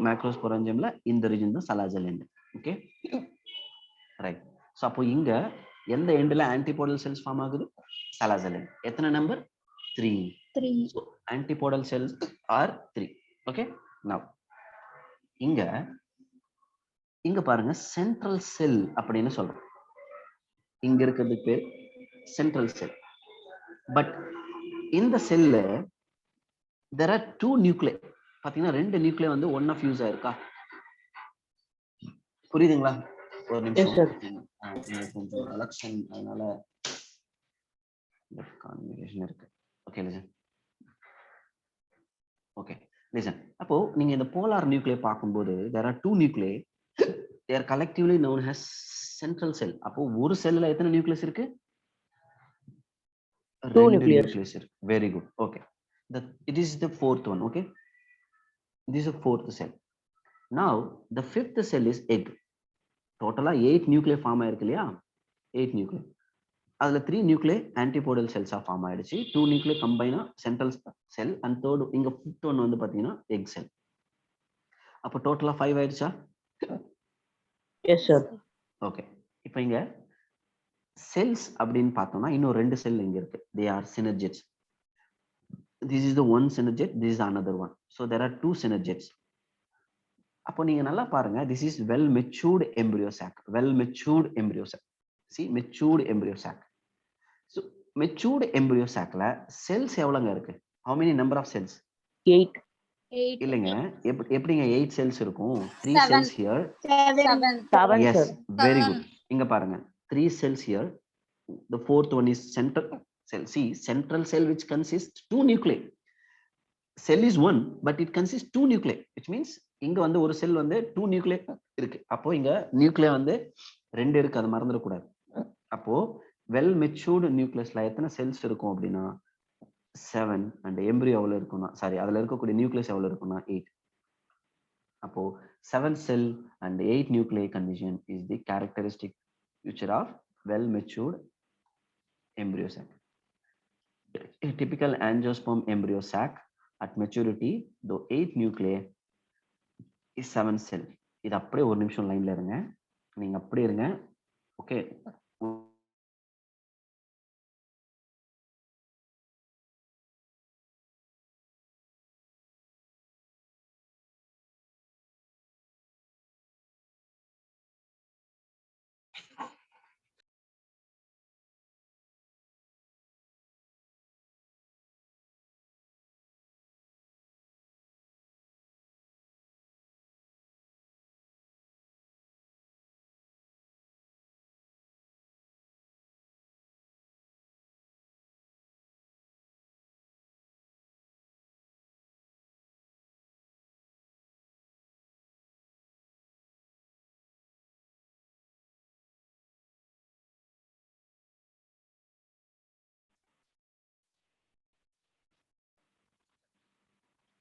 S1: மேக்ரோஸ்போரஞ்சியம்ல இந்த ரீஜன் தான் சலாசல் எண்ட். Okay, right. ஸோ அப்போ இங்க எந்த எண்ட்ல ஆன்டிபோடல் செல்ஸ் ஃபார்ம் ஆகுது? சலாசல் எண்ட். எத்தனை number? 3. So antipodal cells are 3. Okay, now இங்க பாருங்க, சென்ட்ரல் செல் அப்படின்னு சொல்றோம். இங்க இருக்கிறது பேர் சென்ட்ரல் செல். பட் இந்த செல்ல there are 2 நியூக்ளியை. பாத்தீங்கன்னா 2 நியூக்ளியை வந்து ஒன்னா ஃபியூஸ் ஆயிருக்கா? புரியுதுங்களா? ஒரு நிமிஷம். கொஞ்சம் எலக்ஷன் அதனால கான்வர்சேஷன் இருக்கு. Okay listen. Okay listen. அப்போ நீங்க இந்த போலார் நியூக்ளியை பார்க்கும்போது there are 2 நியூக்ளியை. they are collectively known as central cell. அப்போ ஒரு செல்ல எத்தனை நியூக்ளியஸ் இருக்கு? 2 நியூக்ளியஸ் இருக்கு. Very good. Okay, it is the fourth one. Okay, this is the fourth cell. Now the fifth cell is egg. டோட்டலா 8 நியூக்ளியை form ஆயிருக்கு இல்லையா? 8 நியூக்ளியை. அதுல 3 நியூக்ளியை ஆன்டிபோடல் செல்ஸா ஃபார்ம் ஆயிடுச்சு. 2 நியூக்ளியை கம்பைனா சென்ட்ரல் செல் அண்ட் தேர்ட் இங்க ஃபிஃப்த் ஒன் வந்து பாத்தீங்கன்னா எக் செல். அப்போ டோட்டலா 5 ஆயிடுச்சா?
S3: Yes, sir.
S1: ஓகே, இப்போ இங்க செல்ஸ் அப்படின்னு பார்த்தோம்னா இன்னும் 2 செல் இங்க இருக்கு. they are synergids. this is the one synergid, this is another one. so there are 2 synergids. அப்போ நீங்க நல்லா பாருங்க, this is well matured embryo sac. well matured embryo sac. see, matured embryo sac. so matured embryo sacல cells எவ்வளவுங்க இருக்கு? how many number of cells?
S3: 8.
S1: இல்லைங்க, எப்படிங்க 8 cells இருக்கும்? 3 cells here.
S5: 7.
S1: yes,
S3: sir.
S1: very good. இங்க பாருங்க, 3 cells here. the fourth one is central cell. see, central cell which consists 2 nuclei. cell is one but it consists 2 nuclei, which means இங்க வந்து ஒரு செல் வந்து 2 nuclei இருக்கு. அப்போ இங்க நியூக்ளியை வந்து 2 இருக்கு, அதை மறந்துடக்கூடாது. அப்போ வெல் மெச்சூர்டு நியூக்ளியஸ்ல எத்தனை செல்ஸ் இருக்கும் அப்படின்னா 7 and எம்பிரியோ எவ்வளவு இருக்கும்னா, சாரி, அதுல இருக்கக்கூடிய நியூக்ளியஸ் எவ்வளவு இருக்கும்னா 8. அப்போ 7 cell and 8 nuclei condition is the characteristic feature of well matured embryo sac. A typical angiosperm embryo sac at maturity, though 8 nuclei is 7 cell. இது அப்படியே ஒரு நிமிஷம் லைன்ல இருங்க, நீங்க அப்படியே இருங்க. ஓகே,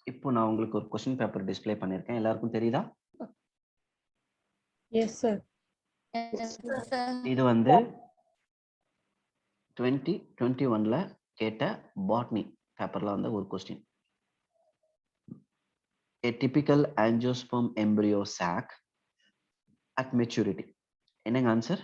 S1: இப்போ நான் உங்களுக்கு ஒரு क्वेश्चन பேப்பர் டிஸ்ப்ளே பண்ணிருக்கேன். எல்லாருக்கும் தெரியுதா?
S3: Yes, sir.
S1: இது வந்து 2021ல கேட்ட பாட்னி பேப்பர்ல வந்த ஒரு question. A typical angiosperm embryo sac at maturity. என்னங்க answer?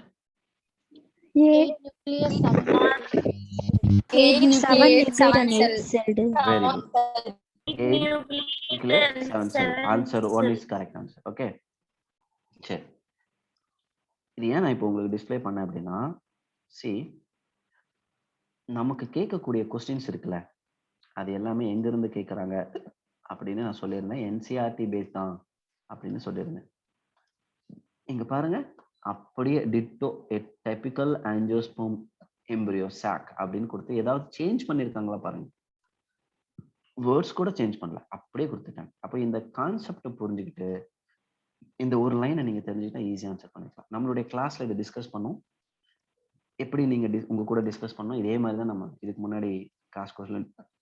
S6: 8 nucleus 7.
S5: 8 nucleate, 7 cell.
S1: Very good. 8
S5: Nucleate
S1: nucleate,
S5: and
S1: 7 cell.
S5: 7
S1: Answer 1
S5: cell.
S1: is correct answer. Okay. சரி, இது ஏன் நான் இப்போ உங்களுக்கு டிஸ்ப்ளே பண்ணேன் அப்படின்னா, see, நமக்கு கேட்கக்கூடிய கொஸ்டின்ஸ் இருக்குல்ல, அது எல்லாமே எங்கிருந்து கேட்குறாங்க அப்படின்னு நான் சொல்லியிருந்தேன். என்சிஆர்டி பேஸ் தான் அப்படின்னு சொல்லியிருந்தேன். இங்க பாருங்க, அப்படியே Tito typical angiosperm embryo chalk அப்படின்னு கொடுத்து ஏதாவது சேஞ்ச் பண்ணியிருக்காங்களா பாருங்க. வேர்ட்ஸ் கூட சேஞ்ச் பண்ணல, அப்படியே கொடுத்துட்டாங்க. அப்போ இந்த கான்செப்டை புரிஞ்சுக்கிட்டு இந்த ஒரு லைனை நீங்க தெரிஞ்சுக்கிட்டா ஈஸியாக ஆன்சர் பண்ணிக்கலாம். நம்மளுடைய கிளாஸ்ல இதை டிஸ்கஸ் பண்ணோம். எப்படி நீங்க உங்க கூட டிஸ்கஸ் பண்ணோம், இதே மாதிரி தான் நம்ம இதுக்கு முன்னாடி கிளாஸ் கோர்ஸ்ல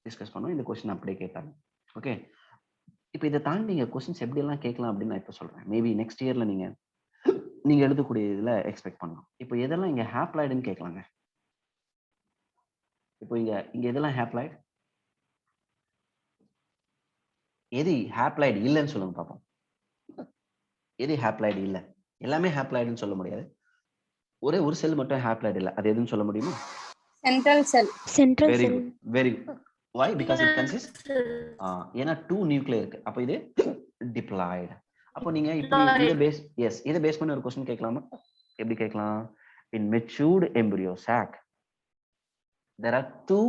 S1: டிஸ்கஸ் பண்ணோம். இந்த கொஸ்டின் அப்படியே கேட்டாங்க. ஓகே, இப்போ இதை தாண்டி நீங்க கொஸ்டின்ஸ் எப்படி எல்லாம் கேட்கலாம் அப்படின்னு நான் இப்போ சொல்றேன். மேபி நெக்ஸ்ட் இயர்ல நீங்க எழுதக்கூடிய இதுல எக்ஸ்பெக்ட் பண்ணலாம். இப்போ எதெல்லாம் இங்க ஹேப்ளாய்டுன்னு கேட்கலாங்க. இப்போ இங்க எதெல்லாம் ஹேப்ளாய்டு, எது ஹேப்ளாய்டு இல்லைன்னு சொல்லுங்க பார்ப்போம். எது ஹேப்ளாய்டு இல்லை? எல்லாமே ஹேப்ளாய்டுன்னு சொல்ல முடியாது. ஒரே ஒரு செல் மட்டும் ஹேப்ளாய்டு இல்லை, அது எதுன்னு சொல்ல முடியுமா?
S5: Central sell.
S1: Very good, very good. Why? Because it consists ஏன்னா 2 நியூக்ளியர் இருக்கு. அப்போ இது டிப்ளாய்டு. அப்போ நீங்க இப்படி இதை பேஸ் பண்ணி ஒரு क्वेश्चन கேட்கலாமா? எப்படி கேட்கலாம்? In matured embryo sac there are 2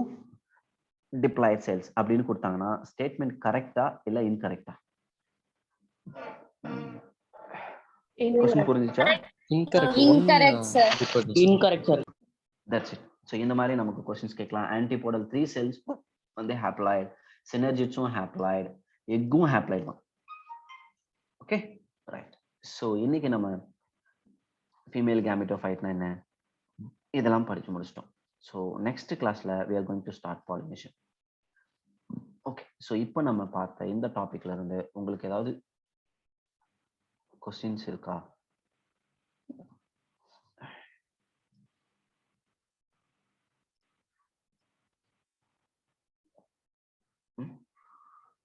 S1: diploid cells அப்படின்னு கொடுத்தாங்கன்னா ஸ்டேட்மெண்ட் கரெக்டா இல்ல இன்கரெக்டா? क्वेश्चन புரிஞ்சுச்சா?
S5: Incorrect sir.
S3: Incorrect sir.
S1: That's it. So இந்த மாதிரி நமக்கு क्वेश्चंस கேட்கலாம். ஆன்டிபோடல் 3 செல்ஸ் வந்து ஹேப்ளாய்டு, சினர்ஜிட்ஸும் ஹேப்ளாய்டு, எக்கும் ஹேப்ளாய்டு தான். Okay, right. ஸோ இன்னைக்கு நம்ம ஃபீமேல் கேமெட்டோஃபைட்னா என்ன இதெல்லாம் படிச்சு முடிச்சிட்டோம். ஸோ நெக்ஸ்ட் கிளாஸ்ல we are going to start pollination. Okay, so இப்போ நம்ம பார்த்த இந்த டாபிக்ல இருந்து உங்களுக்கு ஏதாவது கொஸ்டின்ஸ் இருக்கா?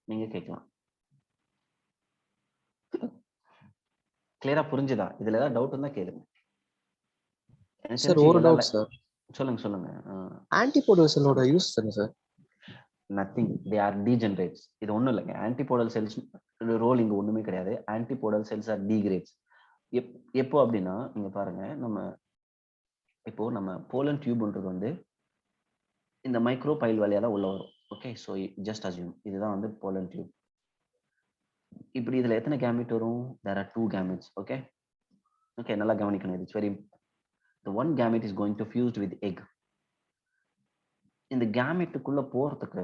S1: நீங்க கேட்கலாம். கிளியரா புரிஞ்சுதா? இதுல ஏதாவது டவுட் இருந்தா கேளுங்க.
S4: சார் ஒரு டவுட் சார்.
S1: சொல்லுங்க.
S4: ஆன்டிபோடல் செல்லோட யூஸ் என்ன sir?
S1: Nothing, they are degenerates. இது ஒண்ணும் இல்லைங்க. ஆன்டிபோடல் செல்ஸ் ரோல் இங்க ஒண்ணுமே கிடையாது. Antipodal cells are degrades. எப்போ அப்படின்னா நீங்க பாருங்க, நம்ம போலன் டியூப்ன்றது வந்து இந்த மைக்ரோ பைல் வழியா தான் உள்ள வரும். ஓகே, ஸோ ஜஸ்ட் அஸ்யூம் இதுதான் வந்து போலன் டியூப். இப்படி இதுல எத்தனை கேமெட் வரும்? தேர் ஆர் 2 கேமெட்ஸ். ஓகே, நல்லா கவனிக்கணும். It's very, the one gamete is going to fused with egg. இந்த கேமெட்டுக்குள்ள போறதுக்கு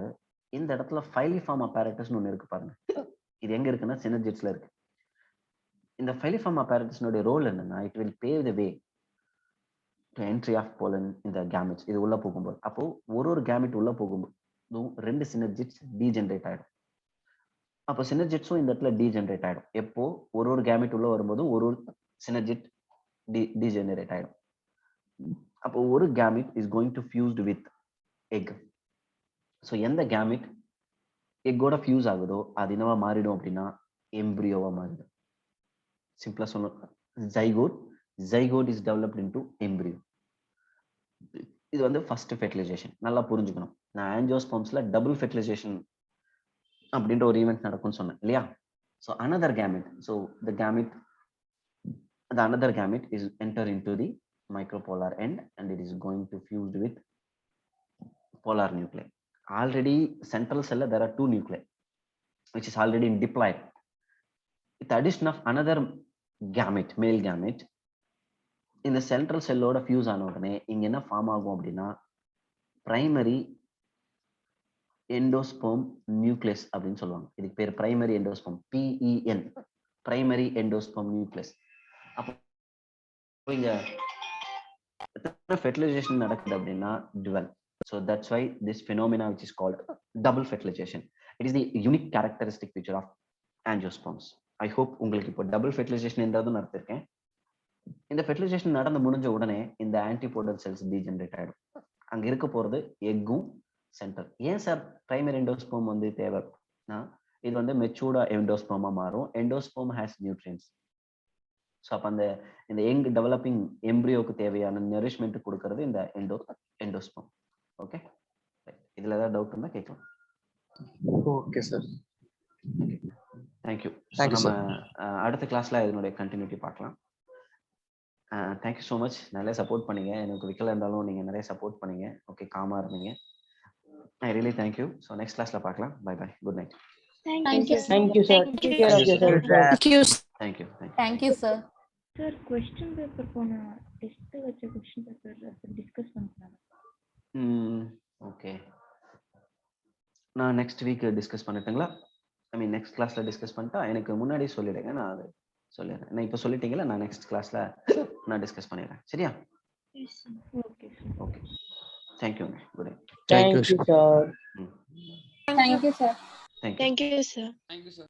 S1: இந்த இடத்துல ஃபைலிஃபார்ம் apparatusனு ஒன்று இருக்கு பாருங்க. இது எங்க இருக்குன்னா சினர்ஜிட்ஸ்ல இருக்கு. இந்த ஃபைலிஃபார்ம் apparatusனுடைய ரோல் என்னன்னா, it will pave the way to entry of pollen in the gametes. இது உள்ள போகும்போது, அப்போ ஒரு கேமெட் உள்ள போகும்போது 2 சினர்ஜிட்ஸ் டீஜெனரேட் ஆயிடும். அப்போ சினர்ஜிட்ஸும் இந்த இடத்துல டீஜெனரேட் ஆயிடும். எப்போ ஒரு கேமெட் உள்ள வரும்போது ஒரு சினர்ஜிட் டீஜெனரேட் ஆயிடும். அப்போ ஒரு gamete is going to fused with egg. So எந்த கேமெட் எக்கோட ஃபியூஸ் ஆகுதோ அது என்னவா மாறிடும் அப்படின்னா எம்ப்ரியோவா மாறிடும். சிம்பிளா சொல்லணும், zygote is developed into embryo. இது வந்து ஃபர்ஸ்ட் ஃபெர்டிலைசேஷன். நல்லா புரிஞ்சுக்கணும். நான் ஆஞ்சியோஸ்பர்ம்ஸ்ல டபுள் ஃபெர்டிலைசேஷன் அப்படின்ற ஒரு ஈவெண்ட் நடக்கும்னு சொன்னேன் இல்லையா? So another gamete, so the another gamete is enter into the micropolar end and it is going to fuse with polar nuclei. Already central cell there are 2 nuclei which is already in diploid. With the addition of another gamete, male gamete, இந்த central செல்லோட fuse ஆன உடனே இங்க என்ன form ஆகும் அப்படின்னா primary endosperm nucleus அப்படின்னு சொல்லுவாங்க. இதுக்கு பேர் primary endosperm, PEN, primary endosperm nucleus. அப்போ இங்க fertilization நடக்குது அப்படின்னா dual. So that's why this phenomena which is called double fertilization. It is the unique characteristic feature of angiosperms. I hope உங்களுக்கு இப்போ double fertilization என்றதும் நடத்திருக்கேன். இந்த ஃபெர்டிலைசேஷன் நடந்து முடிஞ்ச உடனே இந்த ஆன்டிபோடல் செல்ஸ் டீஜெனரேட் ஆயிடும். அங்க இருக்க போறது எக்கும் சென்டர். ஏன் சார் பிரைமரி எண்டோஸ்பெர்ம் வந்து தேவைன்னா இது வந்து மெச்சூர்டா எண்டோஸ்பெர்மா மாறும். Endosperm has nutrients. ஸோ அப்போ இந்த யங் டெவலப்பிங் எம்ப்ரியோக்கு தேவையான நரிஷ்மெண்ட் கொடுக்கறது இந்த எண்டோஸ்பெர்ம். ஓகே, இதுல ஏதாவது டவுட் இருந்தா கேட்கலாம்.
S4: Okay sir.
S1: Thank you.
S4: Thank you,
S1: நம்ம அடுத்த கிளாஸ்ல இதனுடைய கண்டினியூட்டி பார்க்கலாம். Thank you so much. நிறைய சப்போர்ட் பண்ணீங்க. எனக்கு விக்கல இருந்தாலும் நீங்க நிறைய சப்போர்ட் பண்ணீங்க. ஓகே, காமா இருந்தீங்க. I really thank you. So next கிளாஸ்ல பார்க்கலாம். Bye bye. Good night.
S6: Thank you.
S3: Thank you, sir.
S6: Thank
S3: Take
S6: you.
S3: care of yourself, sir.
S1: Thank you.
S7: Thank you sir.
S2: Sir question paper போன டெஸ்ட் வச்ச கொஸ்டின் பேப்பர் டிஸ்கஸ் பண்ணலாம்.
S1: Okay, நான் next week discuss பண்ணட்டுங்களா? ஐ மீன் next கிளாஸ்ல discuss பண்ணிட்டா எனக்கு முன்னாடியே சொல்லிடுங்க. நான் அது சொல்லிடுறேன். நான் இப்போ சொல்லிட்டீங்களா, நான் நெக்ஸ்ட் கிளாஸ்ல நான் டிஸ்கஸ் பண்ணிடுறேன். சரியா?
S2: Okay
S1: okay, thank you. Good night.
S3: Thank you, sir.
S7: Thank you sir.
S1: Thank you.
S5: Thank you, sir.
S8: Thank you, sir.